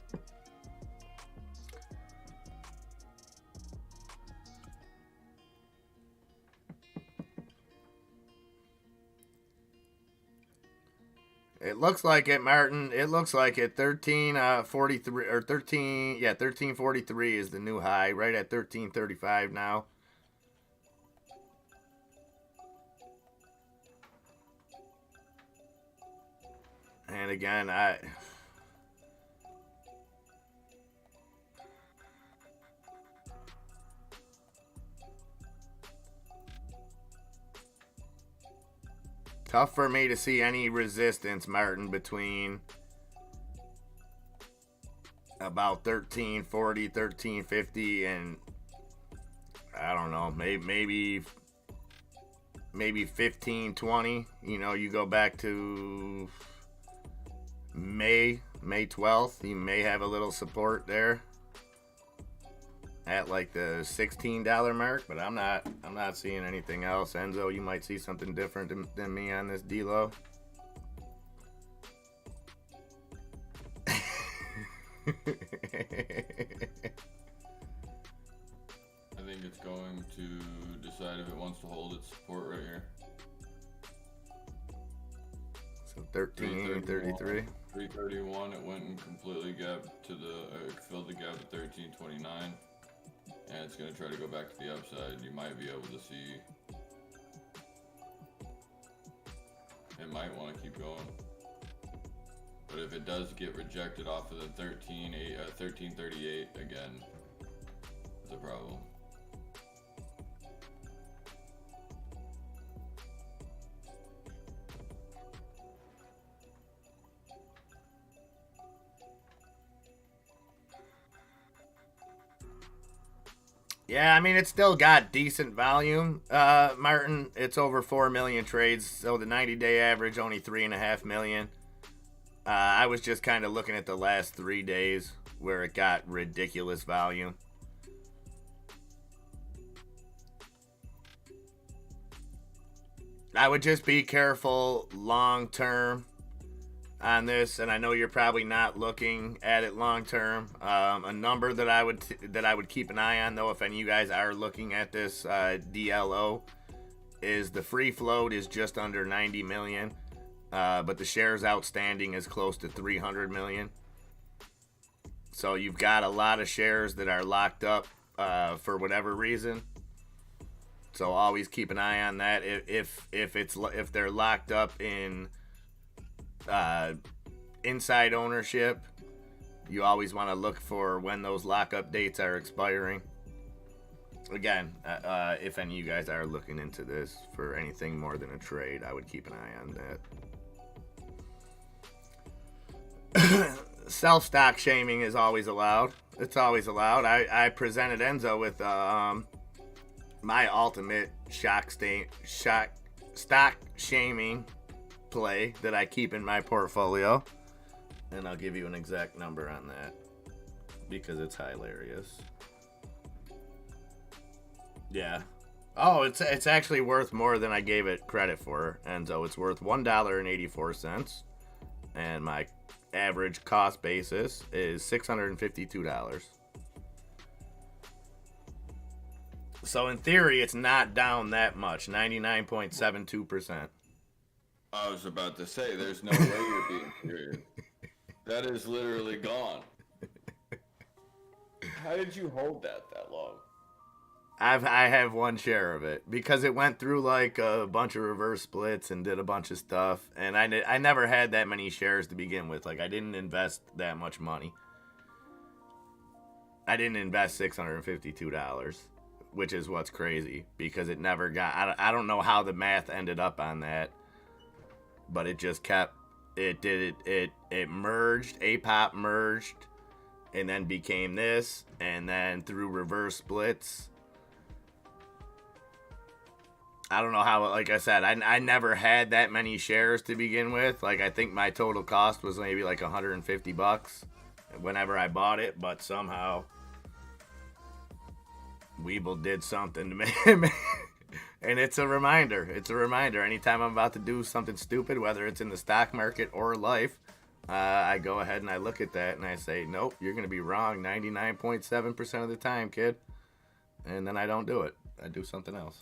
It looks like it, Martin. It looks like it. 1343 or 1343 is the new high, right at 1335 now. And again, tough for me to see any resistance, Martin, between about 1340, 1350, and I don't know, maybe 1520. You go back to May 12th, you may have a little support there at like the $16 mark, but I'm not seeing anything else. Enzo, you might see something different than me on this D-Lo. I think it's going to decide if it wants to hold its support right here. So 1333. 331, it went and completely gapped to filled the gap at 1329. And it's going to try to go back to the upside. You might be able to see. It might want to keep going. But if it does get rejected off of the 1338 again, it's a problem. Yeah, I mean, it's still got decent volume, Martin. It's over 4 million trades, so the 90-day average only 3.5 million. I was just kind of looking at the last 3 days where it got ridiculous volume. I would just be careful long term on this, and I know you're probably not looking at it long term. A number that I would keep an eye on, though, if any of you guys are looking at this DLO, is the free float is just under 90 million, but the shares outstanding is close to 300 million. So you've got a lot of shares that are locked up for whatever reason. So always keep an eye on that. If they're locked up in inside ownership, you always want to look for when those lockup dates are expiring. Again, if any of you guys are looking into this for anything more than a trade, I would keep an eye on that. Self-stock shaming is always allowed. It's always allowed. I presented Enzo with my ultimate stock shaming play that I keep in my portfolio, and I'll give you an exact number on that because it's hilarious. Yeah. Oh, it's actually worth more than I gave it credit for, Enzo. It's worth $1.84, and my average cost basis is $652. So in theory, it's not down that much, 99.72%. I was about to say, there's no way you're being serious. That is literally gone. How did you hold that long? I have one share of it because it went through like a bunch of reverse splits and did a bunch of stuff, and I never had that many shares to begin with. Like, I didn't invest that much money. I didn't invest $652. Which is what's crazy because it never got. I don't know how the math ended up on that, but it just kept. It merged. APOP merged, and then became this, and then through reverse splits. I don't know how. Like I said, I never had that many shares to begin with. Like, I think my total cost was maybe like $150 whenever I bought it, but somehow Weeble did something to me. And it's a reminder. It's a reminder. Anytime I'm about to do something stupid, whether it's in the stock market or life, I go ahead and I look at that and I say, nope, you're going to be wrong 99.7% of the time, kid. And then I don't do it. I do something else.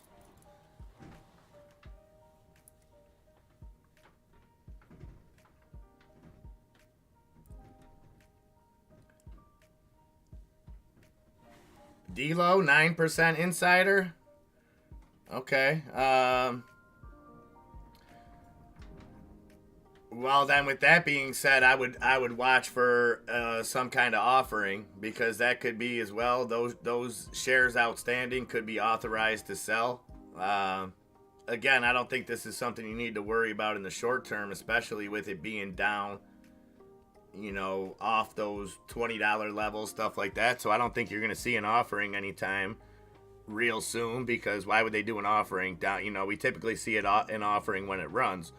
D-Lo, 9% insider. Okay. Well, then, with that being said, I would watch for some kind of offering, because that could be as well. Those shares outstanding could be authorized to sell. Again, I don't think this is something you need to worry about in the short term, especially with it being down, off those $20 levels, stuff like that. So I don't think you're going to see an offering anytime real soon, because why would they do an offering down? We typically see an offering when it runs.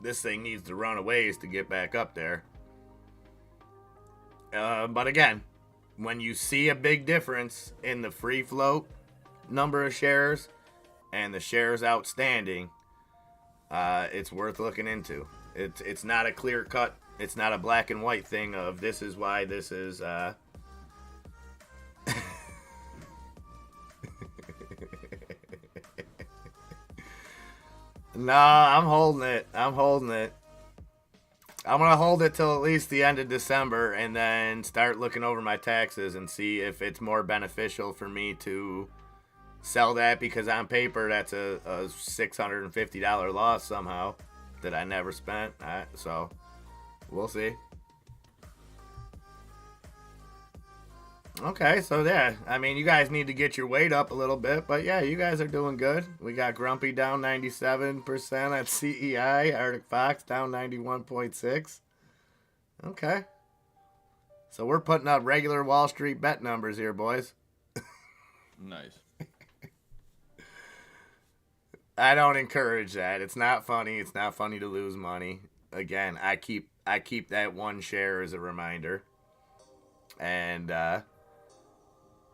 This thing needs to run a ways to get back up there. But again, when you see a big difference in the free float number of shares and the shares outstanding, it's worth looking into. It's not a clear cut. It's not a black and white thing of this is why this is. No, I'm holding it. I'm going to hold it till at least the end of December, and then start looking over my taxes and see if it's more beneficial for me to sell that, because on paper that's a $650 loss somehow that I never spent. So we'll see. Okay, so yeah, I mean, you guys need to get your weight up a little bit, but yeah, you guys are doing good. We got Grumpy down 97% at CEI, Arctic Fox down 91.6. Okay. So we're putting up regular Wall Street bet numbers here, boys. Nice. I don't encourage that. It's not funny. It's not funny to lose money. Again, I keep that one share as a reminder. And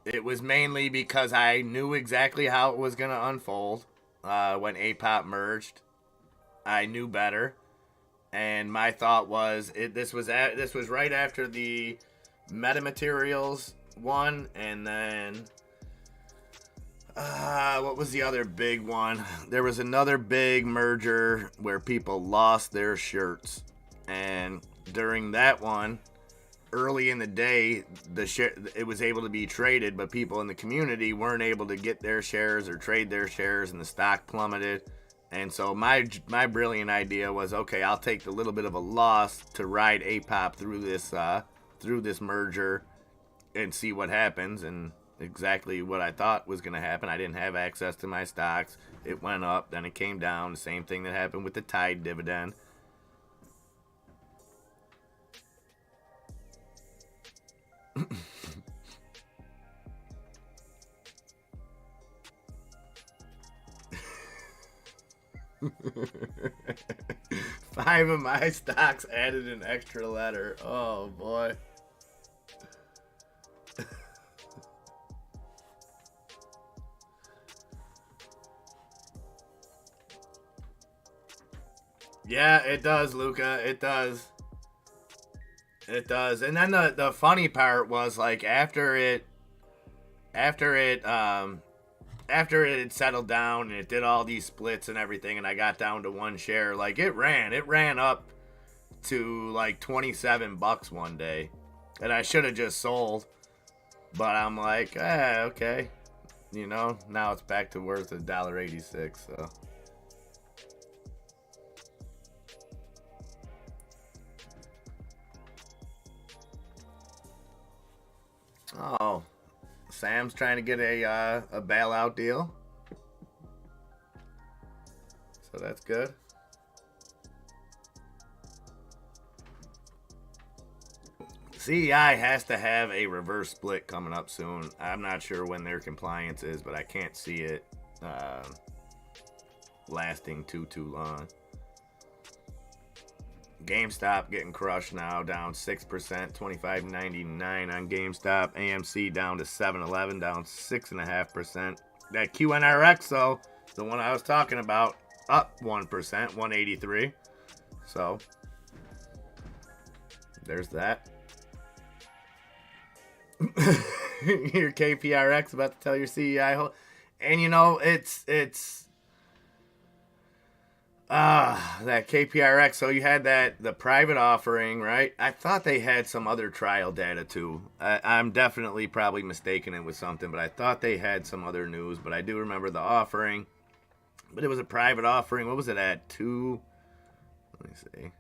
it was mainly because I knew exactly how it was going to unfold when APOP merged. I knew better. And my thought was this was right after the metamaterials one, and then what was the other big one? There was another big merger where people lost their shirts, and during that one, early in the day, it was able to be traded, but people in the community weren't able to get their shares or trade their shares, and the stock plummeted. And so my brilliant idea was, okay, I'll take the little bit of a loss to ride APOP through this merger and see what happens. And exactly what I thought was going to happen. I didn't have access to my stocks. It went up, then it came down. The same thing that happened with the Tide dividend. Five of my stocks added an extra letter. Oh boy. Yeah, it does, Luca. It does. It does. And then the funny part was, like, after it had settled down and it did all these splits and everything, and I got down to one share, like, it ran up to like $27 one day, and I should have just sold, but I'm like, okay, now it's back to worth $1.86. So oh, Sam's trying to get a bailout deal. So that's good. CEI has to have a reverse split coming up soon. I'm not sure when their compliance is, but I can't see it lasting too long. GameStop getting crushed now, down 6%, $25.99 on GameStop. AMC down to $7.11, down 6.5%. That QNRX, though, the one I was talking about, up 1%, $183. So there's that. Your KPRX about to tell your CEI, and it's that KPRX. So you had the private offering, right? I thought they had some other trial data too. I'm definitely probably mistaken it with something, but I thought they had some other news. But I do remember the offering. But it was a private offering. What was it at? Let me see.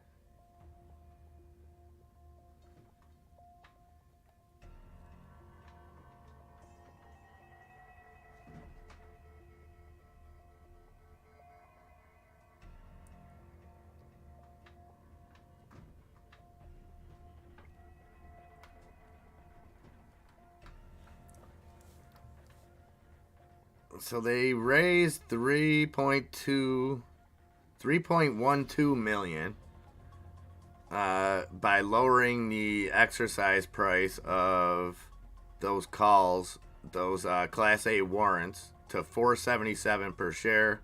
So they raised 3.12 million by lowering the exercise price of those calls, those Class A warrants, to $4.77 per share.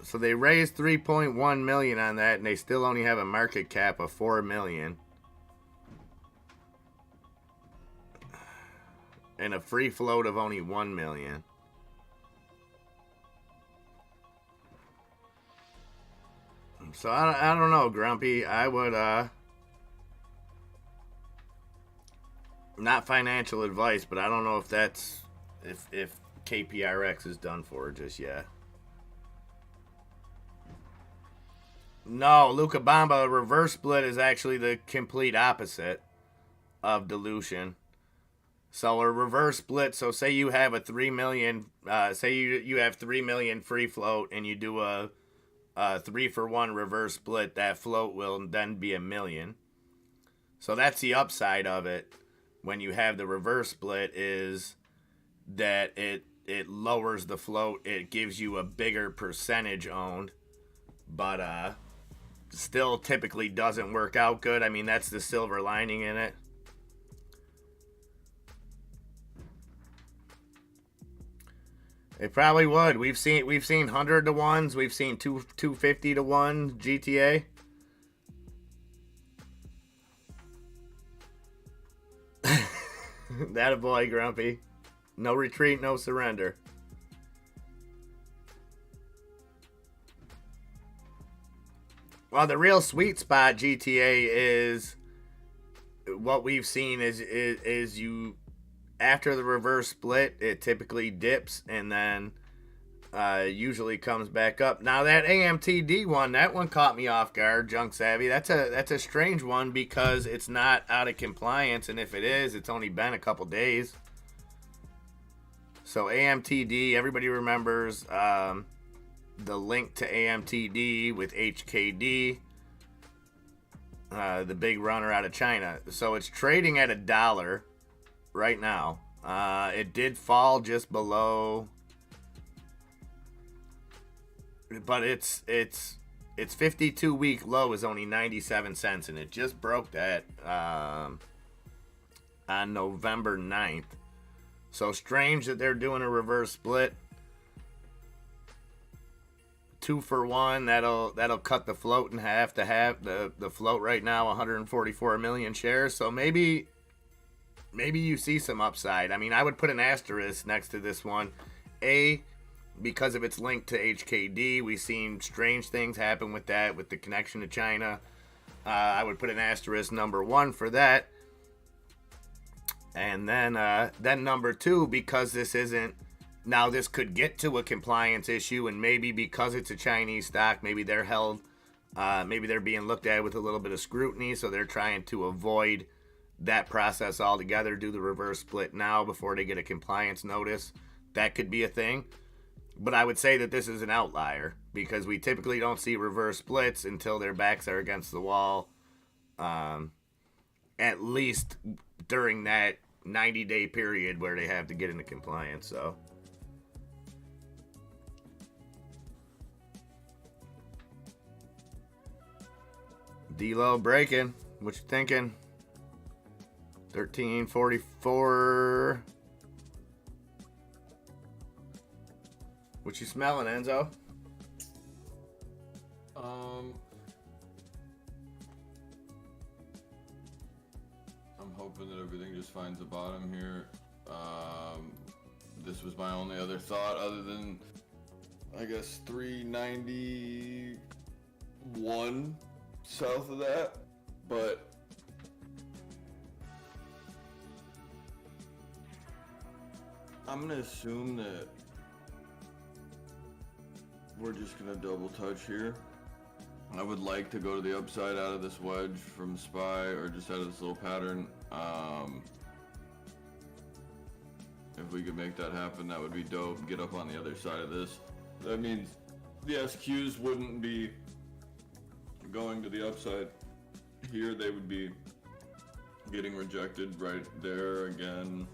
So they raised 3.1 million on that, and they still only have a market cap of 4 million. And a free float of only 1 million. So I don't know, Grumpy. I would not financial advice, but I don't know if that's if KPRX is done for just yet. No, Luca Bamba, reverse split is actually the complete opposite of dilution. So a reverse split, so say you have a 3 million, say you have 3 million free float and you do a 3-for-1 reverse split, that float will then be 1 million. So that's the upside of it. when you have the reverse split is that it lowers the float. It gives you a bigger percentage owned, but still typically doesn't work out good. I mean, that's the silver lining in it. It probably would. We've seen 100 to 1s. We've seen 250 to 1 GTA. That a boy, Grumpy. No retreat, no surrender. Well, the real sweet spot GTA is what we've seen is you after the reverse split, it typically dips and then usually comes back up. Now that AMTD one, that one caught me off guard, Junk Savvy. That's a strange one because it's not out of compliance, and if it is, it's only been a couple days. So AMTD, everybody remembers the link to AMTD with HKD, the big runner out of China. So it's trading at $1 right now. It did fall just below, but its 52-week low is only 97 cents, and it just broke that on November 9th. So strange that they're doing a reverse split. 2 for 1. That'll cut the float in half to half. The float right now 144 million shares. So maybe you see some upside. I mean, I would put an asterisk next to this one. Because of its link to HKD, we've seen strange things happen with that, with the connection to China. I would put an asterisk number 1 for that. And then number 2, because this isn't, now this could get to a compliance issue, and maybe because it's a Chinese stock, maybe they're held, maybe they're being looked at with a little bit of scrutiny, so they're trying to avoid that process altogether, do the reverse split now before they get a compliance notice. That could be a thing. But I would say that this is an outlier because we typically don't see reverse splits until their backs are against the wall, at least during that 90-day period where they have to get into compliance. So D-Lo breaking. What you thinking? 1344. What you smelling, Enzo? I'm hoping that everything just finds a bottom here. This was my only other thought, other than, I guess, 391 south of that, but I'm gonna assume that we're just gonna double touch here. I would like to go to the upside out of this wedge from SPY, or just out of this little pattern. If we could make that happen, that would be dope. Get up on the other side of this. That means the SQs wouldn't be going to the upside here. They would be getting rejected right there again.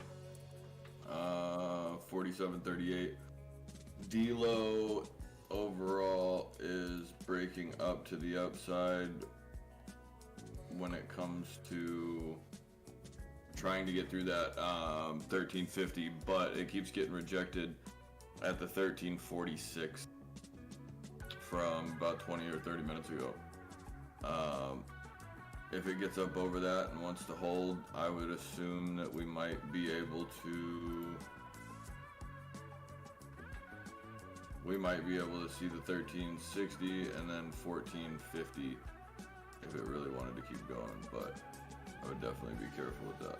47.38. D-Lo overall is breaking up to the upside when it comes to trying to get through that 1350, but it keeps getting rejected at the 1346 from about 20 or 30 minutes ago. If it gets up over that and wants to hold, I would assume that we might be able to see the 1360 and then 1450 if it really wanted to keep going, but I would definitely be careful with that.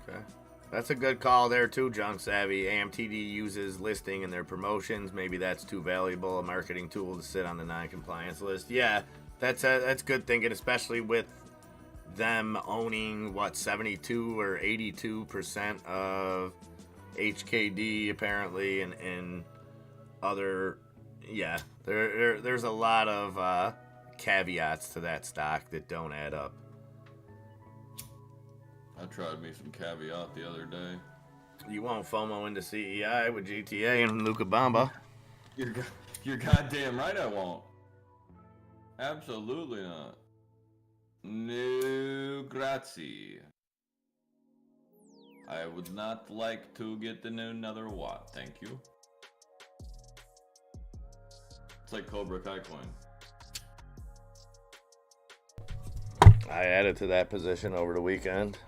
Okay. That's a good call there too, Junk Savvy. AMTD uses listing in their promotions. Maybe that's too valuable a marketing tool to sit on the non-compliance list. Yeah, that's good thinking, especially with them owning, 72 or 82% of HKD apparently, and other, yeah, there's a lot of caveats to that stock that don't add up. I tried me some caveat the other day. You won't FOMO into CEI with GTA and Luca Bamba. You're goddamn right I won't. Absolutely not. No, grazie. I would not like to get another watt, thank you. It's like Cobra Kai coin. I added to that position over the weekend.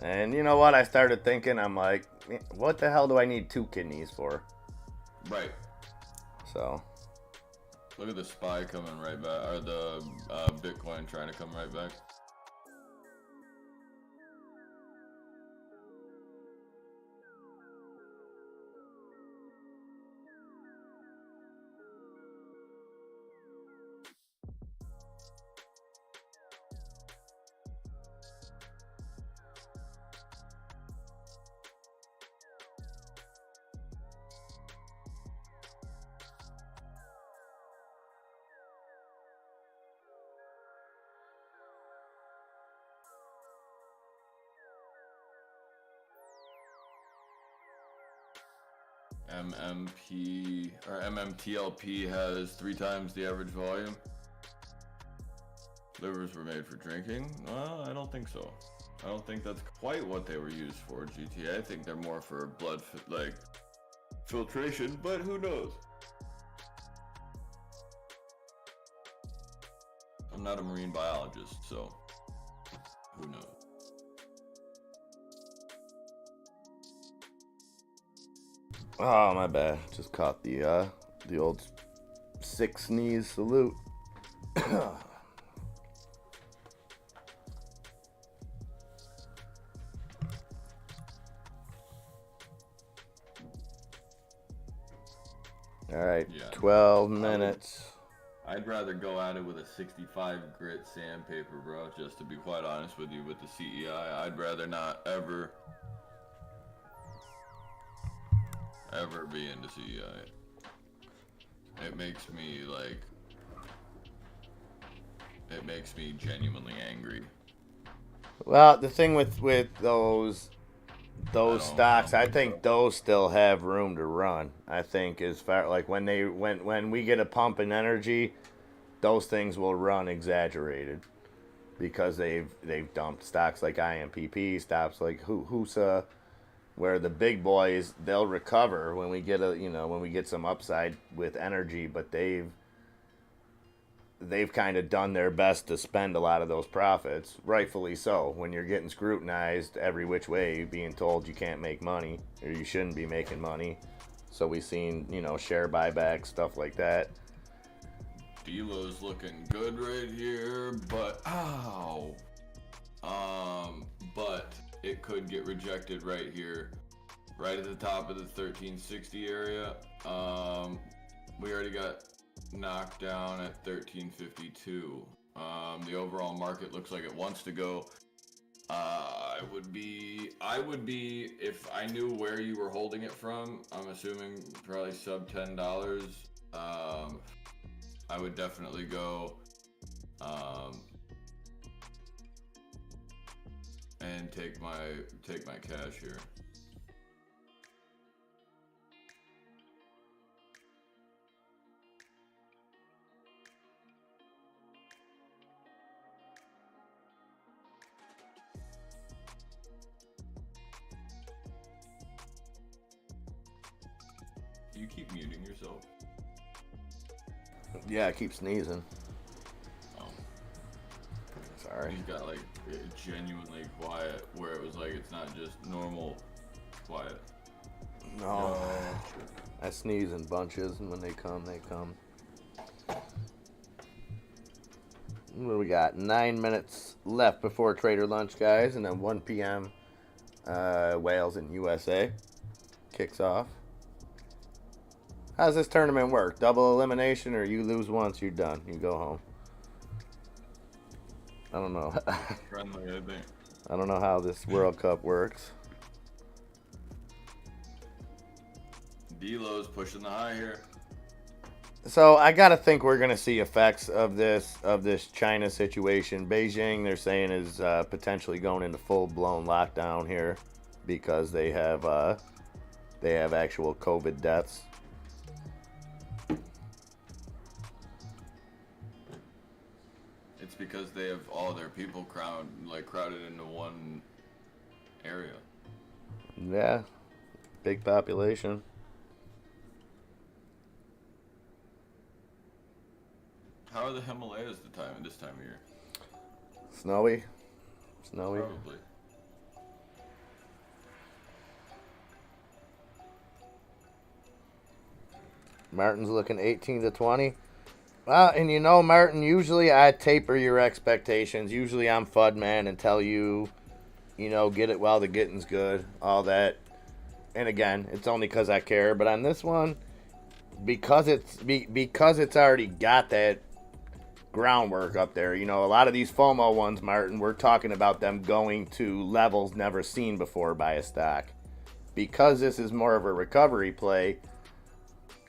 And you know what? I started thinking, I'm like, what the hell do I need 2 kidneys for? Right. So. Look at the SPY coming right back, or the Bitcoin trying to come right back. MMP or MMTLP has 3 times the average volume. Livers were made for drinking? Well, I don't think so. I don't think that's quite what they were used for, GTA. I think they're more for blood, filtration, but who knows? I'm not a marine biologist, so who knows? Oh, my bad. Just caught the old 6 sneeze salute. All right, Yeah. 12 minutes. I'd rather go at it with a 65 grit sandpaper, bro, just to be quite honest with you. With the CEI, I'd rather not ever be into CEI. It makes me genuinely angry. Well, the thing with those don't stocks, I think think those still have room to run. I think as far like when we get a pump in energy, those things will run exaggerated because they've dumped stocks like IMPP, stocks like HUSA, where the big boys, they'll recover when we get some upside with energy, but they've kind of done their best to spend a lot of those profits, rightfully so. When you're getting scrutinized every which way, being told you can't make money or you shouldn't be making money, so we've seen share buybacks, stuff like that. Delo's looking good right here, but but it could get rejected right here, right at the top of the 1360 area. We already got knocked down at 1352. The overall market looks like it wants to go. I would be if I knew where you were holding it from. I'm assuming probably sub $10. I would definitely go and take my cash here. You keep muting yourself. Yeah, I keep sneezing. Oh. Sorry. He's got like genuinely quiet, where it was like it's not just normal quiet. No. I sneeze in bunches, and when they come, they come. What do we got? 9 minutes left before trader lunch, guys, and then 1 p.m. Wales and USA kicks off. How's this tournament work? Double elimination, or you lose once, you're done. You go home. I don't know. Friendly, I think. I don't know how this World Cup works. Delo's pushing the high here. So I gotta think we're gonna see effects of this China situation. Beijing, they're saying, is potentially going into full blown lockdown here because they have actual COVID deaths. It's because they have all their people crowded into one area. Yeah, big population. How are the Himalayas this time of year? Snowy. Probably. Martin's looking 18 to 20. Well, and you know, Martin, usually I taper your expectations. Usually I'm FUD man and tell you, get it while the getting's good, all that. And again, it's only because I care. But on this one, because it's already got that groundwork up there. A lot of these FOMO ones, Martin, we're talking about them going to levels never seen before by a stock. Because this is more of a recovery play,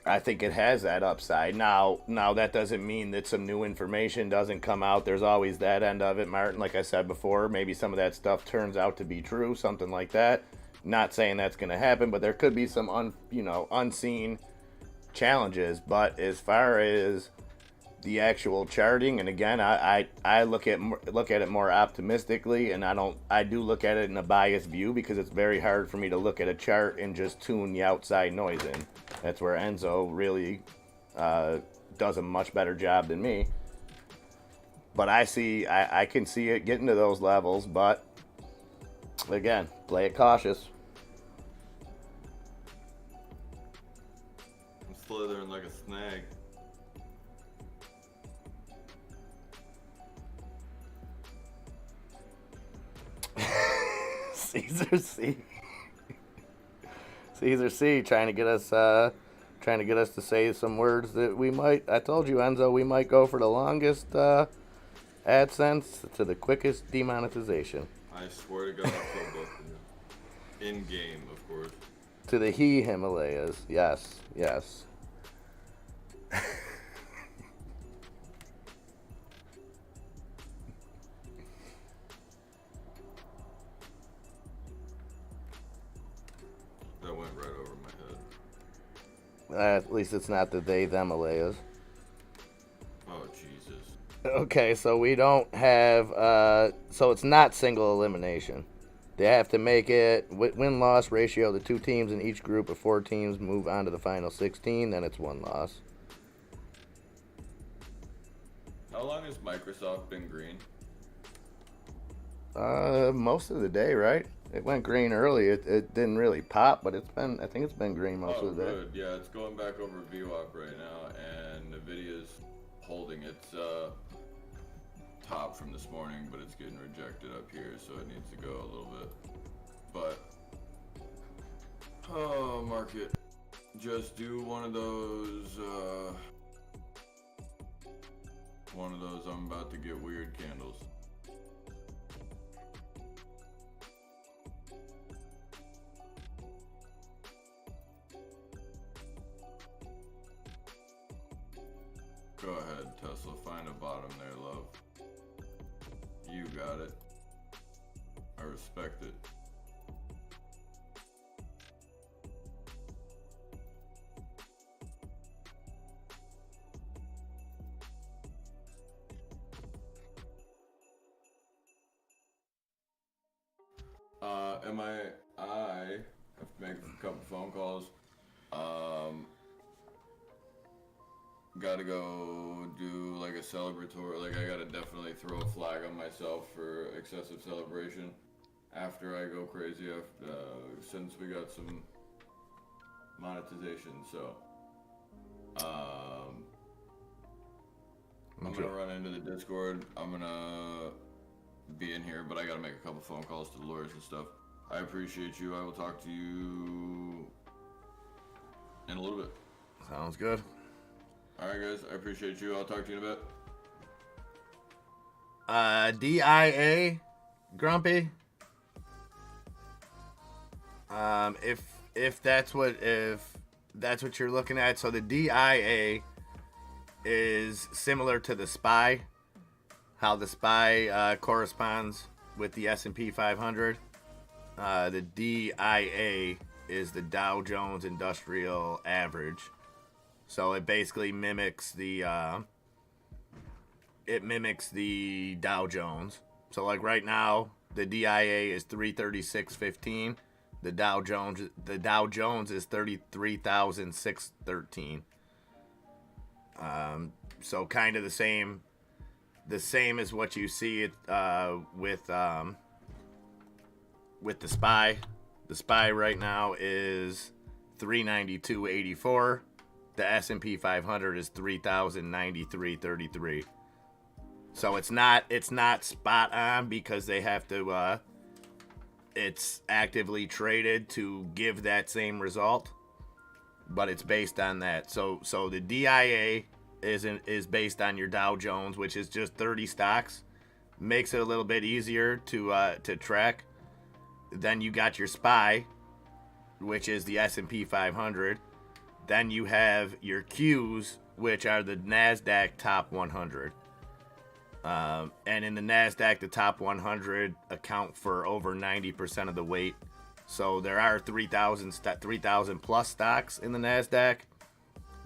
I think it has that upside. Now that doesn't mean that some new information doesn't come out. There's always that end of it, Martin. Like I said before, maybe some of that stuff turns out to be true, something like that. Not saying that's going to happen, but there could be some unseen challenges. But as far as the actual charting, and again, I look at it more optimistically, and I do look at it in a biased view because it's very hard for me to look at a chart and just tune the outside noise in. That's where Enzo really does a much better job than me. But I can see it getting to those levels, but again, play it cautious. I'm slithering like a snag. Caesar C trying to get us to say some words that we might. I told you, Enzo, we might go for the longest AdSense to the quickest demonetization. I swear to God, I'll kill both of you. In game, of course. To the Himalayas, yes. That went right over my head. At least it's not the they them Himalayas. Oh, Jesus. Okay, so we don't have, so it's not single elimination. They have to make it win-loss ratio. The two teams in each group of 4 teams move on to the final 16, then it's 1 loss. How long has Microsoft been green? Most of the day, right? It went green early. It didn't really pop, but I think it's been green most of the day. Good. Yeah, it's going back over VWAP right now, and Nvidia's holding its top from this morning, but it's getting rejected up here, so it needs to go a little bit. But market, just do one of those. I'm about to get weird candles. Go ahead, Tesla. Find a bottom there, love. You got it. I respect it. I have to make a couple phone calls. Gotta go do like a celebratory, like I gotta definitely throw a flag on myself for excessive celebration after I go crazy since we got some monetization, so I'm gonna run into the Discord. I'm gonna be in here, but I gotta make a couple phone calls to the lawyers and stuff. I appreciate you. I will talk to you in a little bit. Sounds good. Alright guys, I appreciate you. I'll talk to you in a bit. DIA, Grumpy. If that's what you're looking at, so the DIA is similar to the SPY, how the SPY corresponds with the S&P 500. The DIA is the Dow Jones Industrial Average. So it basically mimics the Dow Jones. So like right now, the DIA is 336.15. The Dow Jones is 33,613. So kind of the same as what you see with the SPY. The SPY right now is 392.84. The S&P 500 is 3,093.33. So it's not spot on because they have to it's actively traded to give that same result, but it's based on that. So the DIA is based on your Dow Jones, which is just 30 stocks. Makes it a little bit easier to track. Then you got your SPY, which is the S&P 500. Then you have your Qs, which are the NASDAQ Top 100. And in the NASDAQ, the top 100 account for over 90% of the weight. So there are 3,000 plus stocks in the NASDAQ.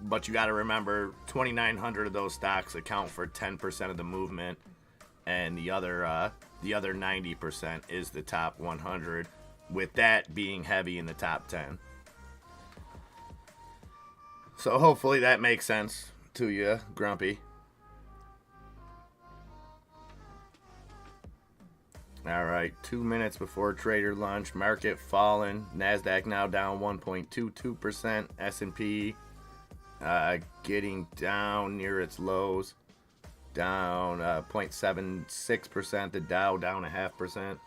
But you got to remember, 2,900 of those stocks account for 10% of the movement. And the other 90% is the top 100, with that being heavy in the top 10. So hopefully that makes sense to you, Grumpy. All right, 2 minutes before trader lunch. Market falling. NASDAQ now down 1.22%. S&P getting down near its lows. Down 0.76%. The Dow down 0.5%.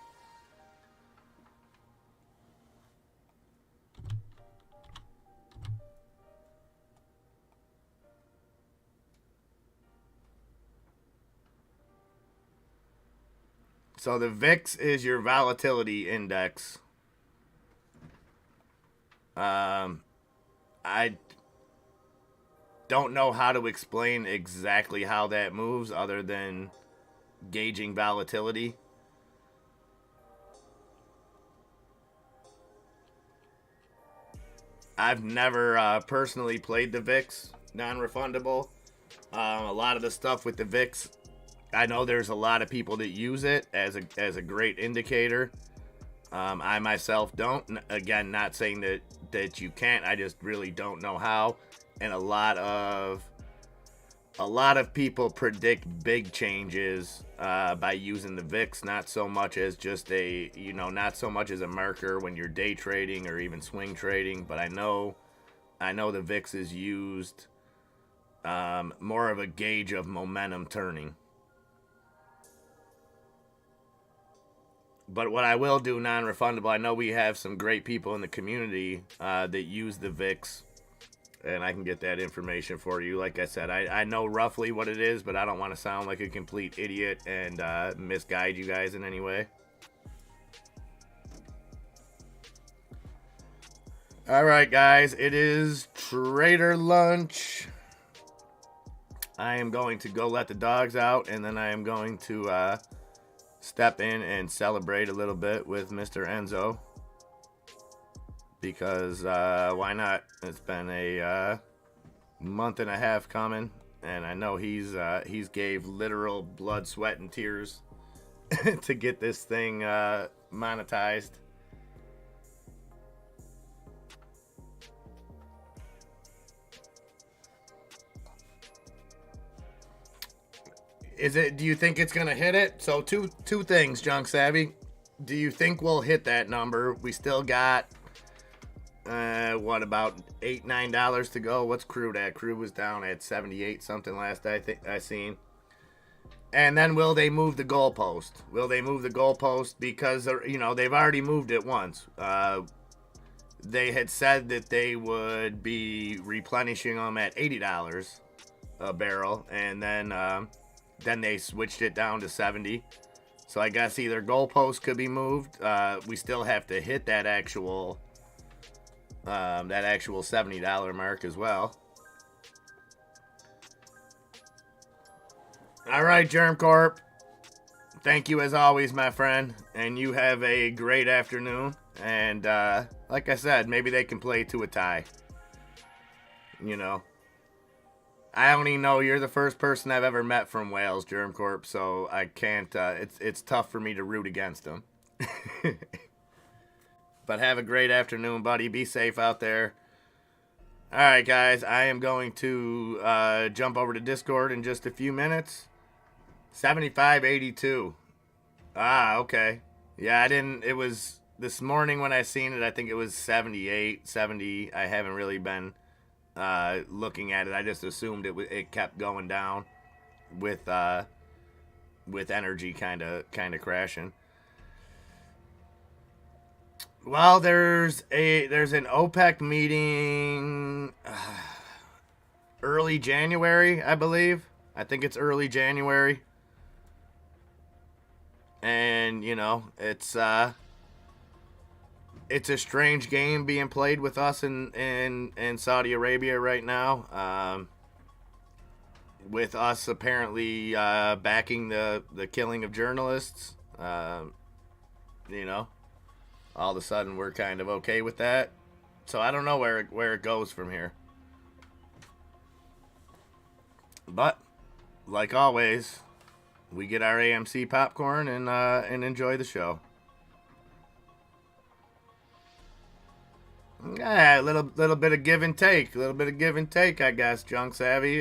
So the VIX is your volatility index. I don't know how to explain exactly how that moves other than gauging volatility. I've never personally played the VIX non-refundable. A lot of the stuff with the VIX, I know there's a lot of people that use it as a great indicator. I myself don't. Again, not saying that you can't. I just really don't know how. And a lot of people predict big changes by using the VIX, not so much as just not so much as a marker when you're day trading or even swing trading. But I know the VIX is used more of a gauge of momentum turning. But what I will do non-refundable, I know we have some great people in the community that use the VIX, and I can get that information for you. Like I said, I know roughly what it is, but I don't want to sound like a complete idiot and misguide you guys in any way. All right, guys, it is trader lunch. I am going to go let the dogs out, and then I am going to step in and celebrate a little bit with Mr. Enzo, because why not? It's been a month and a half coming, and I know he's gave literal blood, sweat, and tears to get this thing monetized. Do you think it's gonna hit it? So two things, Junk Savvy. Do you think we'll hit that number? We still got about $8-9 to go. What's crude at? Crude was down at 78 something last I seen. And then will they move the goalpost? Will they move the goalpost? Because they've already moved it once. They had said that they would be replenishing them at $80 a barrel, and then they switched it down to 70. So I guess either goalpost could be moved. We still have to hit that actual $70 mark as well. All right, Germ Corp. Thank you as always, my friend. And you have a great afternoon. And like I said, maybe they can play to a tie. You know. I only know you're the first person I've ever met from Wales, Germ Corp, so I can't, it's tough for me to root against them. But have a great afternoon, buddy. Be safe out there. All right, guys, I am going to jump over to Discord in just a few minutes. 7582. Ah, okay. Yeah, I didn't, it was this morning when I seen it, I think it was 78, 70. I haven't really been looking at it. I just assumed it kept going down with energy kind of crashing. Well, there's an OPEC meeting early January, I believe. I think it's early January. And, you know, it's a strange game being played with us in Saudi Arabia right now. With us apparently backing the killing of journalists. You know, all of a sudden we're kind of okay with that. So I don't know where it goes from here. But like always, we get our AMC popcorn and enjoy the show. Yeah, a little bit of give and take. I guess, Junk Savvy.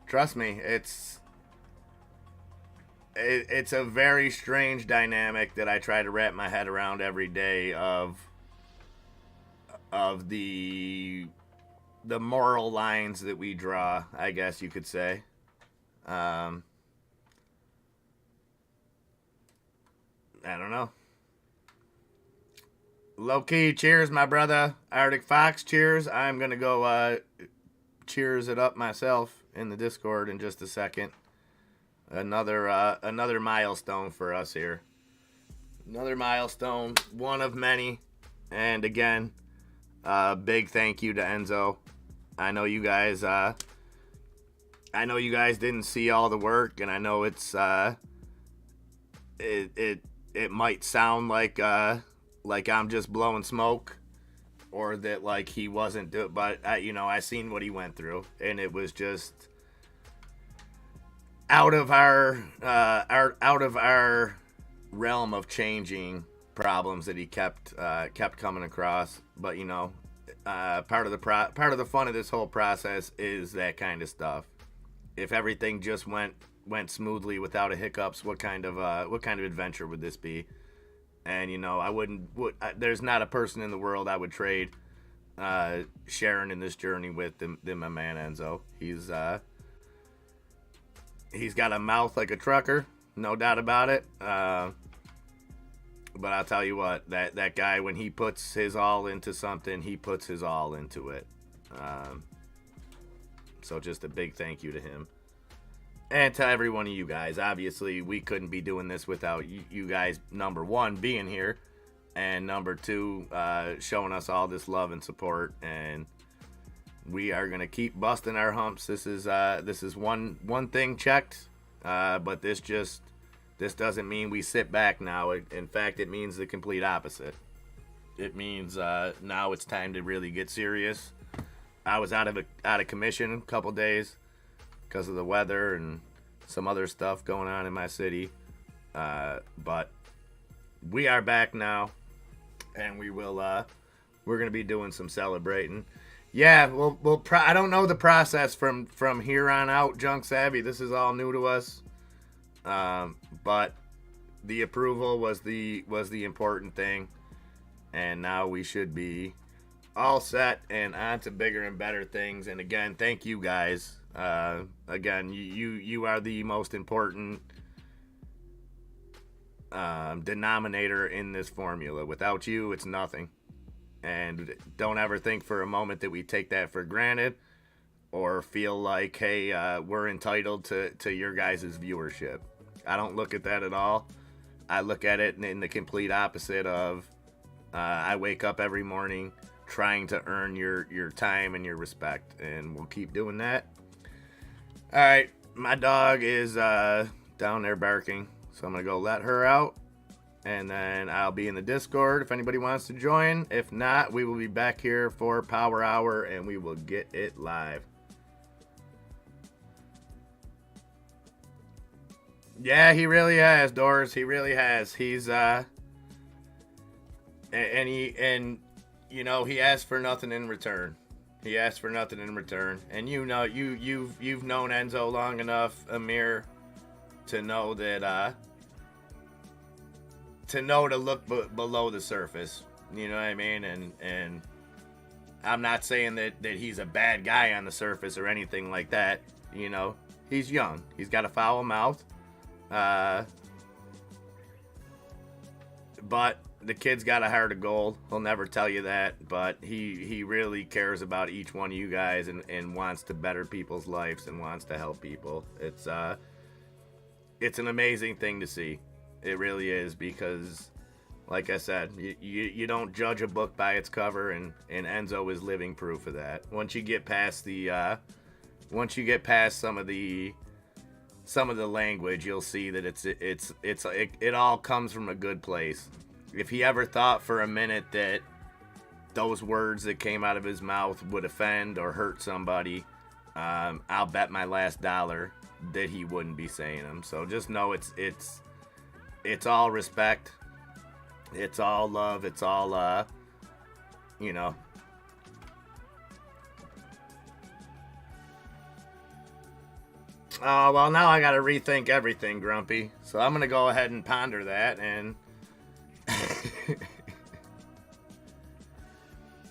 Trust me, it's a very strange dynamic that I try to wrap my head around every day of the moral lines that we draw, I guess you could say. I don't know. Low-key, cheers, my brother. Arctic Fox, cheers. I'm going to go cheers it up myself in the Discord in just a second. Another milestone for us here. Another milestone, one of many. And again, big thank you to Enzo. I know you guys didn't see all the work, and I know it's it might sound like I'm just blowing smoke, or that like he wasn't but I seen what he went through, and it was just out of our realm of changing problems that he kept coming across. But you know, part of the fun of this whole process is that kind of stuff. If everything just went smoothly without a hiccups, what kind of adventure would this be? And you know, there's not a person in the world I would trade sharing in this journey with than my man Enzo. He's got a mouth like a trucker, no doubt about it. But I'll tell you what, that guy, when he puts his all into something, he puts his all into it. So just a big thank you to him. And to every one of you guys. Obviously, we couldn't be doing this without you guys, number one, being here, and number two, showing us all this love and support. And we are gonna keep busting our humps. This is one thing checked, but this doesn't mean we sit back now. In fact, it means the complete opposite. It means now it's time to really get serious. I was out of commission a couple days because of the weather and some other stuff going on in my city, but we are back now, and we're gonna be doing some celebrating. Yeah, I don't know the process from here on out, Junk Savvy. This is all new to us, but the approval was the important thing, and now we should be all set and on to bigger and better things. And again, thank you guys. Again, you are the most important denominator in this formula. Without you, it's nothing. And don't ever think for a moment that we take that for granted or feel like, hey, we're entitled to your guys' viewership. I don't look at that at all. I look at it in the complete opposite of I wake up every morning trying to earn your time and your respect, and we'll keep doing that. All right, my dog is down there barking, so I'm gonna go let her out, and then I'll be in the Discord if anybody wants to join. If not, we will be back here for Power Hour, and we will get it live. Yeah, he really has, Doris. He really has. He's and you know, he asked for nothing in return. He asked for nothing in return. And you know, you've known Enzo long enough, Amir, to know that to look below the surface. You know what I mean? And I'm not saying that he's a bad guy on the surface or anything like that. You know, he's young. He's got a foul mouth. But the kid's got a heart of gold. He'll never tell you that, but he really cares about each one of you guys and wants to better people's lives and wants to help people. It's an amazing thing to see. It really is, because like I said, you don't judge a book by its cover, and Enzo is living proof of that. Once you get past some of the language, you'll see that it all comes from a good place. If he ever thought for a minute that those words that came out of his mouth would offend or hurt somebody, I'll bet my last dollar that he wouldn't be saying them. So just know it's all respect, it's all love, it's all you know. Oh, well, now I gotta rethink everything, Grumpy. So I'm gonna go ahead and ponder that, and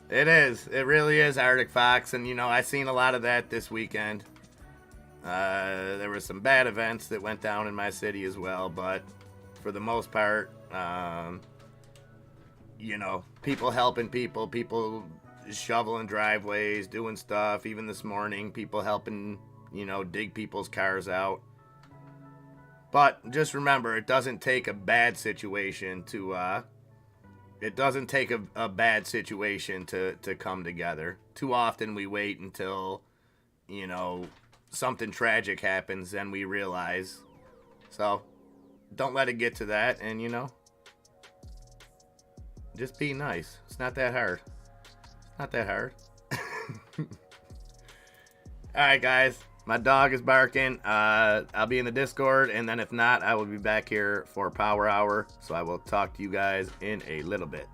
it really is Arctic Fox, and you know, I seen a lot of that this weekend. There were some bad events that went down in my city as well, but for the most part, you know, people helping people shoveling driveways, doing stuff. Even this morning, people helping, you know, dig people's cars out. But just remember, it doesn't take a bad situation to come together. Too often we wait until, you know, something tragic happens, then we realize. So don't let it get to that, and you know, just be nice. It's not that hard. It's not that hard. Alright, guys. My dog is barking. I'll be in the Discord, and then if not, I will be back here for Power Hour. So I will talk to you guys in a little bit.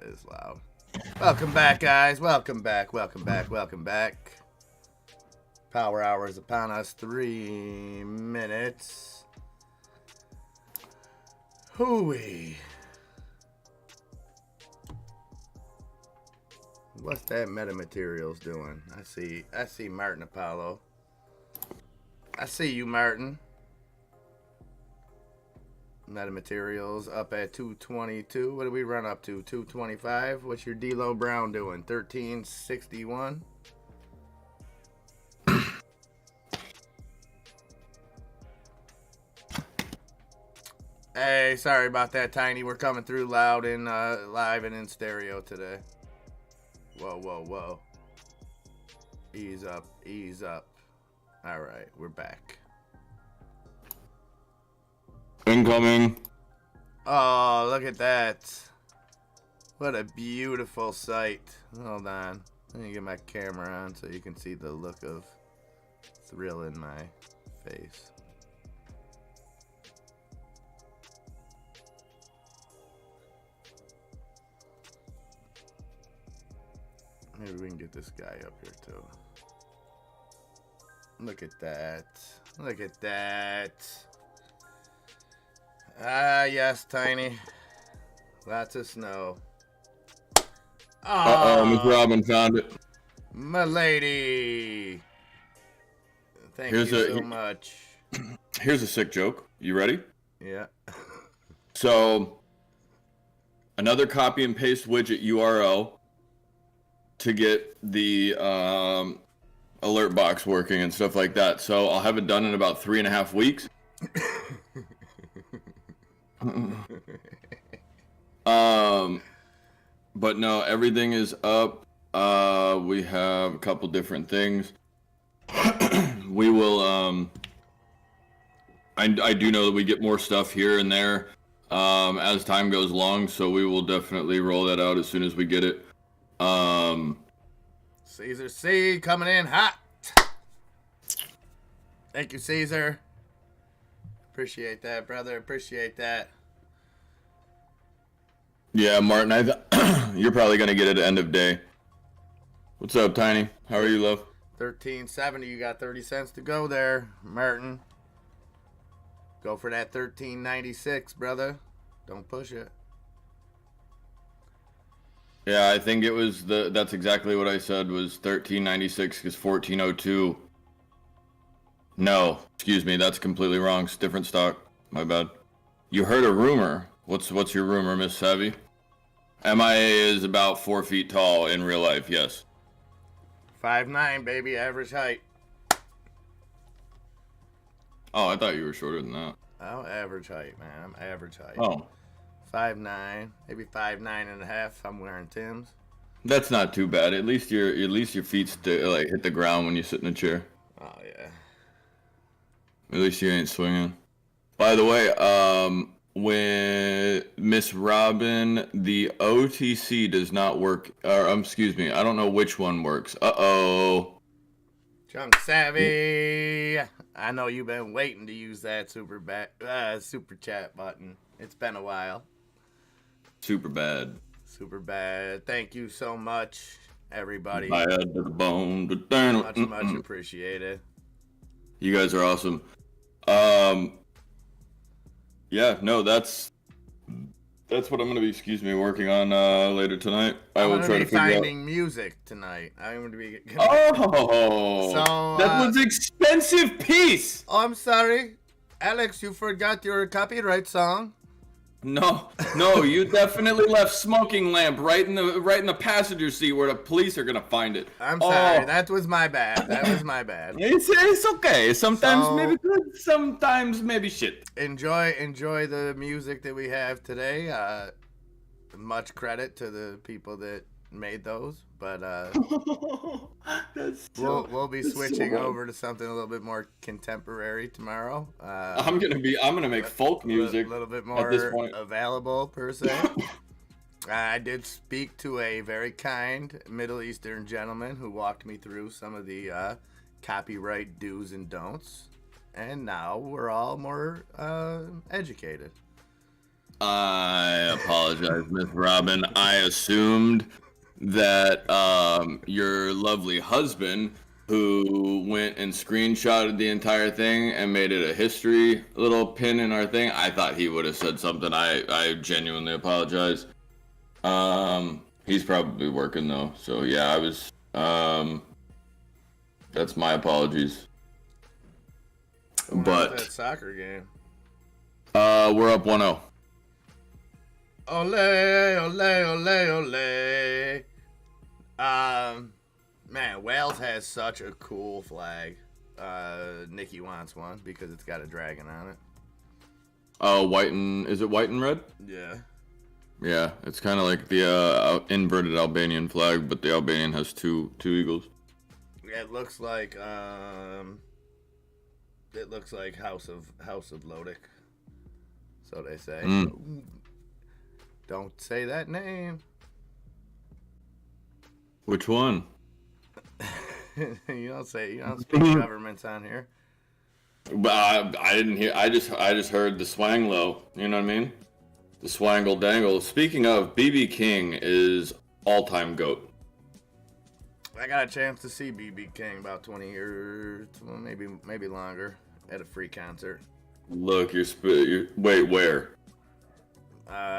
is loud. Welcome back, guys. Welcome back. Welcome back. Welcome back. Power hour is upon us. 3 minutes. Hooey. What's that metamaterials doing? I see Martin Apollo. I see you, Martin. Metamaterials up at 222. What do we run up to? 225. What's your D-Lo Brown doing? 1361. Hey, sorry about that, Tiny. We're coming through loud and live and in stereo today. Whoa, whoa, whoa. Ease up, ease up. All right, we're back. Incoming. Oh, look at that. What a beautiful sight. Hold on. Let me get my camera on so you can see the look of thrill in my face. Maybe we can get this guy up here too. Look at that. Look at that. Ah, yes, Tiny. Lots of snow. Uh-oh, Miss Robin found it. My lady. Thank you so much. Here's a sick joke. You ready? Yeah. So, another copy and paste widget URL to get the alert box working and stuff like that. So I'll have it done in about 3.5 weeks. But no, everything is up. We have a couple different things. We will, I do know that we get more stuff here and there as time goes along, so we will definitely roll that out as soon as we get it. Caesar C coming in hot. Thank you, Caesar. Appreciate that, brother. Appreciate that. Yeah, Martin, you're probably gonna get it at end of day. What's up, Tiny? How are you, love? 1370. You got 30 cents to go there, Martin. Go for that 1396, brother. Don't push it. Yeah, I think it was that's exactly what I said was 1396 because 1402. No, excuse me, that's completely wrong. It's different stock. My bad. You heard a rumor. What's your rumor, Miss Savvy? MIA is about 4 feet tall in real life, yes. 5'9", baby, average height. Oh, I thought you were shorter than that. Oh, average height, man. I'm average height. Oh. 5'9", maybe 5'9.5". I'm wearing Timbs. That's not too bad. At least your feet like hit the ground when you sit in a chair. Oh yeah. At least you ain't swinging. By the way, when Miss Robin, the OTC does not work. Or excuse me, I don't know which one works. Uh-oh. Chunk Savvy. I know you've been waiting to use that super chat button. It's been a while. Super bad. Super bad. Thank you so much, everybody. I had the bone. Much appreciated. You guys are awesome. Yeah, no, that's what I'm gonna be, working on later tonight. I will try to figure out. Finding music tonight. I'm gonna be. Oh, so that was expensive piece. Oh, I'm sorry, Alex. You forgot your copyright song. No, you definitely left Smoking Lamp right in the passenger seat where the police are gonna find it. I'm sorry, that was my bad. It's okay. Sometimes maybe good, sometimes maybe shit. Enjoy the music that we have today. Much credit to the people that made those, but we'll be switching over to something a little bit more contemporary tomorrow. I'm gonna make folk music a little bit more at this point. Available per se. I did speak to a very kind Middle Eastern gentleman who walked me through some of the copyright do's and don'ts, and now we're all more educated. I apologize. apologize, Miss Robin. I assumed that your lovely husband, who went and screenshotted the entire thing and made it a history little pin in our thing, I thought he would have said something. I genuinely apologize. He's probably working though, so yeah, I was. That's my apologies. But that soccer game. We're up 1-0. Ole, ole, ole, ole. Man, Wales has such a cool flag. Nikki wants one because it's got a dragon on it. Oh, is it white and red? Yeah. Yeah, it's kind of like the inverted Albanian flag, but the Albanian has two eagles. It looks like House of Lodic. So they say. Don't say that name. Which one? You don't speak governments on here. But I didn't hear. I just heard the Swanglo. You know what I mean? The Swangle Dangle. Speaking of, BB King is all-time GOAT. I got a chance to see BB King about 20 years, well, maybe longer, at a free concert. Look, wait, where?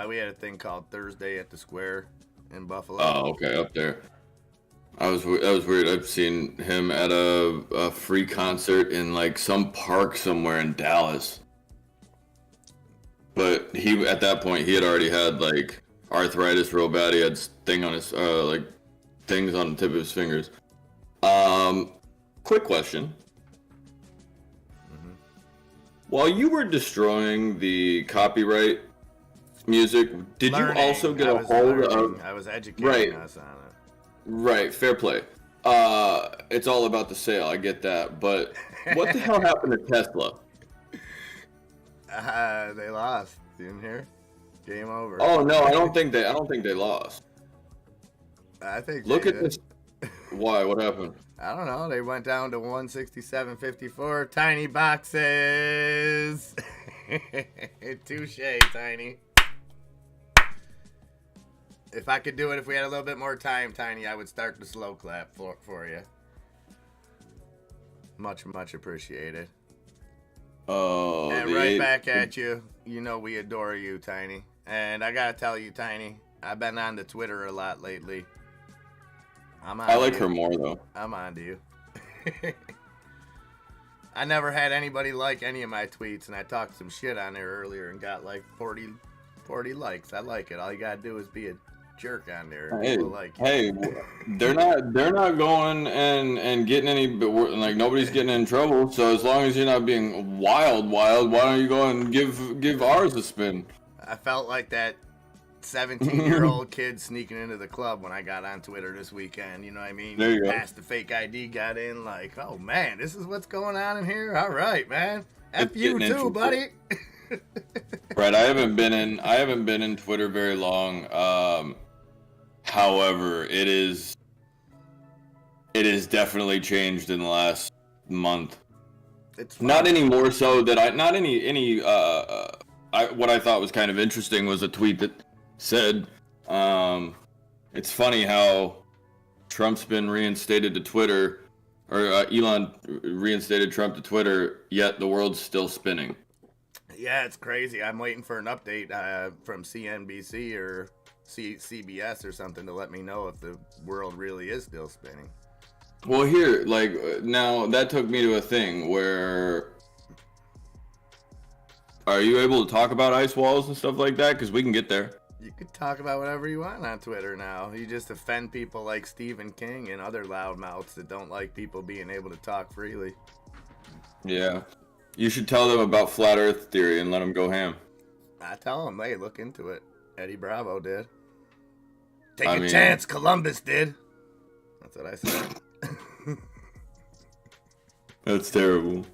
We had a thing called Thursday at the Square in Buffalo. Oh, okay, up there. That was weird. I've seen him at a free concert in like some park somewhere in Dallas. But at that point he had already had like arthritis real bad. He had things on the tip of his fingers. Quick question. Mm-hmm. While you were destroying the copyright music, did you also get a hold of? I was educating us on it. Right, fair play. It's all about the sale. I get that, but what the hell happened to Tesla? They lost. You didn't hear? Game over. Oh no, I don't think they lost. I think. Look at this. Why? What happened? I don't know. They went down to 167.54. Tiny boxes. Touche, Tiny. If I could do it, if we had a little bit more time, Tiny, I would start the slow clap for you. Much, much appreciated. Oh, and right back at you. You know we adore you, Tiny. And I gotta tell you, Tiny, I've been on the Twitter a lot lately. I like her more though. I'm on to you. I never had anybody like any of my tweets, and I talked some shit on there earlier and got like 40 likes. I like it. All you gotta do is be a jerk on there. Hey, they're not going and getting any, like nobody's getting in trouble. So as long as you're not being wild, why don't you go and give ours a spin? I felt like that 17-year-old kid sneaking into the club when I got on Twitter this weekend. You know what I mean? There you go. Passed the fake ID, got in. Like, oh man, this is what's going on in here. All right, man. F you too, buddy. Right. I haven't been in Twitter very long. However, it is definitely changed in the last month. It's fun. Not any more so that what I thought was kind of interesting was a tweet that said, it's funny how Trump's been reinstated to Twitter, or Elon reinstated Trump to Twitter, yet the world's still spinning. Yeah, it's crazy. I'm waiting for an update from CNBC or CBS or something to let me know if the world really is still spinning. Well, here, like, now that took me to a thing where, are you able to talk about ice walls and stuff like that? Because we can get there. You could talk about whatever you want on Twitter now. You just offend people like Stephen King and other loudmouths that don't like people being able to talk freely. Yeah. You should tell them about flat earth theory and let them go ham. I tell them, hey, look into it. Eddie Bravo did. Take a chance, Columbus did. That's what I said. That's terrible.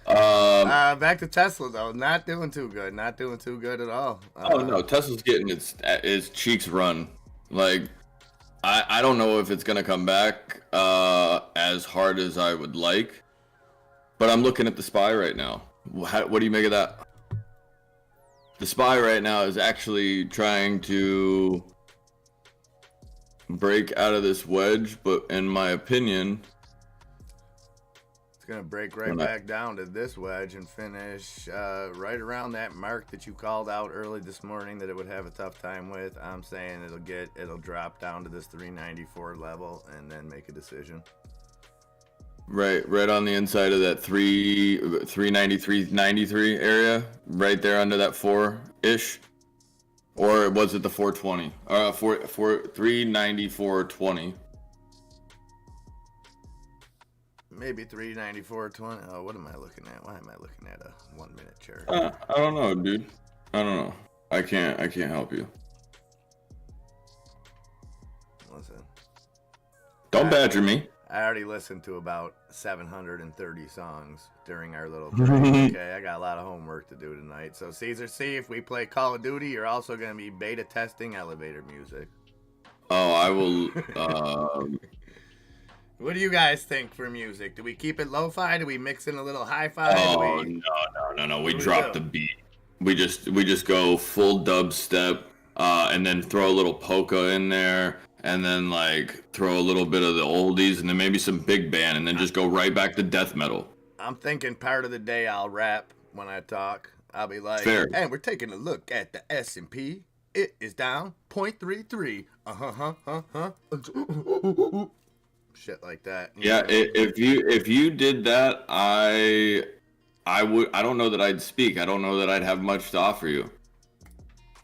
Back to Tesla though. Not doing too good. Not doing too good at all. Oh no, Tesla's getting its cheeks run. Like, I don't know if it's gonna come back as hard as I would like, but I'm looking at the SPY right now. What do you make of that? The SPY right now is actually trying to break out of this wedge, but in my opinion, it's gonna break right back down to this wedge and finish right around that mark that you called out early this morning that it would have a tough time with. I'm saying it'll drop down to this 394 level and then make a decision. right on the inside of that 393.93 area, right there under that 4-ish, or was it the 420? 394.20. Maybe 394.20. Oh, what am I looking at? Why am I looking at a 1 minute chart? I don't know, dude. I don't know. I can't help you. Listen. Don't badger me. I already listened to about 730 songs during our little break. Okay, I got a lot of homework to do tonight. So, Caesar C, if we play Call of Duty, you're also going to be beta testing elevator music. Oh, I will. What do you guys think for music? Do we keep it lo-fi? Do we mix in a little hi-fi? Oh, no. We drop the beat. We just go full dubstep, and then throw a little polka in there. And then like throw a little bit of the oldies and then maybe some big band and then just go right back to death metal. I'm thinking part of the day I'll rap when I talk. I'll be like, fair. And we're taking a look at the S&P. It is down 0.33. Shit like that. Yeah, if you did that, I don't know that I'd speak. I don't know that I'd have much to offer you.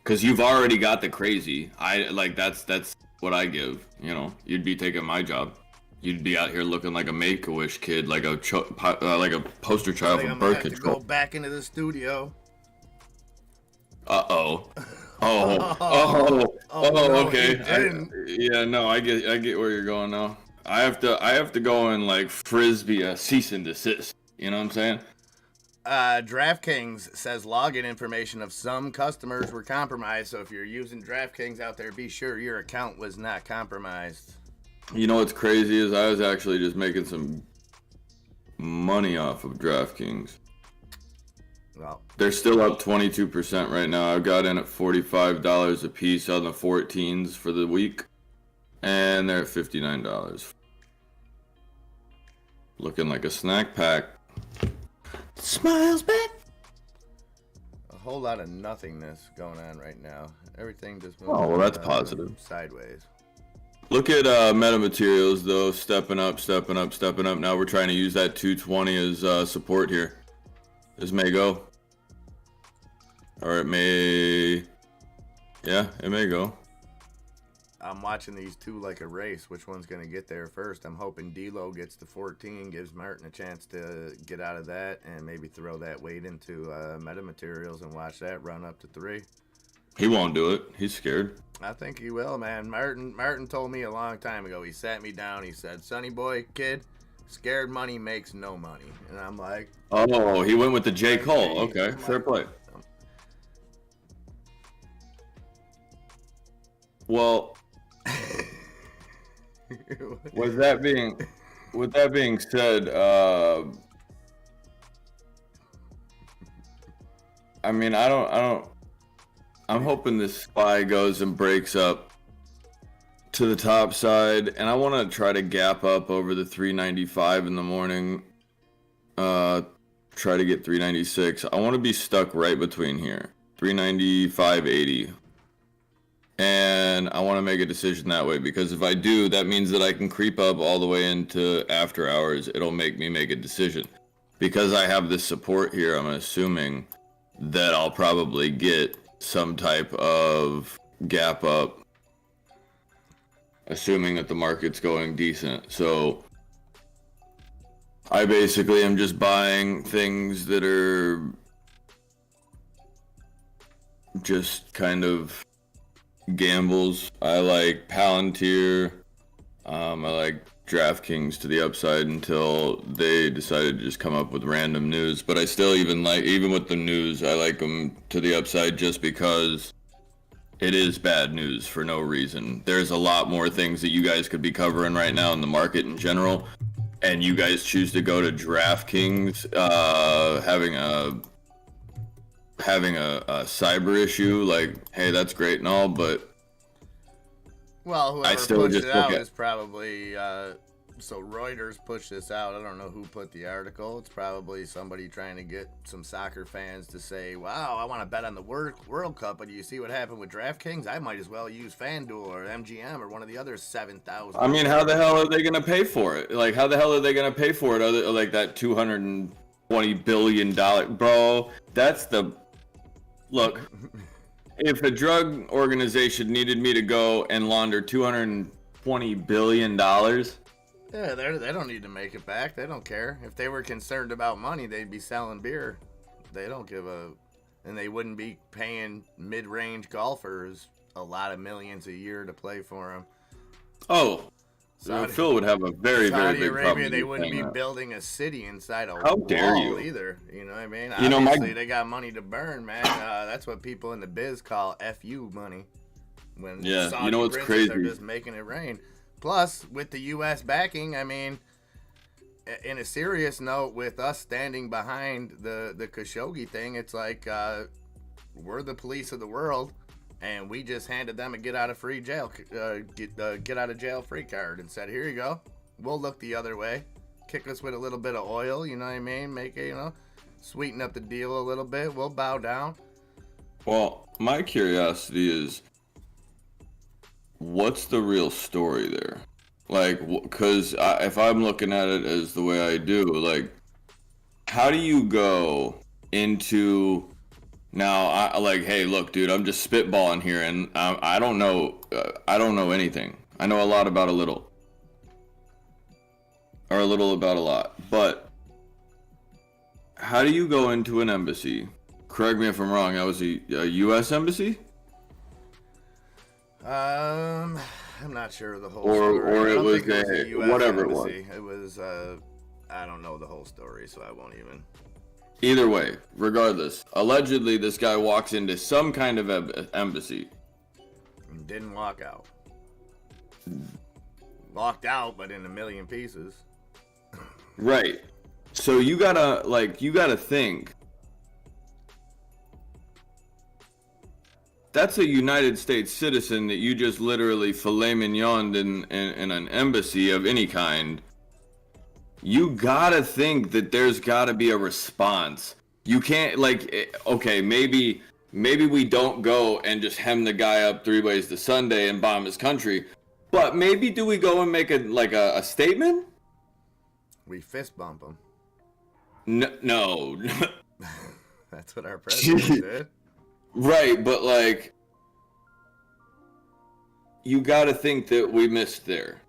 Cuz you've already got the crazy. That's what I give, you know. You'd be taking my job. You'd be out here looking like a Make-A-Wish kid, like a poster child for birth control. Go back into the studio. Oh, no, okay. I get where you're going now. I have to go and like frisbee a cease and desist. You know what I'm saying? DraftKings says login information of some customers were compromised. So if you're using DraftKings out there, be sure your account was not compromised. You know what's crazy is I was actually just making some money off of DraftKings. Well, they're still up 22% right now. I got in at $45 a piece on the 14s for the week, and they're at $59. Looking like a snack pack. Smiles back. A whole lot of nothingness going on right now. Everything just moving. Oh, well, that's positive. Sideways. Look at Metamaterials though, stepping up. Now we're trying to use that 220 as support here. This may go, or it may. Yeah, it may go. I'm watching these two like a race. Which one's going to get there first? I'm hoping D-Lo gets to 14, gives Martin a chance to get out of that, and maybe throw that weight into Metamaterials and watch that run up to 3. He won't do it. He's scared. I think he will, man. Martin told me a long time ago. He sat me down. He said, "Sonny boy, kid, scared money makes no money." And I'm like, oh, he went with the J. Cole. Okay, fair play. Well, with that being said, I mean, I'm hoping this SPY goes and breaks up to the top side, and I want to try to gap up over the 395 in the morning. Try to get 396. I want to be stuck right between here, 395.80. And I want to make a decision that way, because if I do, that means that I can creep up all the way into after hours. It'll make me make a decision. Because I have this support here, I'm assuming that I'll probably get some type of gap up, assuming that the market's going decent. So I basically am just buying things that are just kind of gambles. I like Palantir. I like DraftKings to the upside until they decided to just come up with random news. But I still even with the news, I like them to the upside just because it is bad news for no reason. There's a lot more things that you guys could be covering right now in the market in general, and you guys choose to go to DraftKings, having a having a cyber issue, like, hey, that's great and all, but Well, I whoever still pushed just it look out at- is probably so Reuters pushed this out. I don't know who put the article. It's probably somebody trying to get some soccer fans to say, "Wow, I want to bet on the World Cup, but you see what happened with DraftKings? I might as well use FanDuel or MGM or one of the other 7,000." I mean, how the hell are they gonna pay for it? Like, how the hell are they gonna pay for it? Other like that $220 billion, bro. That's the look. If a drug organization needed me to go and launder $220 billion, Yeah, they don't need to make it back. They don't care. If they were concerned about money, they'd be selling beer. They don't give a, and they wouldn't be paying mid-range golfers a lot of millions a year to play for them. oh, Saudi- Phil would have a very, very Saudi big Arabia, problem. they with wouldn't be saying that. building a city inside a How wall dare you. either. You know what I mean? You know, my- Obviously, they got money to burn, man. That's what people in the biz call FU money. When Yeah, Saudi you know what's princes are crazy? just making it rain. Plus, with the U.S. backing, I mean, in a serious note, with us standing behind the Khashoggi thing, it's like we're the police of the world, and we just handed them a get out of jail free card and said, "Here you go. We'll look the other way. Kick us with a little bit of oil, you know what I mean? Make it, sweeten up the deal a little bit. We'll bow down." Well, my curiosity is, what's the real story there? Like, because if I'm looking at it as the way I do, like, how do you go into now? Like, hey, look, dude, I'm just spitballing here, and I don't know, I don't know anything. I know a lot about a little, or a little about a lot. But how do you go into an embassy? Correct me if I'm wrong. That was a U.S. embassy. I'm not sure of the whole Or- story. or I it don't was think a- US whatever it was. embassy. It was, I don't know the whole story, so I won't even. Either way, regardless, allegedly this guy walks into some kind of embassy. Didn't walk out. Walked out, but in a million pieces. Right. So you gotta think. That's a United States citizen that you just literally filet mignoned in an embassy of any kind. You gotta think that there's gotta be a response. You can't, okay, maybe we don't go and just hem the guy up 3 ways to Sunday and bomb his country, but maybe do we go and make a statement? We fist bump him. No. That's what our president did. Right, but you gotta think that we missed there.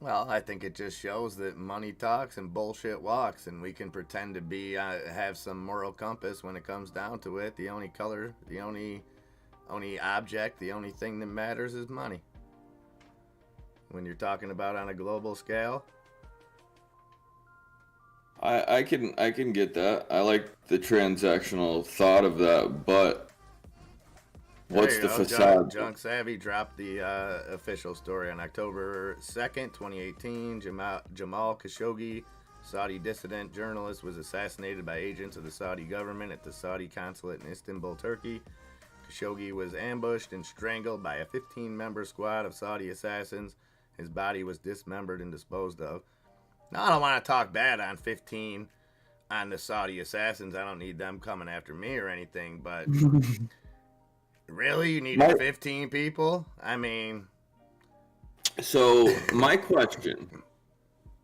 Well, I think it just shows that money talks and bullshit walks, and we can pretend to be have some moral compass when it comes down to it. The only color, the only object, the only thing that matters is money. When you're talking about on a global scale. I can get that. I like the transactional thought of that, but what's There you the go. facade? Junk Savvy dropped the official story on October 2nd, 2018. Jamal Khashoggi, Saudi dissident journalist, was assassinated by agents of the Saudi government at the Saudi consulate in Istanbul, Turkey. Khashoggi was ambushed and strangled by a 15-member squad of Saudi assassins. His body was dismembered and disposed of. Now, I don't want to talk bad on 15 on the Saudi assassins. I don't need them coming after me or anything, but really? You need 15 people? I mean... So, my question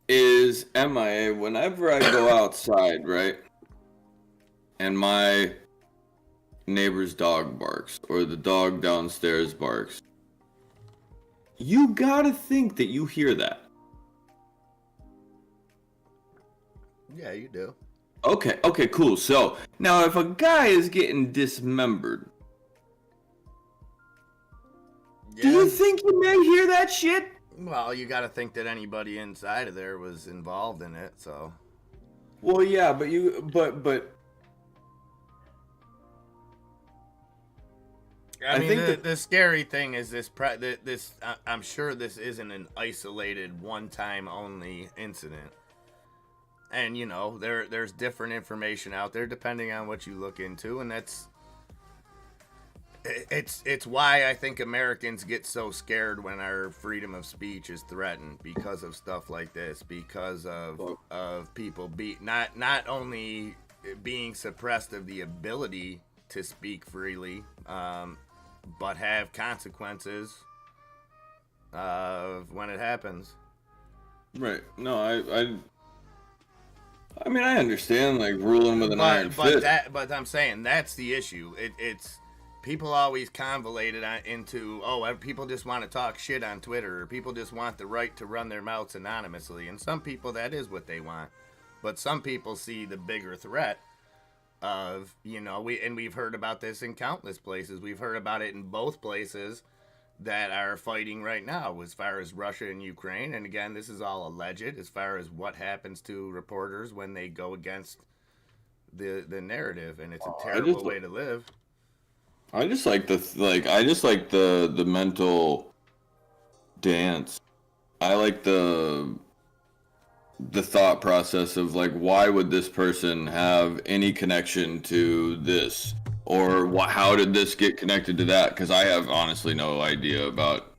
is, MIA, whenever I go outside, right, and my neighbor's dog barks, or the dog downstairs barks, you gotta think that you hear that. Yeah, you do. Okay, cool. So, now if a guy is getting dismembered, do you think you may hear that shit? Well, you got to think that anybody inside of there was involved in it, so... Well, yeah, but I mean, think the scary thing is this. I'm sure this isn't an isolated, one-time only incident. And you know, there's different information out there depending on what you look into, and it's why I think Americans get so scared when our freedom of speech is threatened, because of stuff like this, because of people not only being suppressed of the ability to speak freely, but have consequences of when it happens. Right. No, I mean, I understand, like, ruling with an iron fist. But I'm saying that's the issue. It's people always convolute it into, people just want to talk shit on Twitter, or people just want the right to run their mouths anonymously. And some people, that is what they want. But some people see the bigger threat of, you know, we've heard about this in countless places. We've heard about it in both places that are fighting right now, as far as Russia and Ukraine. And again, this is all alleged as far as what happens to reporters when they go against the narrative, and it's a terrible way to live. I just like the mental dance. I like the thought process of, like, why would this person have any connection to this? Or how did this get connected to that? Because I have honestly no idea about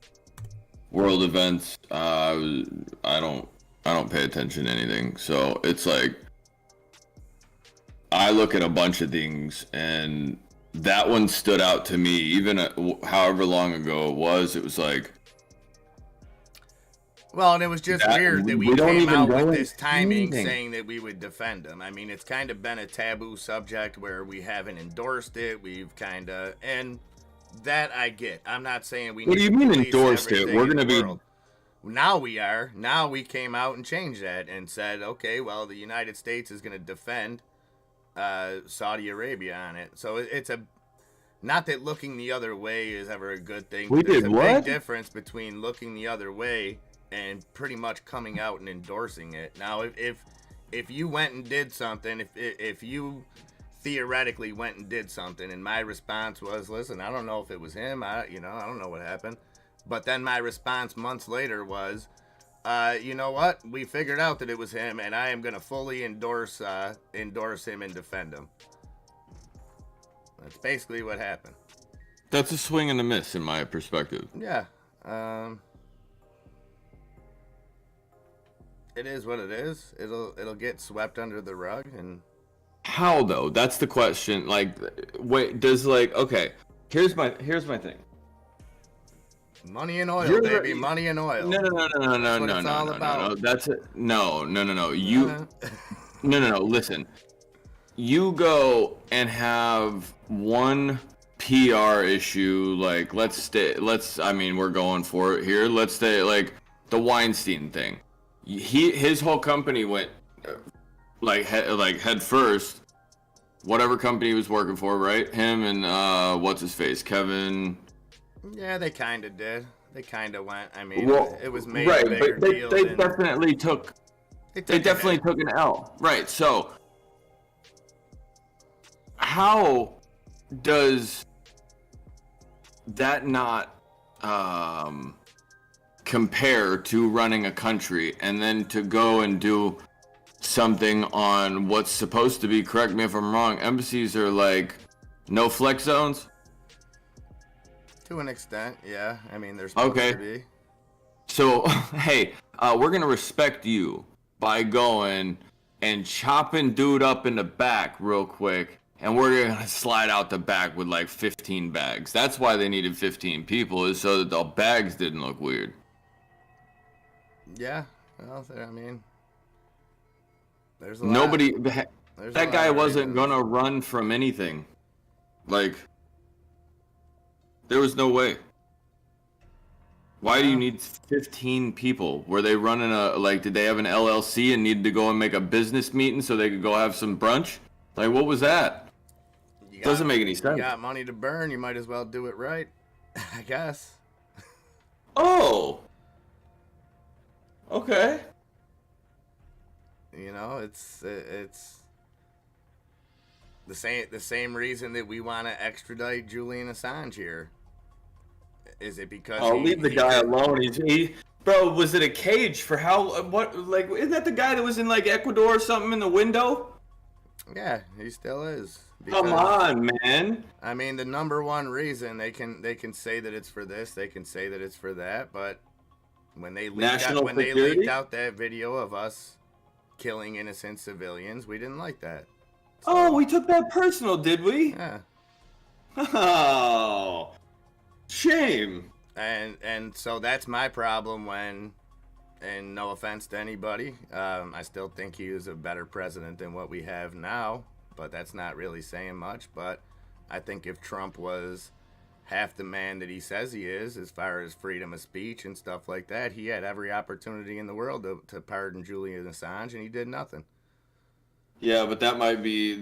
world events. I don't pay attention to anything. So it's like, I look at a bunch of things, and that one stood out to me. Even however long ago it was like. Well, and it was just weird that we came out with this timing saying that we would defend them. I mean, it's kind of been a taboo subject where we haven't endorsed it. We've kind of, and that I get. I'm not saying we. What do you mean endorsed it? We're going to be. Now we are. Now we came out and changed that and said, okay, well, the United States is going to defend Saudi Arabia on it. So it's a. Not that looking the other way is ever a good thing. There's a big difference between looking the other way and pretty much coming out and endorsing it. Now, if you went and did something, if you theoretically went and did something, and my response was, listen, I don't know if it was him, I don't know what happened, but then my response months later was, you know what, we figured out that it was him, and I am going to fully endorse him and defend him. That's basically what happened. That's a swing and a miss in my perspective. Yeah. It is what it is. It'll get swept under the rug. And how though? That's the question. Like, wait, okay? Here's my thing. Money and oil, baby. Money and oil. No. That's it. No. You. No. Listen. You go and have one PR issue. Like, we're going for it here. Let's stay like the Weinstein thing. His whole company went head first. Whatever company he was working for, right? Him and what's his face, Kevin. Yeah, they kind of did. They kind of went. I mean, it was made a bigger deal. They definitely took. They definitely took an L, right? So, how does that not compare to running a country, and then to go and do something on what's supposed to be, correct me if I'm wrong, embassies are like no flex zones? To an extent, yeah. I mean, there's supposed to be. So, hey, we're going to respect you by going and chopping dude up in the back real quick, and we're going to slide out the back with like 15 bags. That's why they needed 15 people, is so that the bags didn't look weird. Yeah, well, I mean, there's a nobody. lot. That guy wasn't gonna run from anything. Like, there was no way. Why do you need 15 people? Were they running did they have an LLC and needed to go and make a business meeting so they could go have some brunch? Like, what was that? Doesn't make any sense. You got money to burn, you might as well do it right, I guess. Oh. Okay. You know, it's the same reason that we want to extradite Julian Assange here. Is it because leave the guy alone. Bro, was it a cage for how? What? Like, isn't that the guy that was in like Ecuador or something in the window? Yeah, he still is. Come on, man. I mean, the number one reason they can say that it's for this, they can say that it's for that, but when they leaked out that video of us killing innocent civilians, we didn't like that. So, Oh, we took that personal, did we? yeah. Oh, shame. And so that's my problem when, and no offense to anybody, I still think he was a better president than what we have now, but that's not really saying much. But I think if Trump was half the man that he says he is, as far as freedom of speech and stuff like that, he had every opportunity in the world to pardon Julian Assange, and he did nothing. Yeah, but that might be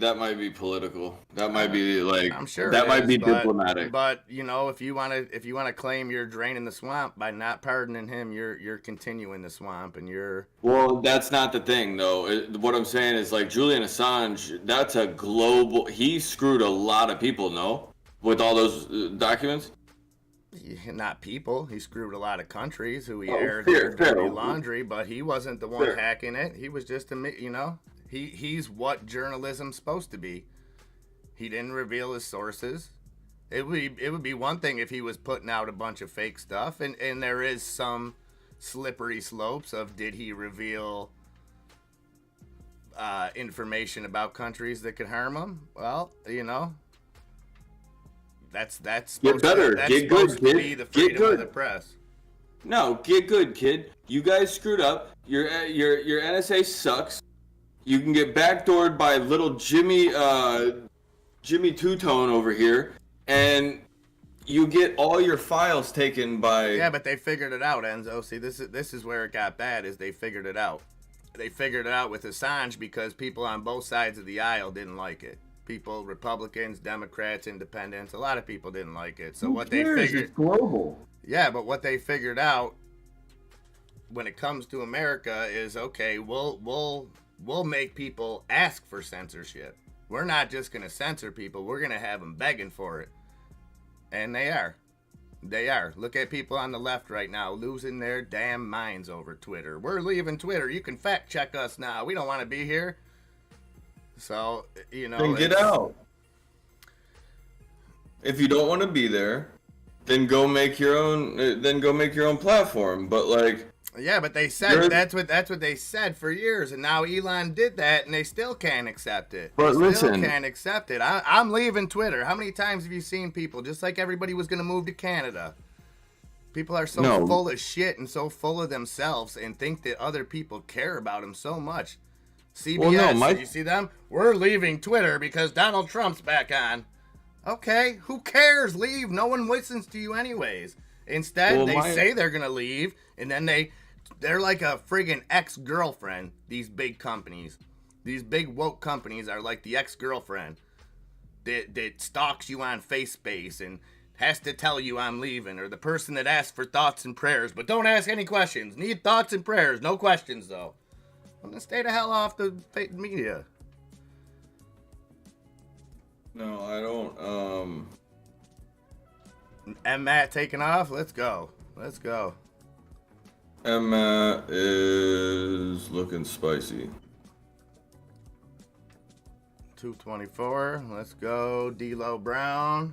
political. That might be like, I'm sure that might be but, diplomatic. But you know, if you want to claim you're draining the swamp by not pardoning him, you're continuing the swamp, and you're. Well, that's not the thing, though. What I'm saying is, like, Julian Assange, that's a global. He screwed a lot of people, no, with all those documents. Not people. He screwed a lot of countries who he Oh, aired fair, their dirty fair. laundry, but he wasn't the one Fair. hacking it. He was just he's what journalism's supposed to be. He didn't reveal his sources. It would be one thing if he was putting out a bunch of fake stuff, and there is some slippery slopes of did he reveal information about countries that could harm him? Well, you know, that's Get better. That's Get good, supposed to kid. be the Get freedom good. of the press. No, get good, kid. You guys screwed up. Your NSA sucks. You can get backdoored by little Jimmy Two-Tone over here, and you get all your files taken by. Yeah, but they figured it out, Enzo. See, this is where it got bad. Is they figured it out. They figured it out with Assange because people on both sides of the aisle didn't like it. People, Republicans, Democrats, Independents, a lot of people didn't like it. So what they figured. It's global. Yeah, but what they figured out when it comes to America is okay. We'll make people ask for censorship. We're not just gonna censor people. We're gonna have them begging for it, and they are. They are. Look at people on the left right now losing their damn minds over Twitter. We're leaving Twitter. You can fact check us now. We don't want to be here. So you know. Then get out. If you don't want to be there, then go make your own. Then go make your own platform. But like. Yeah, but they said that's what they said for years, and now Elon did that, and they still can't accept it. But they listen, still can't accept it. I'm leaving Twitter. How many times have you seen people just like everybody was gonna move to Canada? People are so full of shit and so full of themselves and think that other people care about them so much. CBS, did you see them? We're leaving Twitter because Donald Trump's back on. Okay, who cares? Leave. No one listens to you anyways. Instead, they say they're gonna leave, and then they're like a friggin' ex-girlfriend, these big companies. These big woke companies are like the ex-girlfriend that stalks you on FaceSpace and has to tell you I'm leaving, or the person that asks for thoughts and prayers, but don't ask any questions. Need thoughts and prayers, no questions though. Well, then stay the hell off the media. No, I don't. And Matt taking off? Let's go. Let's go. Emma is looking spicy. 224. Let's go. D'Lo Brown.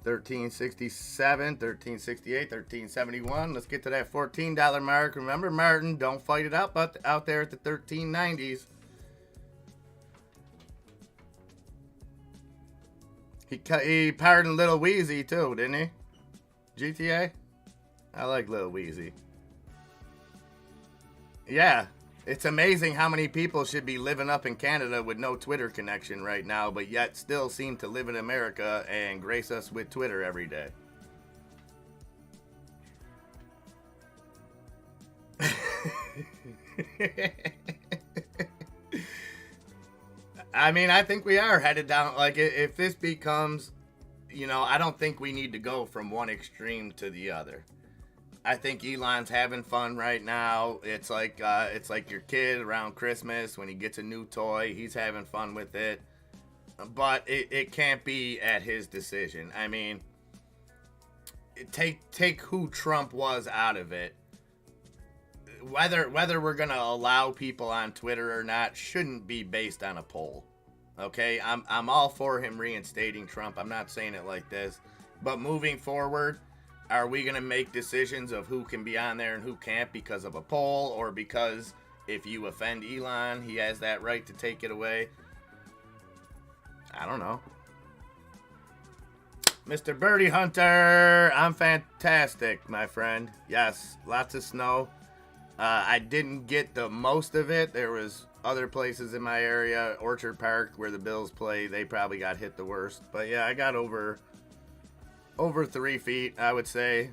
1367, 1368, 1371. Let's get to that $14 mark. Remember, Martin, don't fight it out there at the 1390s. He pardoned Lil Weezy too, didn't he? GTA? I like Lil Weezy. Yeah, it's amazing how many people should be living up in Canada with no Twitter connection right now, but yet still seem to live in America and grace us with Twitter every day. I mean, I think we are headed down, like, if this becomes, you know, I don't think we need to go from one extreme to the other. I think Elon's having fun right now. It's like your kid around Christmas when he gets a new toy. He's having fun with it. But it can't be at his decision. I mean, take who Trump was out of it. whether we're gonna allow people on Twitter or not shouldn't be based on a poll. Okay, I'm all for him reinstating Trump. I'm not saying it like this, but moving forward, are we gonna make decisions of who can be on there and who can't because of a poll, or because if you offend Elon, he has that right to take it away? I don't know. Mr. Birdie Hunter, I'm fantastic, my friend. Yes, lots of snow. I didn't get the most of it. There was other places in my area, Orchard Park, where the Bills play. They probably got hit the worst. But yeah, I got over 3 feet, I would say,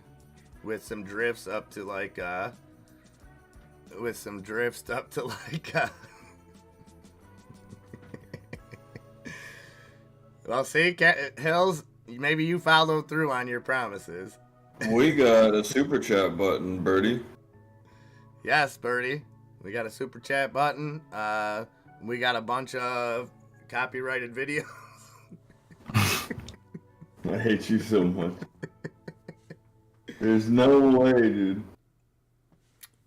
with some drifts up to like, well, see, Hills, maybe you followed through on your promises. We got a super chat button, Birdie. Yes, Birdie. We got a super chat button. We got a bunch of copyrighted videos. I hate you so much. There's no way, dude.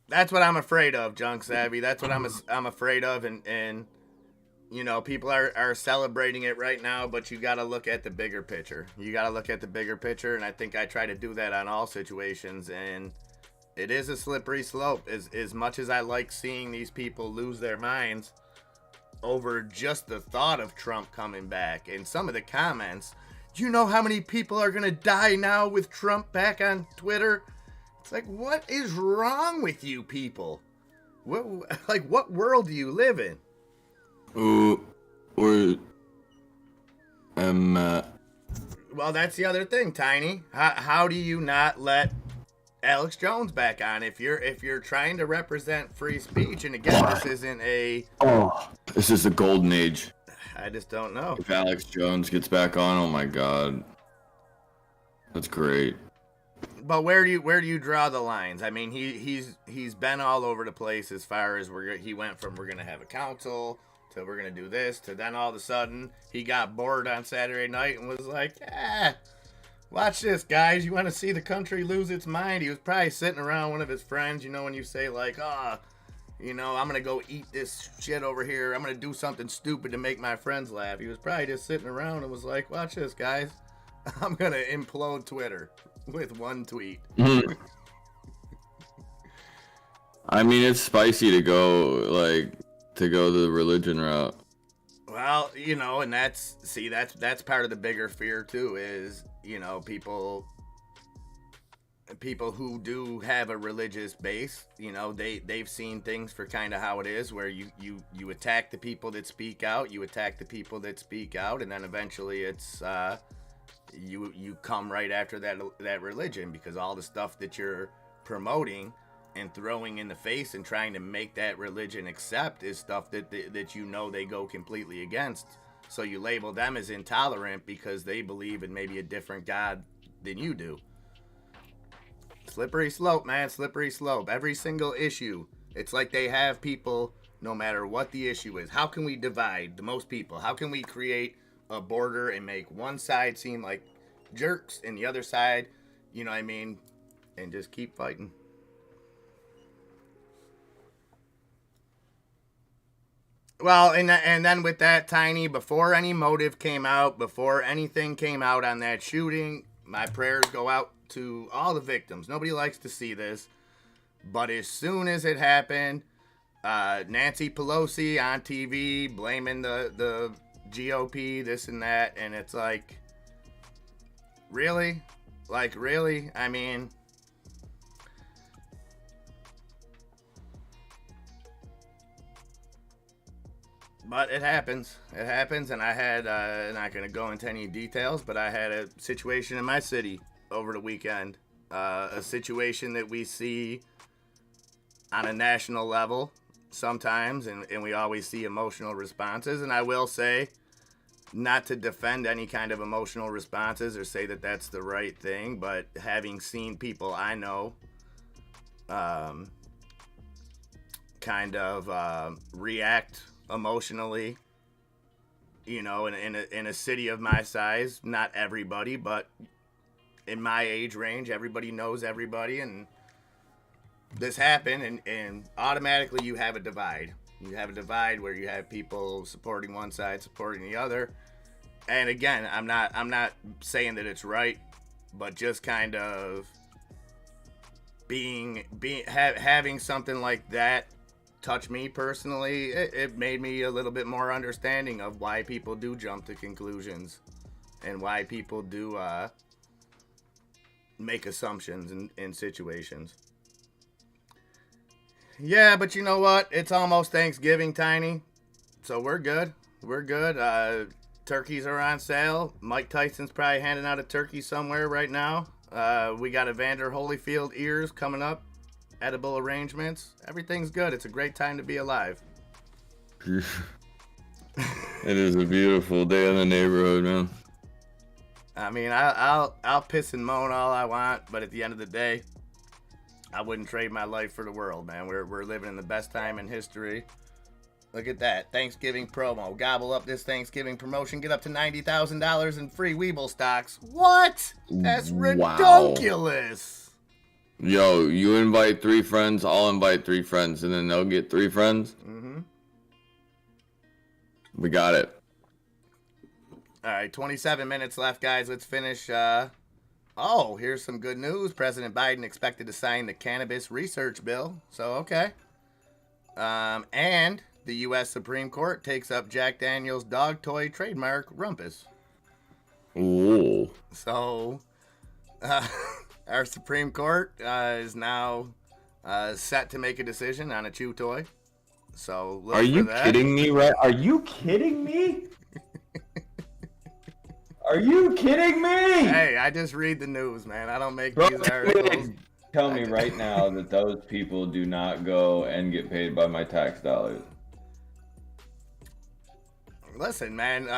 That's what I'm afraid of, Junk Savvy. That's what I'm afraid of, and you know, people are celebrating it right now, but you got to look at the bigger picture. You got to look at the bigger picture, and I think I try to do that on all situations, and it is a slippery slope. As much as I like seeing these people lose their minds over just the thought of Trump coming back, and some of the comments, you know how many people are going to die now with Trump back on Twitter? It's like, what is wrong with you people? What world do you live in? Well, that's the other thing, Tiny. How do you not let Alex Jones back on if you're trying to represent free speech? And again, this isn't a... Oh, this is the golden age. I just don't know. If Alex Jones gets back on, oh my God, that's great. But where do you draw the lines? I mean, he's been all over the place as far as he went from we're gonna have a council to we're gonna do this to then all of a sudden he got bored on Saturday night and was like, watch this, guys. You want to see the country lose its mind? He was probably sitting around one of his friends. You know, when you say like, you know, I'm going to go eat this shit over here. I'm going to do something stupid to make my friends laugh. He was probably just sitting around and was like, watch this, guys. I'm going to implode Twitter with one tweet. I mean, it's spicy to go the religion route. Well, you know, and that's part of the bigger fear too, is, you know, people who do have a religious base, you know, they've seen things for kind of how it is, where you attack the people that speak out, and then eventually it's you come right after that religion, because all the stuff that you're promoting and throwing in the face and trying to make that religion accept is stuff that you know they go completely against. So you label them as intolerant because they believe in maybe a different God than you do. Slippery slope, man. Slippery slope. Every single issue. It's like they have people, no matter what the issue is. How can we divide the most people? How can we create a border and make one side seem like jerks and the other side, you know what I mean, and just keep fighting? Well, and then with that, Tiny, before any motive came out, before anything came out on that shooting, my prayers go out to all the victims. Nobody likes to see this, but as soon as it happened, Nancy Pelosi on TV blaming the GOP, this and that, and it's like, really? Like, really? I mean, but it happens. It happens, and I had, not going to go into any details, but I had a situation in my city over the weekend. A situation that we see on a national level sometimes, and we always see emotional responses. And I will say, not to defend any kind of emotional responses or say that that's the right thing, but having seen people I know kind of react emotionally, you know, in a city of my size, not everybody, but in my age range, everybody knows everybody, and this happen, and automatically you have a divide. You have a divide where you have people supporting one side, supporting the other. And again, I'm not saying that it's right, but just kind of having something like that touch me personally, it made me a little bit more understanding of why people do jump to conclusions and why people do make assumptions in situations. Yeah, but you know what? It's almost Thanksgiving, Tiny. So we're good. We're good. Turkeys are on sale. Mike Tyson's probably handing out a turkey somewhere right now. We got Evander Holyfield ears coming up. Edible arrangements. Everything's good. It's a great time to be alive. It is a beautiful day in the neighborhood, man. I mean, I'll piss and moan all I want, but at the end of the day, I wouldn't trade my life for the world, man. We're living in the best time in history. Look at that. Thanksgiving promo. Gobble up this Thanksgiving promotion. Get up to $90,000 in free Weeble stocks. What? That's ridiculous. Yo, you invite 3 friends, I'll invite 3 friends, and then they'll get 3 friends? Mm-hmm. We got it. All right, 27 minutes left, guys. Let's finish. Here's some good news. President Biden expected to sign the cannabis research bill. So, okay. And the U.S. Supreme Court takes up Jack Daniels' dog toy trademark, Rumpus. Ooh. So, our Supreme Court is now set to make a decision on a chew toy. So, look Are you for that. kidding me? Right? Are you kidding me? Are you kidding me? Hey, I just read the news, man. I don't make these articles. Tell me right now that those people do not go and get paid by my tax dollars. Listen, man,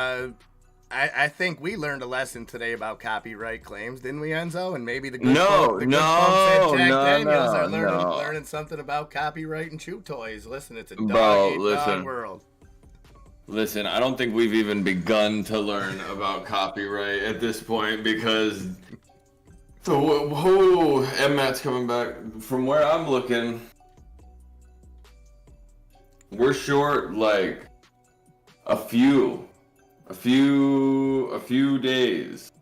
I think we learned a lesson today about copyright claims, didn't we, Enzo? And maybe the good folks at Jack Daniels are learning something about copyright and chew toys. Listen, it's a dog world. Listen, I don't think we've even begun to learn about copyright at this point because Matt's coming back. From where I'm looking, we're short like a few days.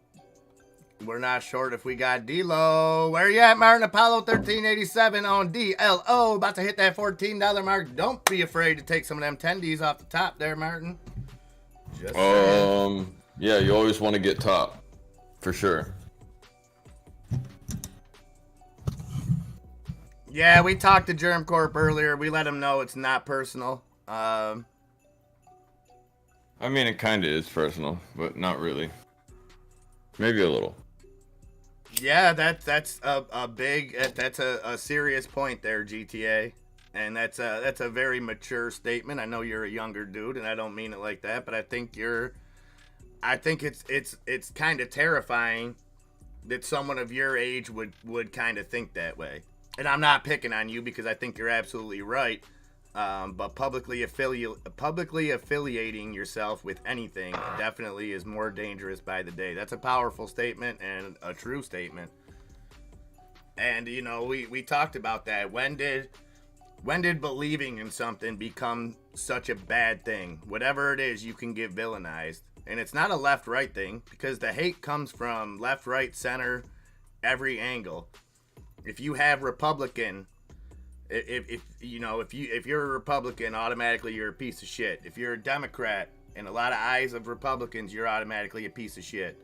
We're not short if we got D-Lo. Where you at, Martin? Apollo 1387 on DLO. About to hit that $14 mark. Don't be afraid to take some of them tendies off the top there, Martin. Just saying. Yeah, you always want to get top. For sure. Yeah, we talked to Germ Corp earlier. We let him know it's not personal. I mean, it kind of is personal, but not really. Maybe a little. Yeah, that's a serious point there, GTA, and that's a very mature statement. I know you're a younger dude, and I don't mean it like that, but I think it's kind of terrifying that someone of your age would kind of think that way. And I'm not picking on you because I think you're absolutely right. But publicly affiliating yourself with anything definitely is more dangerous by the day. That's a powerful statement and a true statement. And you know, we talked about that. When did believing in something become such a bad thing? Whatever it is, you can get villainized. And it's not a left-right thing because the hate comes from left, right, center, every angle. If you have Republican, if you're a Republican, automatically you're a piece of shit. If you're a Democrat, in a lot of eyes of Republicans, you're automatically a piece of shit.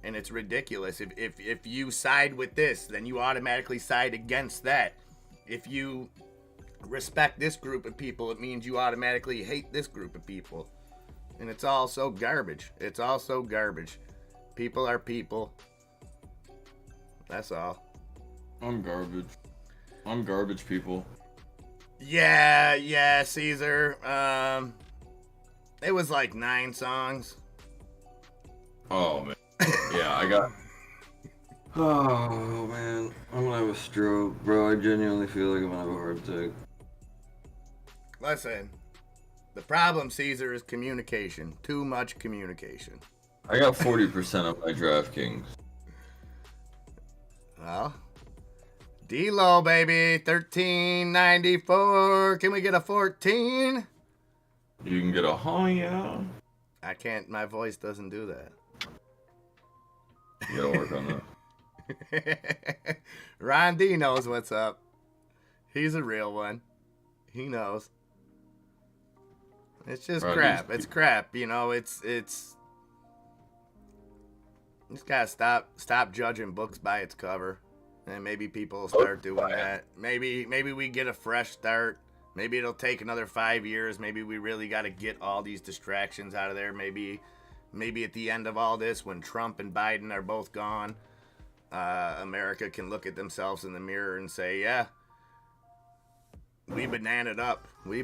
And it's ridiculous. If you side with this, then you automatically side against that. If you respect this group of people, it means you automatically hate this group of people. And it's all so garbage. It's all so garbage. People are people. That's all. I'm garbage, people. Yeah, Caesar. It was like 9 songs. Oh, man. Yeah, I got... Oh, man. I'm gonna have a stroke, bro. I genuinely feel like I'm gonna have a heart attack. Listen, the problem, Caesar, is communication. Too much communication. I got 40% of my DraftKings. Well, D-Lo, baby. 13.94. Can we get a 14? You can get a yeah. I can't. My voice doesn't do that. You gotta work on that. Ron D knows what's up. He's a real one. He knows. It's just crap. It's crap. You know, it's you just gotta stop judging books by its cover. And maybe people will start doing that. Maybe we get a fresh start. Maybe it'll take another 5 years. Maybe we really got to get all these distractions out of there. Maybe at the end of all this, when Trump and Biden are both gone, America can look at themselves in the mirror and say, yeah, we bananaed up. We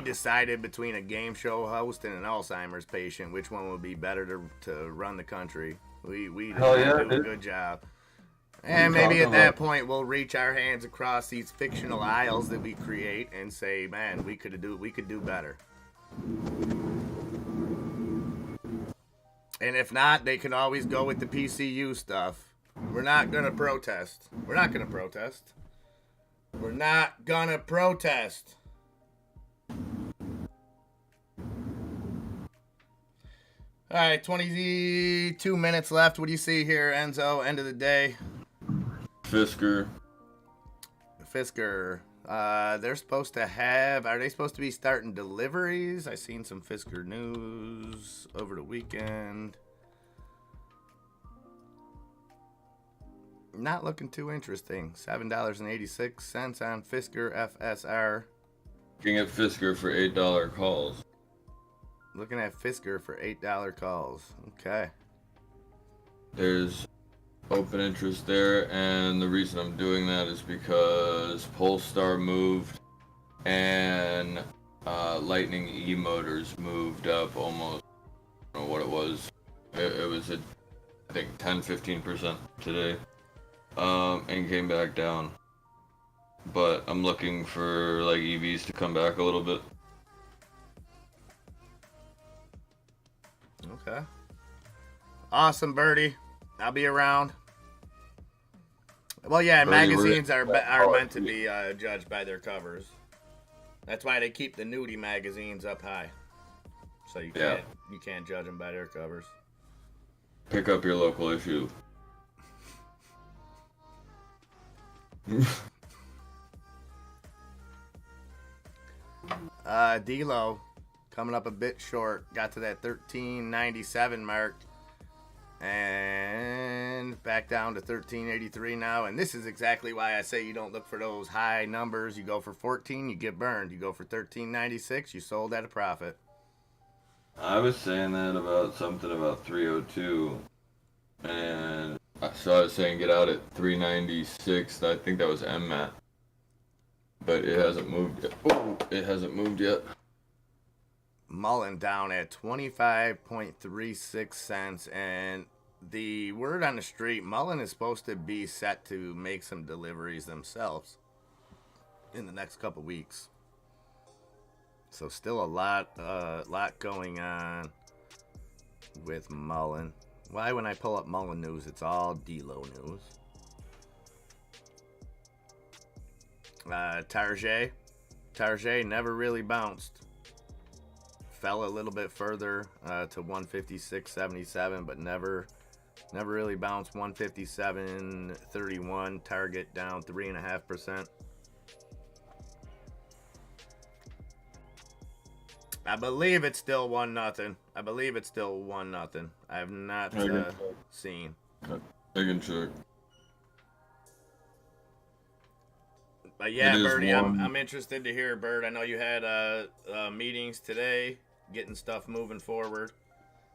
decided between a game show host and an Alzheimer's patient which one would be better to run the country. We did a good job. And maybe at that point we'll reach our hands across these fictional aisles that we create and say, man, we could do better. And if not, they can always go with the PCU stuff. We're not gonna protest. We're not gonna protest. All right, 22 minutes left. What do you see here, Enzo? End of the day. Fisker. They're supposed to have. Are they supposed to be starting deliveries? I seen some Fisker news over the weekend. Not looking too interesting. $7.86 on Fisker FSR. Looking at Fisker for $8 calls. Looking at Fisker for $8 calls. Okay. There's open interest there, and the reason I'm doing that is because Polestar moved and Lightning E motors moved up almost, I don't know what it was. It was at, I think, 10-15% today, and came back down. But I'm looking for like EVs to come back a little bit. Okay. Awesome, Birdie. I'll be around. Well, yeah, Birdie, magazines are meant to be judged by their covers. That's why they keep the nudie magazines up high, so you can't judge them by their covers. Pick up your local issue. D-Lo coming up a bit short. Got to that 13.97 mark. And back down to 13.83 now. And this is exactly why I say you don't look for those high numbers. You go for 14, you get burned. You go for 13.96, you sold at a profit. I was saying that about something about 302. And so I was saying get out at 396. I think that was MMAT. But it hasn't moved yet. Oh, it hasn't moved yet. Mullen down at 25.36 cents, and the word on the street, Mullen is supposed to be set to make some deliveries themselves in the next couple weeks. So still a lot going on with Mullen. Why when I pull up Mullen news, it's all D-Lo news. Target never really bounced. Fell a little bit further to 156.77, but never really bounced. 157.31. Target down 3.5%. I believe it's still 1-0. I have not seen. I can check. But yeah, Birdie, I'm interested to hear, Bird. I know you had meetings today, getting stuff moving forward.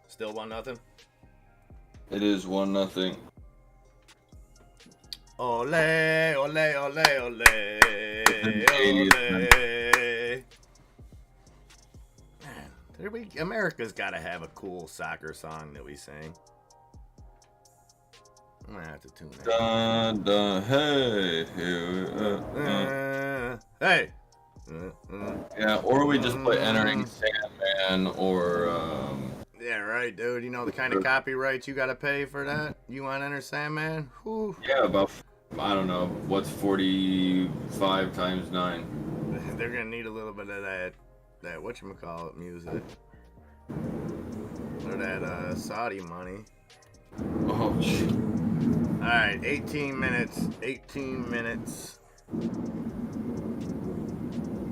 Still 1-0? It is 1-0. Ole, ole, ole, ole, ole. Man, America's got to have a cool soccer song that we sing. I'm gonna have to tune in. Dun, dun, hey, hey. Yeah, or we just play Entering Sandman, or Yeah, right, dude. You know the kind of copyrights you gotta pay for that? You want Enter Sandman? Whew. yeah, about I don't know, what's 45 times 9? They're gonna need a little bit of that whatchamacallit music. Or that Saudi money. Oh, shit. Alright, 18 minutes. 18 minutes.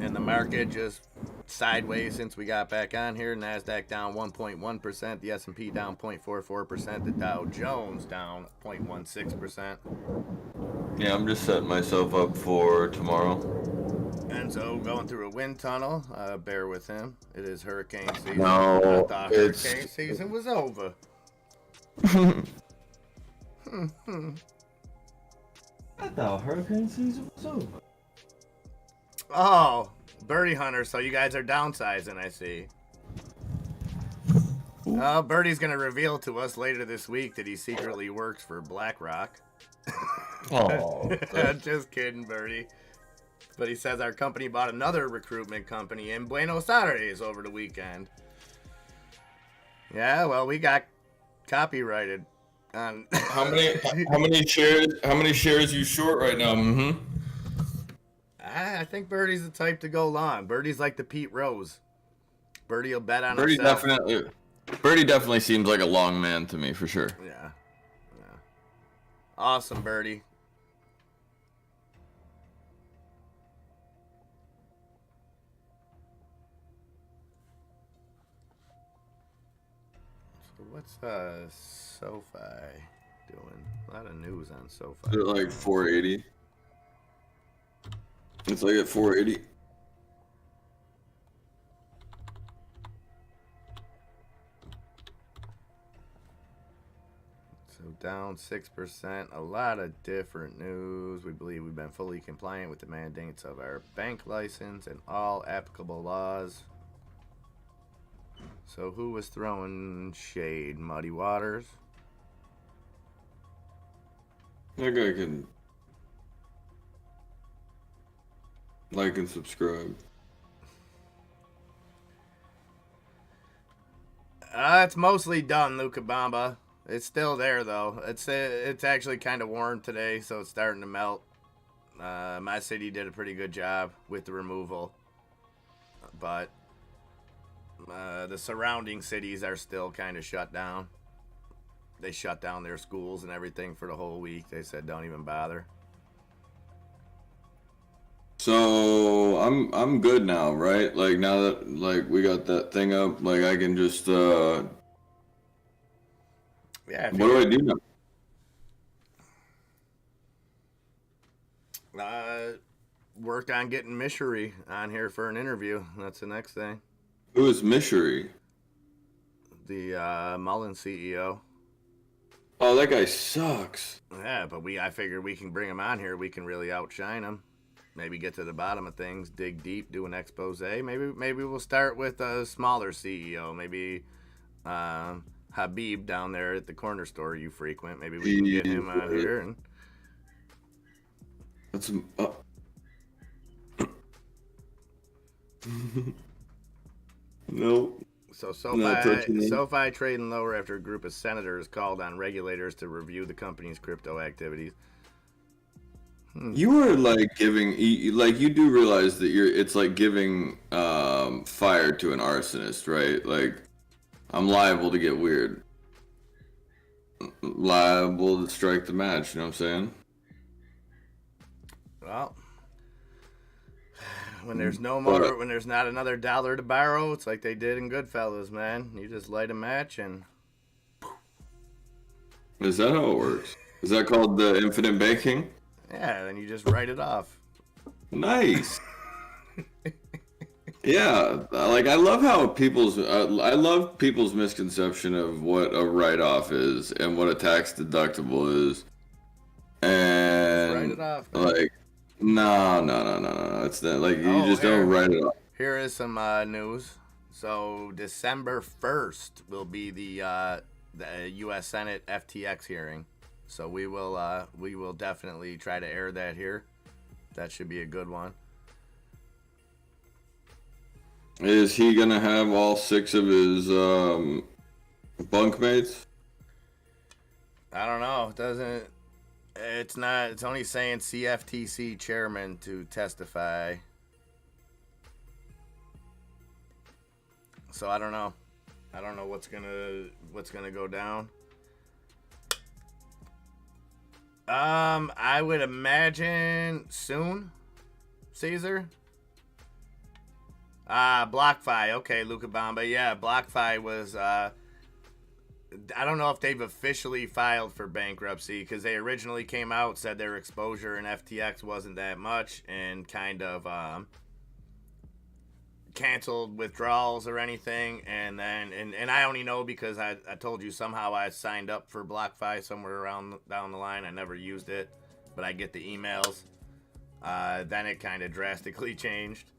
And the market just sideways since we got back on here. NASDAQ down 1.1%. The S&P down 0.44%. The Dow Jones down 0.16%. Yeah, I'm just setting myself up for tomorrow. Enzo going through a wind tunnel. Bear with him. It is hurricane season. No, I thought it's- hurricane season was over. I thought hurricane season was over. Oh, Birdie Hunter, so you guys are downsizing, I see. Birdie's going to reveal to us later this week that he secretly works for BlackRock. Oh, Just kidding, Birdie. But he says our company bought another recruitment company in Buenos Aires over the weekend. Yeah, well, we got copyrighted on... How many shares you short right now? Mm-hmm. I think Birdie's the type to go long. Birdie's like the Pete Rose. Birdie will bet on Birdie himself. definitely seems like a long man to me, for sure. Yeah. Awesome, Birdie. So what's SoFi doing? A lot of news on SoFi. They're like 480. It's like at 480. So down 6%. A lot of different news. We believe we've been fully compliant with the mandates of our bank license and all applicable laws. So who was throwing shade? Muddy Waters? That guy can like and subscribe. It's mostly done, Luca Bamba. It's still there though. It's actually kind of warm today, so it's starting to melt. My city did a pretty good job with the removal, but the surrounding cities are still kind of shut down. They shut down their schools and everything for the whole week. They said don't even bother. So I'm good now, right? Like now that like we got that thing up, like I can just Yeah. what do I do now? Worked on getting Mishery on here for an interview. That's the next thing. Who is Mishery? The Mullen CEO. Oh, that guy sucks. Yeah, but I figured we can bring him on here. We can really outshine him. Maybe get to the bottom of things, dig deep, do an expose. Maybe we'll start with a smaller CEO. Maybe Habib down there at the corner store you frequent. Maybe we can get him on here. And That's no. so Not touching him. SoFi trading lower after a group of senators called on regulators to review the company's crypto activities. You are like giving, like you do realize that it's like giving fire to an arsonist, right? Like I'm liable to get weird. Liable to strike the match, you know what I'm saying? Well, when there's when there's not another dollar to borrow, it's like they did in Goodfellas, man. You just light a match and... Is that how it works? Is that called the infinite banking? Yeah, then you just write it off. Nice. Yeah, like I love how I love people's misconception of what a write-off is and what a tax deductible is. And Write it off, man. like, no, it's not like you just don't write it off. Here is some news. So December 1st will be the U.S. Senate FTX hearing. So we will definitely try to air that here. That should be a good one. Is he gonna have all 6 of his bunkmates? I don't know. It doesn't. It's not. It's only saying CFTC chairman to testify. So I don't know. I don't know what's gonna go down. I would imagine soon, Caesar. BlockFi. Okay, Luca Bamba. Yeah, BlockFi was. I don't know if they've officially filed for bankruptcy because they originally came out, said their exposure in FTX wasn't that much, and kind of canceled withdrawals or anything. And then, and I only know because I told you somehow I signed up for BlockFi somewhere around down the line. I never used it, but I get the emails. Then it kind of drastically changed.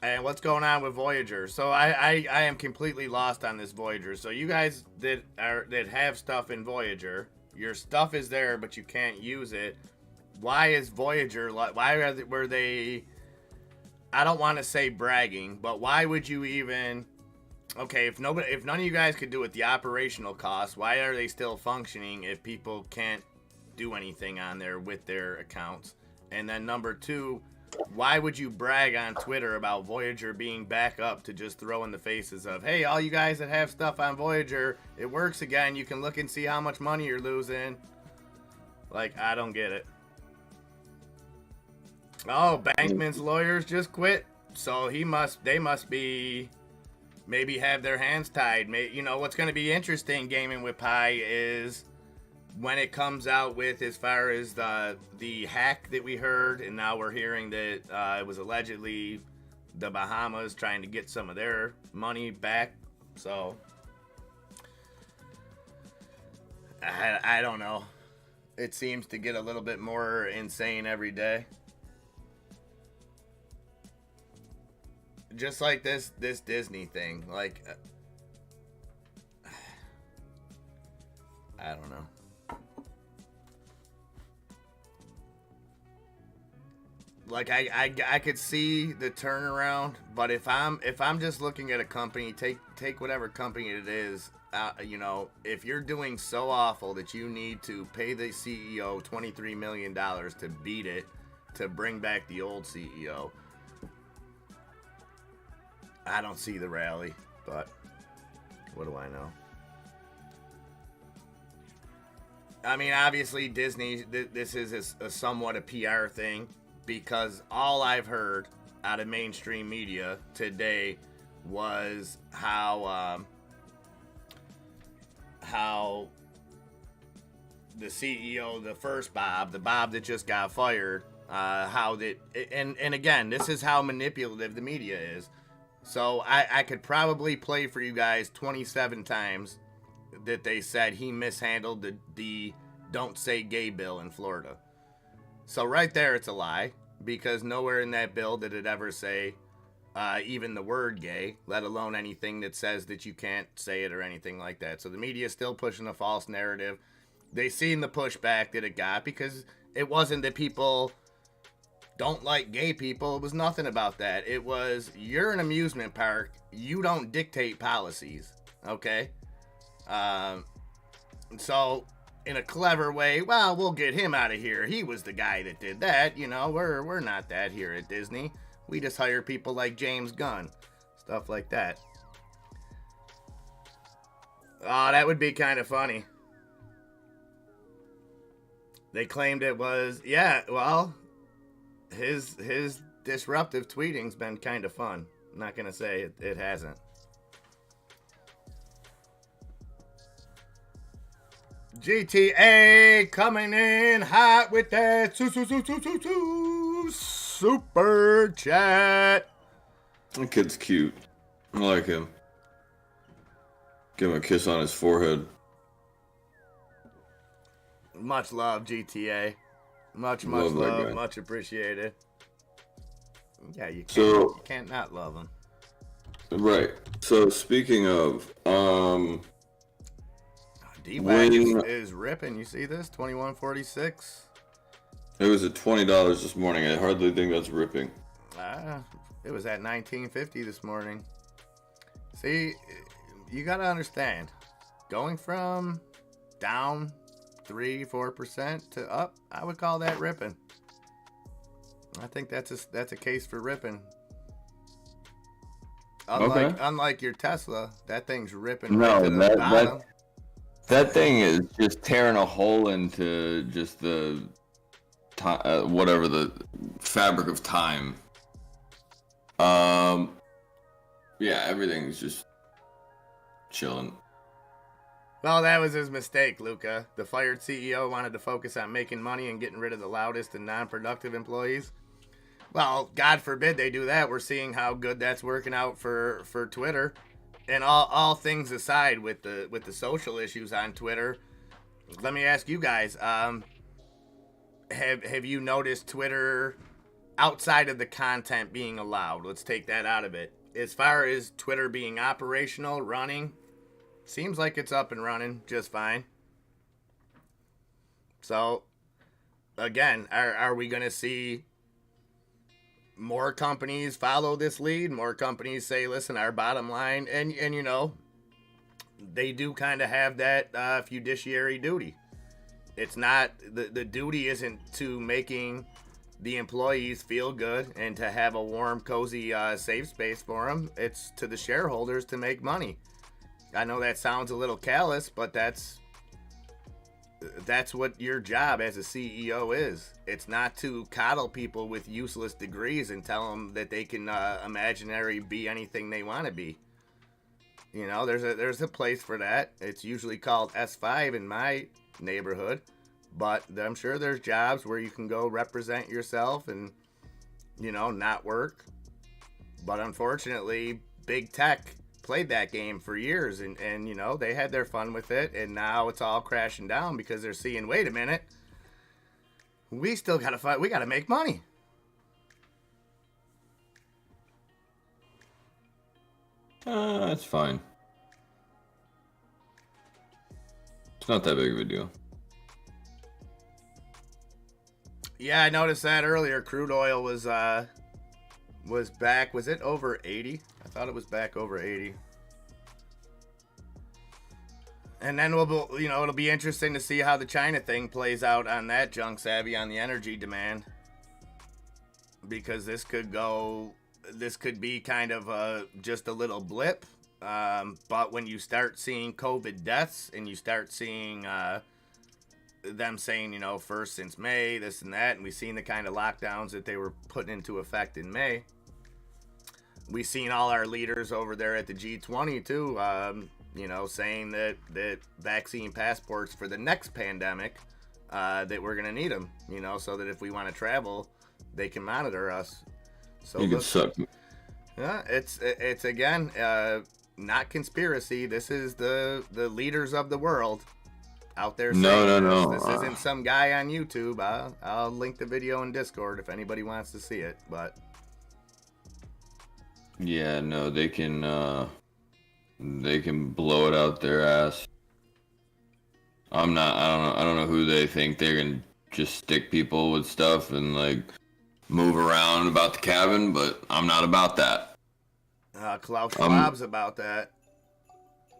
And what's going on with Voyager? So I am completely lost on this Voyager. So you guys that have stuff in Voyager, your stuff is there, but you can't use it. Why is Voyager? Were they? I don't want to say bragging, but why would you even? Okay, if none of you guys could do it, the operational costs. Why are they still functioning if people can't do anything on there with their accounts? And then number two. Why would you brag on Twitter about Voyager being back up to just throw in the faces of, hey, all you guys that have stuff on Voyager, it works again. You can look and see how much money you're losing. Like, I don't get it. Oh, Bankman's lawyers just quit. So they must be, maybe have their hands tied. You know, what's going to be interesting gaming with Pi is when it comes out with as far as the hack that we heard, and now we're hearing that it was allegedly the Bahamas trying to get some of their money back. So I don't know. It seems to get a little bit more insane every day. Just like this Disney thing. Like, I don't know. Like I could see the turnaround, but if I'm just looking at a company, take whatever company it is, you know, if you're doing so awful that you need to pay the CEO $23 million to beat it, to bring back the old CEO, I don't see the rally, but what do I know? I mean, obviously Disney, this is a somewhat a PR thing. Because all I've heard out of mainstream media today was how the CEO, the first Bob, the Bob that just got fired, how that, and again, this is how manipulative the media is. So I could probably play for you guys 27 times that they said he mishandled the Don't Say Gay bill in Florida. So right there, it's a lie, because nowhere in that bill did it ever say even the word gay, let alone anything that says that you can't say it or anything like that. So the media is still pushing a false narrative. They seen the pushback that it got because it wasn't that people don't like gay people. It was nothing about that. It was, you're an amusement park. You don't dictate policies, okay? So in a clever way, well, we'll get him out of here. He was the guy that did that. You know, we're not that here at Disney. We just hire people like James Gunn. Stuff like that. Oh, that would be kind of funny. They claimed it was, yeah, well, his disruptive tweeting's been kind of fun. I'm not going to say it hasn't. GTA coming in hot with that super chat. That kid's cute. I like him. Give him a kiss on his forehead. Much love, GTA. Much Love that love, guy. much appreciated. Yeah, you So- can't not love him. Right. So speaking of, D-Wag When- is ripping. You see this? 2146. it was at $20 this morning. I hardly think that's ripping. It was at 1950 this morning. See, you gotta understand, going from down 3-4% to up. I would call that ripping. I think that's a case for ripping. Unlike your Tesla, that thing's ripping right to the bottom. That thing is just tearing a hole into just the whatever the fabric of time. Yeah, everything's just chilling. Well, that was his mistake, Luca. The fired CEO wanted to focus on making money and getting rid of the loudest and non-productive employees. Well, God forbid they do that. We're seeing how good that's working out for Twitter. And all things aside with the social issues on Twitter, let me ask you guys, have you noticed Twitter outside of the content being allowed? Let's take that out of it. As far as Twitter being operational, running, seems like it's up and running just fine. So, again, are we going to see more companies follow this lead? More companies say, listen, our bottom line, and you know, they do kind of have that fiduciary duty. It's not, the duty isn't to making the employees feel good and to have a warm, cozy, safe space for them. It's to the shareholders to make money. I know that sounds a little callous, but that's what your job as a CEO is. It's not to coddle people with useless degrees and tell them that they can imaginary be anything they want to be. You know, there's a place for that. It's usually called S5 in my neighborhood, but I'm sure there's jobs where you can go represent yourself and, you know, not work. But unfortunately, big tech played that game for years, and you know, they had their fun with it, and now it's all crashing down because they're seeing, wait a minute, we still gotta fight, we gotta make money. That's fine. It's not that big of a deal. Yeah, I noticed that earlier. Crude oil was back. Was it over 80? I thought it was back over 80. And then it'll be interesting to see how the China thing plays out on that junk savvy on the energy demand, because this could be kind of just a little blip. But when you start seeing COVID deaths and you start seeing them saying, you know, first since May, this and that, and we've seen the kind of lockdowns that they were putting into effect in May. We've seen all our leaders over there at the G20 too, you know, saying that vaccine passports for the next pandemic, that we're gonna need them, you know, so that if we want to travel, they can monitor us. So you can suck. Yeah, it's again not conspiracy. This is the leaders of the world out there saying no. This isn't some guy on YouTube. I'll link the video in Discord if anybody wants to see it. But yeah, no, they can blow it out their ass. I don't know who they think they're gonna just stick people with stuff and like move around about the cabin, but I'm not about that. Klaus Schwab's about that.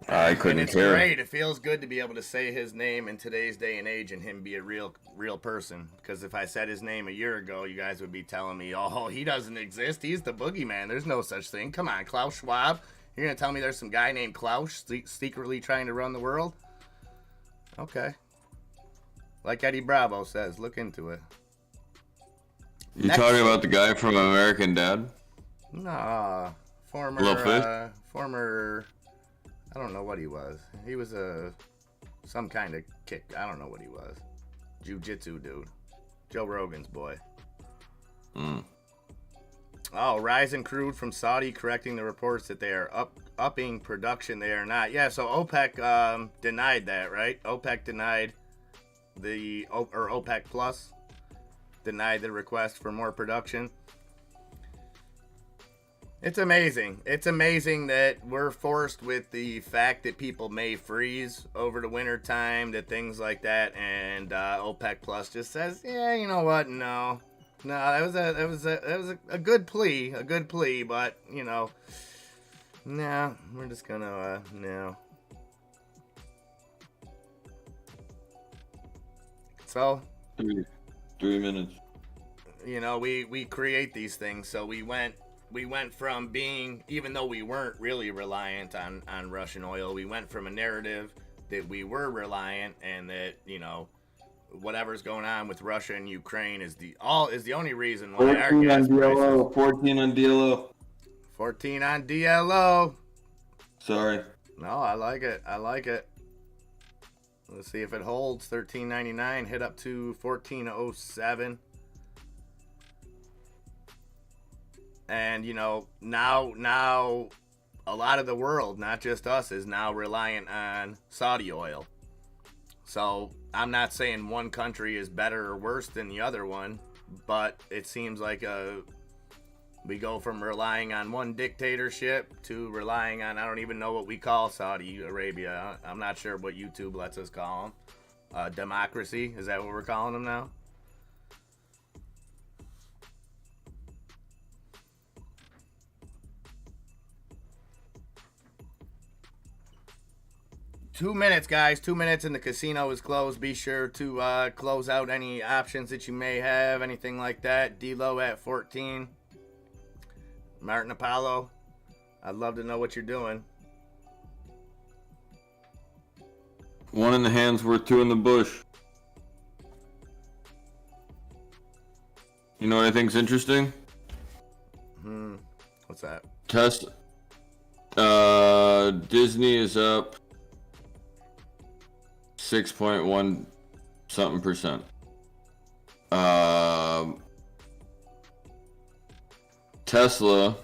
I couldn't and it's care. Great. It feels good to be able to say his name in today's day and age and him be a real person. Because if I said his name a year ago, you guys would be telling me, oh, he doesn't exist. He's the boogeyman. There's no such thing. Come on, Klaus Schwab. You're going to tell me there's some guy named Klaus secretly trying to run the world? Okay. Like Eddie Bravo says, look into it. You talking about the guy from American Dad? Nah. Former, I don't know what he was. He was some kind of kick. I don't know what he was. Jiu-jitsu dude. Joe Rogan's boy. Oh, rising crude from Saudi correcting the reports that they are upping production. They are not. Yeah, so OPEC denied that, right? OPEC denied OPEC Plus denied the request for more production. It's amazing. It's amazing that we're forced with the fact that people may freeze over the winter time, that things like that, and OPEC Plus just says, yeah, you know what? No, that was a good plea, but you know, no, we're just gonna no. So, 3 minutes. you know, we create these things. So we went from being, even though we weren't really reliant on Russian oil, we went from a narrative that we were reliant, and that, you know, whatever's going on with Russia and Ukraine is the only reason why our 14 gas on prices. DLO. 14 on DLO. 14 on DLO. Sorry. No, I like it. I like it. Let's see if it holds. 13.99 hit up to 14.07. And, you know, now a lot of the world, not just us, is now reliant on Saudi oil. So I'm not saying one country is better or worse than the other one, but it seems like we go from relying on one dictatorship to relying on, I don't even know what we call Saudi Arabia. I'm not sure what YouTube lets us call them. Democracy, is that what we're calling them now? Two minutes, guys. 2 minutes and the casino is closed. Be sure to close out any options that you may have, anything like that. D-Lo at 14. Martin Apollo, I'd love to know what you're doing. 1 in the hands worth 2 in the bush. You know what I think's interesting? What's that? Disney is up 6.1 something percent. Tesla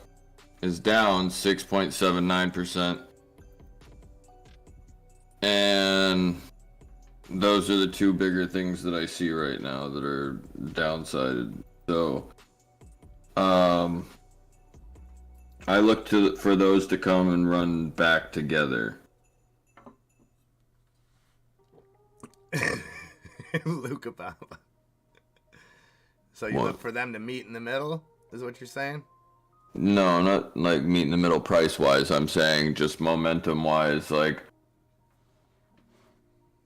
is down 6.79%. And those are the two bigger things that I see right now that are downsided. So, I look for those to come and run back together. Luca Papa. So you What? look for them to meet in the middle, is what you're saying? No, not like meet in the middle price wise. I'm saying just momentum wise. Like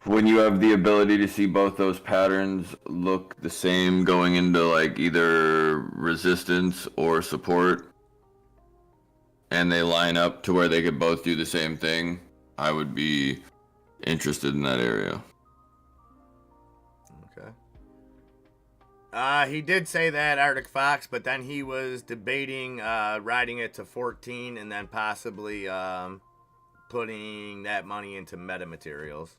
when you have the ability to see both those patterns look the same going into like either resistance or support, and they line up to where they could both do the same thing, I would be interested in that area. Okay. He did say that, Arctic Fox, but then he was debating riding it to 14 and then possibly putting that money into metamaterials.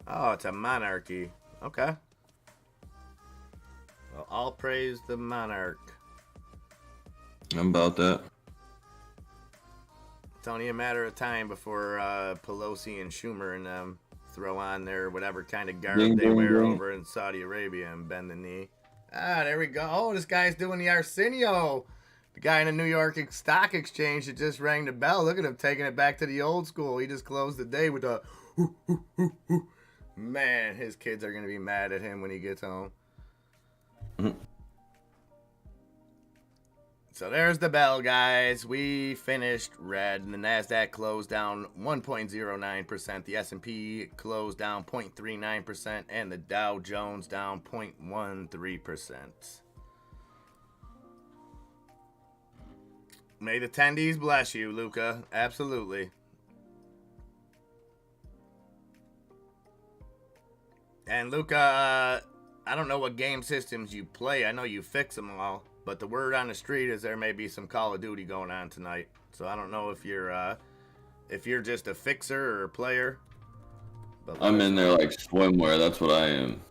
Oh, it's a monarchy. Okay. Well, all praise the monarch. How about that? It's only a matter of time before Pelosi and Schumer and them throw on their whatever kind of garb Ding, they ding, wear ding. over in Saudi Arabia and bend the knee. Ah, there we go. Oh, this guy's doing the Arsenio. The guy in the New York Stock Exchange that just rang the bell. Look at him taking it back to the old school. He just closed the day with a hoo, hoo, hoo, hoo. Man, his kids are going to be mad at him when he gets home. So there's the bell, guys. We finished red, and the Nasdaq closed down 1.09%. The S&P closed down 0.39%, and the Dow Jones down 0.13%. May the attendees bless you, Luca. Absolutely. And Luca, I don't know what game systems you play. I know you fix them all. But the word on the street is there may be some Call of Duty going on tonight. So I don't know if you're just a fixer or a player. But I'm in there like swimwear. That's what I am.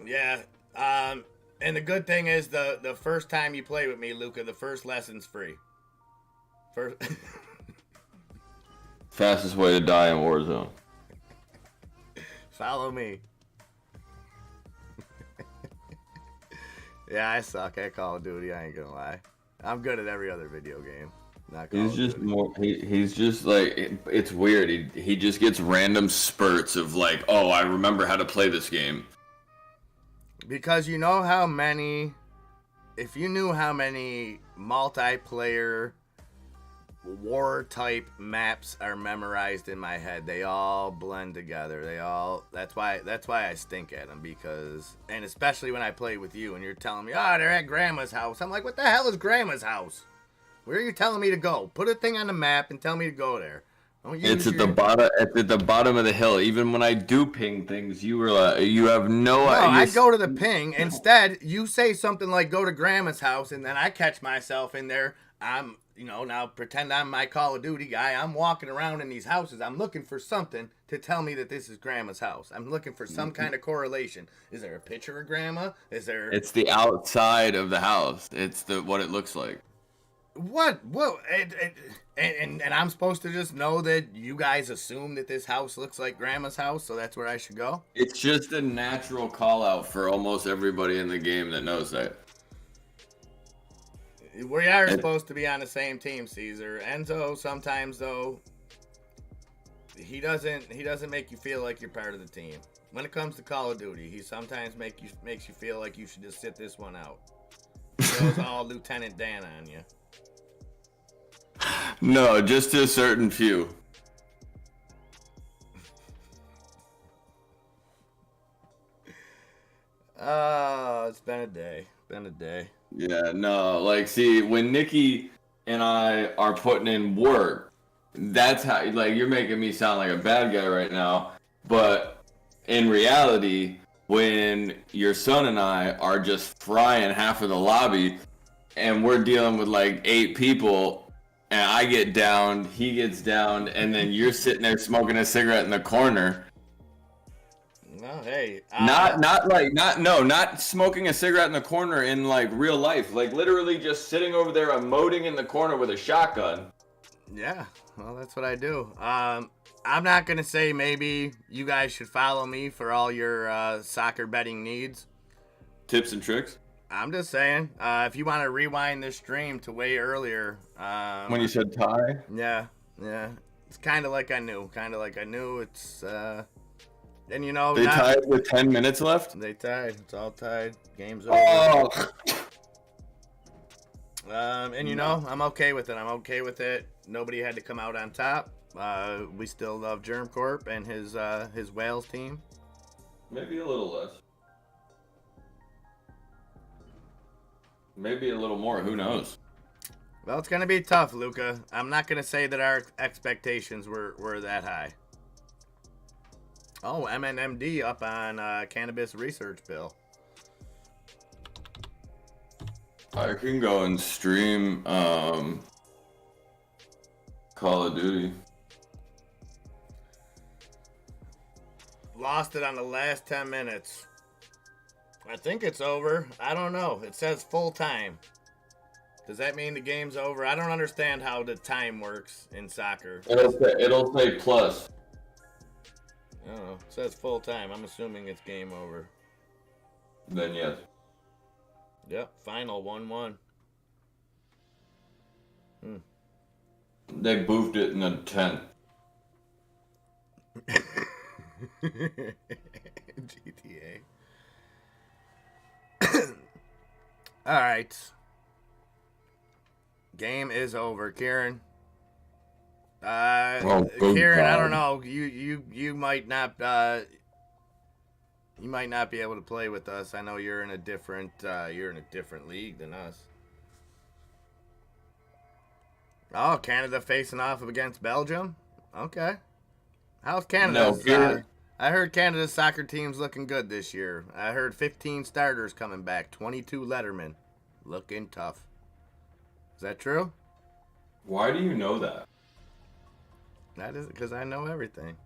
Yeah. And the good thing is the first time you play with me, Luca, the first lesson's free. First. Fastest way to die in Warzone. Follow me. Yeah, I suck at Call of Duty. I ain't gonna lie. I'm good at every other video game. Not Call He's of just Duty. more. He's just like it's weird. He just gets random spurts of like, oh, I remember how to play this game. Because you know how many. If you knew how many multiplayer war type maps are memorized in my head. They all blend together. That's why I stink at them, because, and especially when I play with you and you're telling me, oh, they're at Grandma's house. I'm like, what the hell is Grandma's house? Where are you telling me to go? Put a thing on the map and tell me to go there. It's at the bottom. It's at the bottom of the hill. Even when I do ping things, you have no idea. I go to the ping. Instead, you say something like go to Grandma's house, and then I catch myself in there. I'm, now pretend I'm my Call of Duty guy. I'm walking around in these houses. I'm looking for something to tell me that this is Grandma's house. I'm looking for some kind of correlation. Is there a picture of Grandma? Is there... It's the outside of the house. It's what it looks like. What? And I'm supposed to just know that you guys assume that this house looks like Grandma's house, so that's where I should go? It's just a natural call out for almost everybody in the game that knows that. We are supposed to be on the same team, Caesar. Enzo, sometimes though, he doesn't make you feel like you're part of the team. When it comes to Call of Duty, he sometimes makes you feel like you should just sit this one out. He goes all Lieutenant Dan on you. No, just to a certain few. Oh, it's been a day. Yeah, no, like, see, when Nikki and I are putting in work, that's how, like, you're making me sound like a bad guy right now, but in reality, when your son and I are just frying half of the lobby, and we're dealing with, like, 8 people, and I get downed, he gets downed, and then you're sitting there smoking a cigarette in the corner. No, hey. Not smoking a cigarette in the corner in, like, real life. Like, literally just sitting over there emoting in the corner with a shotgun. Yeah, well, that's what I do. I'm not going to say maybe you guys should follow me for all your soccer betting needs. Tips and tricks? I'm just saying, if you want to rewind this stream to way earlier. When you said tie? Yeah. It's kind of like I knew. It's, and They tied with 10 minutes left? They tied. It's all tied. Game's over. Oh! And I'm okay with it. Nobody had to come out on top. We still love Germ Corp and his Wales team. Maybe a little less. Maybe a little more, who knows? Well, it's going to be tough, Luca. I'm not going to say that our expectations were that high. Oh, MNMD up on cannabis research bill. I can go and stream Call of Duty. Lost it on the last 10 minutes. I think it's over. I don't know. It says full time. Does that mean the game's over? I don't understand how the time works in soccer. It'll say plus. I don't know. It says full time. I'm assuming it's game over. Then yes. Yep. Final 1-1. They boofed it in the 10th. GTA. All right. Game is over, Kieran. Kieran, I don't know. You might not be able to play with us. I know you're in a different league than us. Oh, Canada facing off against Belgium. Okay. How's Canada? No, I heard Canada's soccer team's looking good this year. I heard 15 starters coming back, 22 lettermen. Looking tough. Is that true? Why do you know that? That is because I know everything.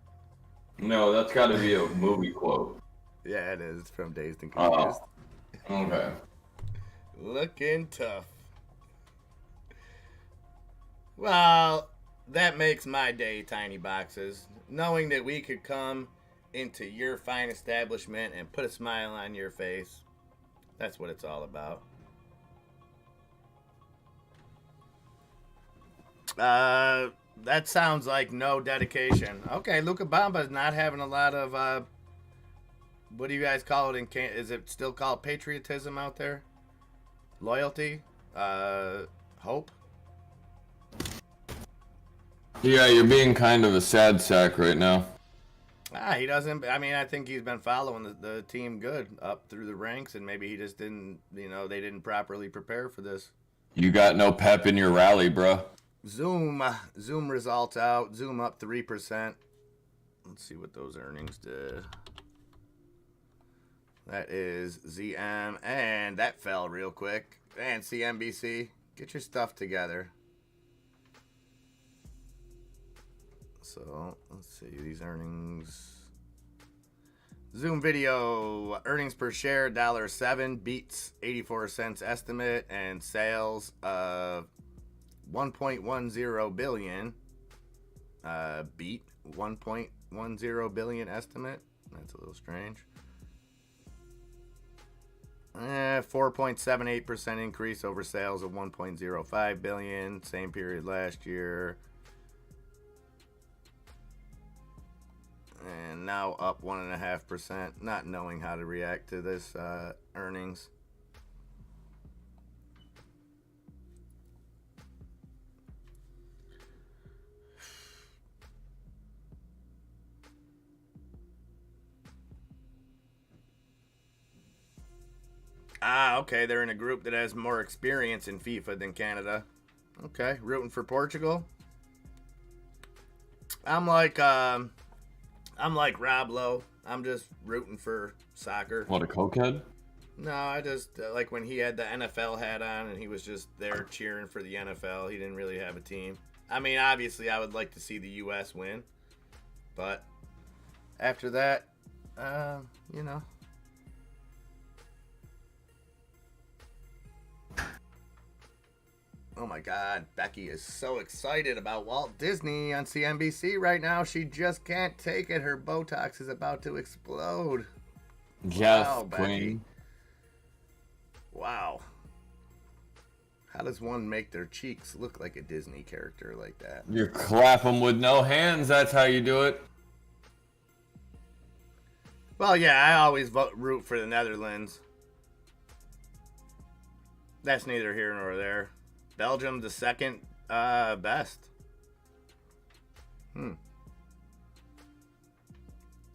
No, that's got to be a movie quote. Yeah, it is. It's from Dazed and Confused. Oh, okay. Looking tough. Well, that makes my day, Tiny Boxes. Knowing that we could come into your fine establishment and put a smile on your face. That's what it's all about. That sounds like no dedication. Okay, Luca Bamba's not having a lot of, what do you guys call it is it still called patriotism out there? Loyalty? Hope? Yeah, you're being kind of a sad sack right now. He doesn't. I mean, I think he's been following the team good up through the ranks, and maybe he just didn't. They didn't properly prepare for this. You got no pep in your rally, bruh. Zoom results out. Zoom up 3%. Let's see what those earnings did. That is ZM, and that fell real quick. And CNBC, get your stuff together. So let's see these earnings. Zoom Video earnings per share $1.07 beats 84 cents estimate, and sales of 1.10 billion beat 1.10 billion estimate. That's a little strange. 4.78% increase over sales of 1.05 billion same period last year. And now up 1.5%, not knowing how to react to this earnings. Okay, they're in a group that has more experience in FIFA than Canada. Okay, rooting for Portugal. I'm like Rob Lowe. I'm just rooting for soccer. What, a cokehead? No, I just like when he had the NFL hat on and he was just there cheering for the NFL. He didn't really have a team. I mean, obviously, I would like to see the U.S. win, but after that, you know. Oh my God, Becky is so excited about Walt Disney on CNBC right now. She just can't take it. Her Botox is about to explode. Yes, Wow, Becky. queen. Wow. How does one make their cheeks look like a Disney character like that? You clap them with no hands. That's how you do it. Well, yeah, I always root for the Netherlands. That's neither here nor there. Belgium, the second best.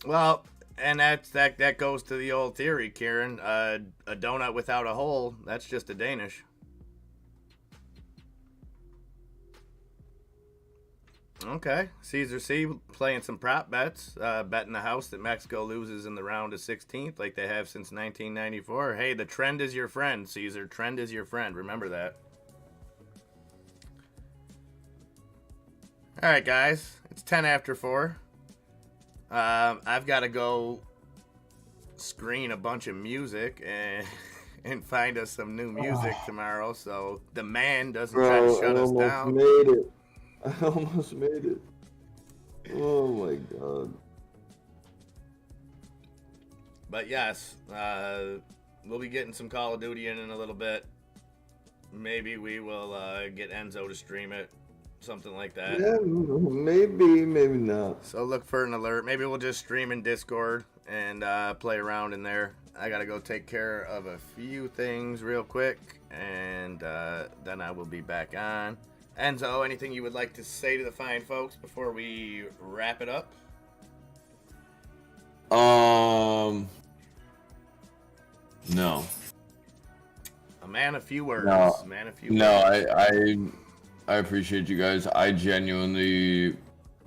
Well, and that goes to the old theory, Kieran. A donut without a hole, that's just a Danish. Okay, Caesar C playing some prop bets, betting the house that Mexico loses in the round of 16th like they have since 1994. Hey, the trend is your friend, Caesar. Trend is your friend. Remember that. All right, guys, it's 10 after 4. I've got to go screen a bunch of music and find us some new music tomorrow, so the man doesn't try to shut us down. Made it. I almost made it. Oh my God. But yes, we'll be getting some Call of Duty in a little bit. Maybe we will get Enzo to stream it. Something like that. Yeah, maybe not. So look for an alert. Maybe we'll just stream in Discord and play around in there. I gotta go take care of a few things real quick, and then I will be back on. Enzo, anything you would like to say to the fine folks before we wrap it up? No. A man of few words. No. Man of few No, words. I appreciate you guys. I genuinely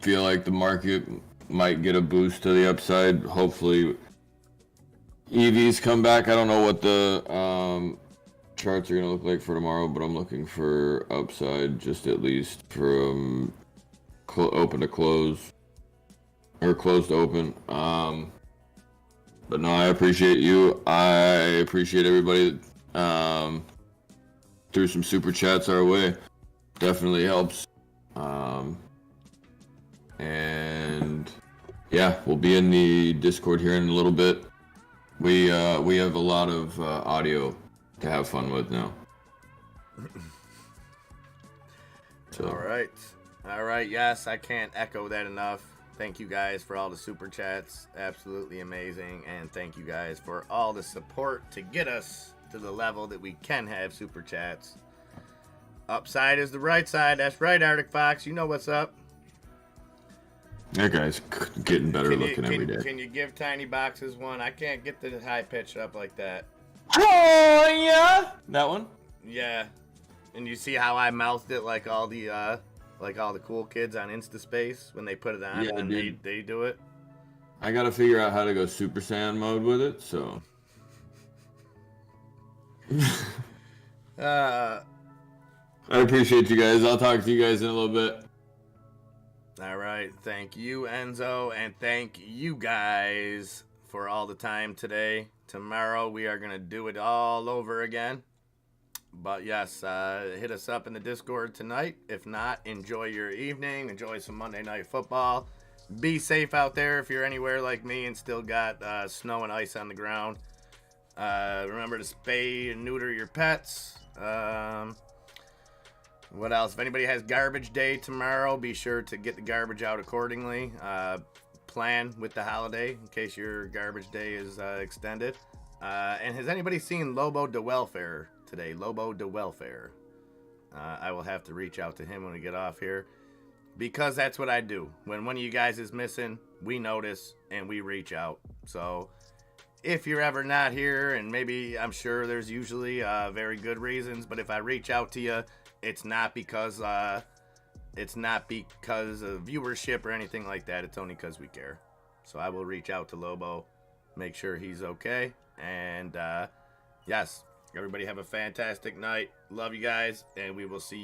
feel like the market might get a boost to the upside. Hopefully, EVs come back. I don't know what the charts are going to look like for tomorrow, but I'm looking for upside, just at least from open to close, or close to open. But no, I appreciate you. I appreciate everybody threw some super chats our way. Definitely helps. And yeah, we'll be in the Discord here in a little bit. We have a lot of audio to have fun with now. So. All right. Yes, I can't echo that enough. Thank you guys for all the super chats. Absolutely amazing. And thank you guys for all the support to get us to the level that we can have super chats. Upside is the right side. That's right, Arctic Fox. You know what's up. That guy's getting better looking every day. Can you give Tiny Boxes one? I can't get the high pitch up like that. Oh yeah, that one. Yeah, and you see how I mouthed it like all the cool kids on InstaSpace when they put it on, Yeah, and dude. they do it. I gotta figure out how to go Super Saiyan mode with it. So. Uh, I appreciate you guys. I'll talk to you guys in a little bit. all right. Thank you, Enzo, and thank you guys for all the time today. Tomorrow we are gonna do it all over again. But yes, hit us up in the Discord tonight. If not, enjoy your evening. Enjoy some Monday Night Football. Be safe out there if you're anywhere like me and still got snow and ice on the ground. Remember to spay and neuter your pets. What else? If anybody has garbage day tomorrow, be sure to get the garbage out accordingly. Plan with the holiday in case your garbage day is extended. And has anybody seen Lobo de Welfare today? Lobo de Welfare. I will have to reach out to him when we get off here. Because that's what I do. When one of you guys is missing, we notice and we reach out. So if you're ever not here, and maybe I'm sure there's usually very good reasons, but if I reach out to you, it's not because of viewership or anything like that. It's only because we care. So I will reach out to Lobo, make sure he's okay, and yes, everybody have a fantastic night. Love you guys, and we will see you.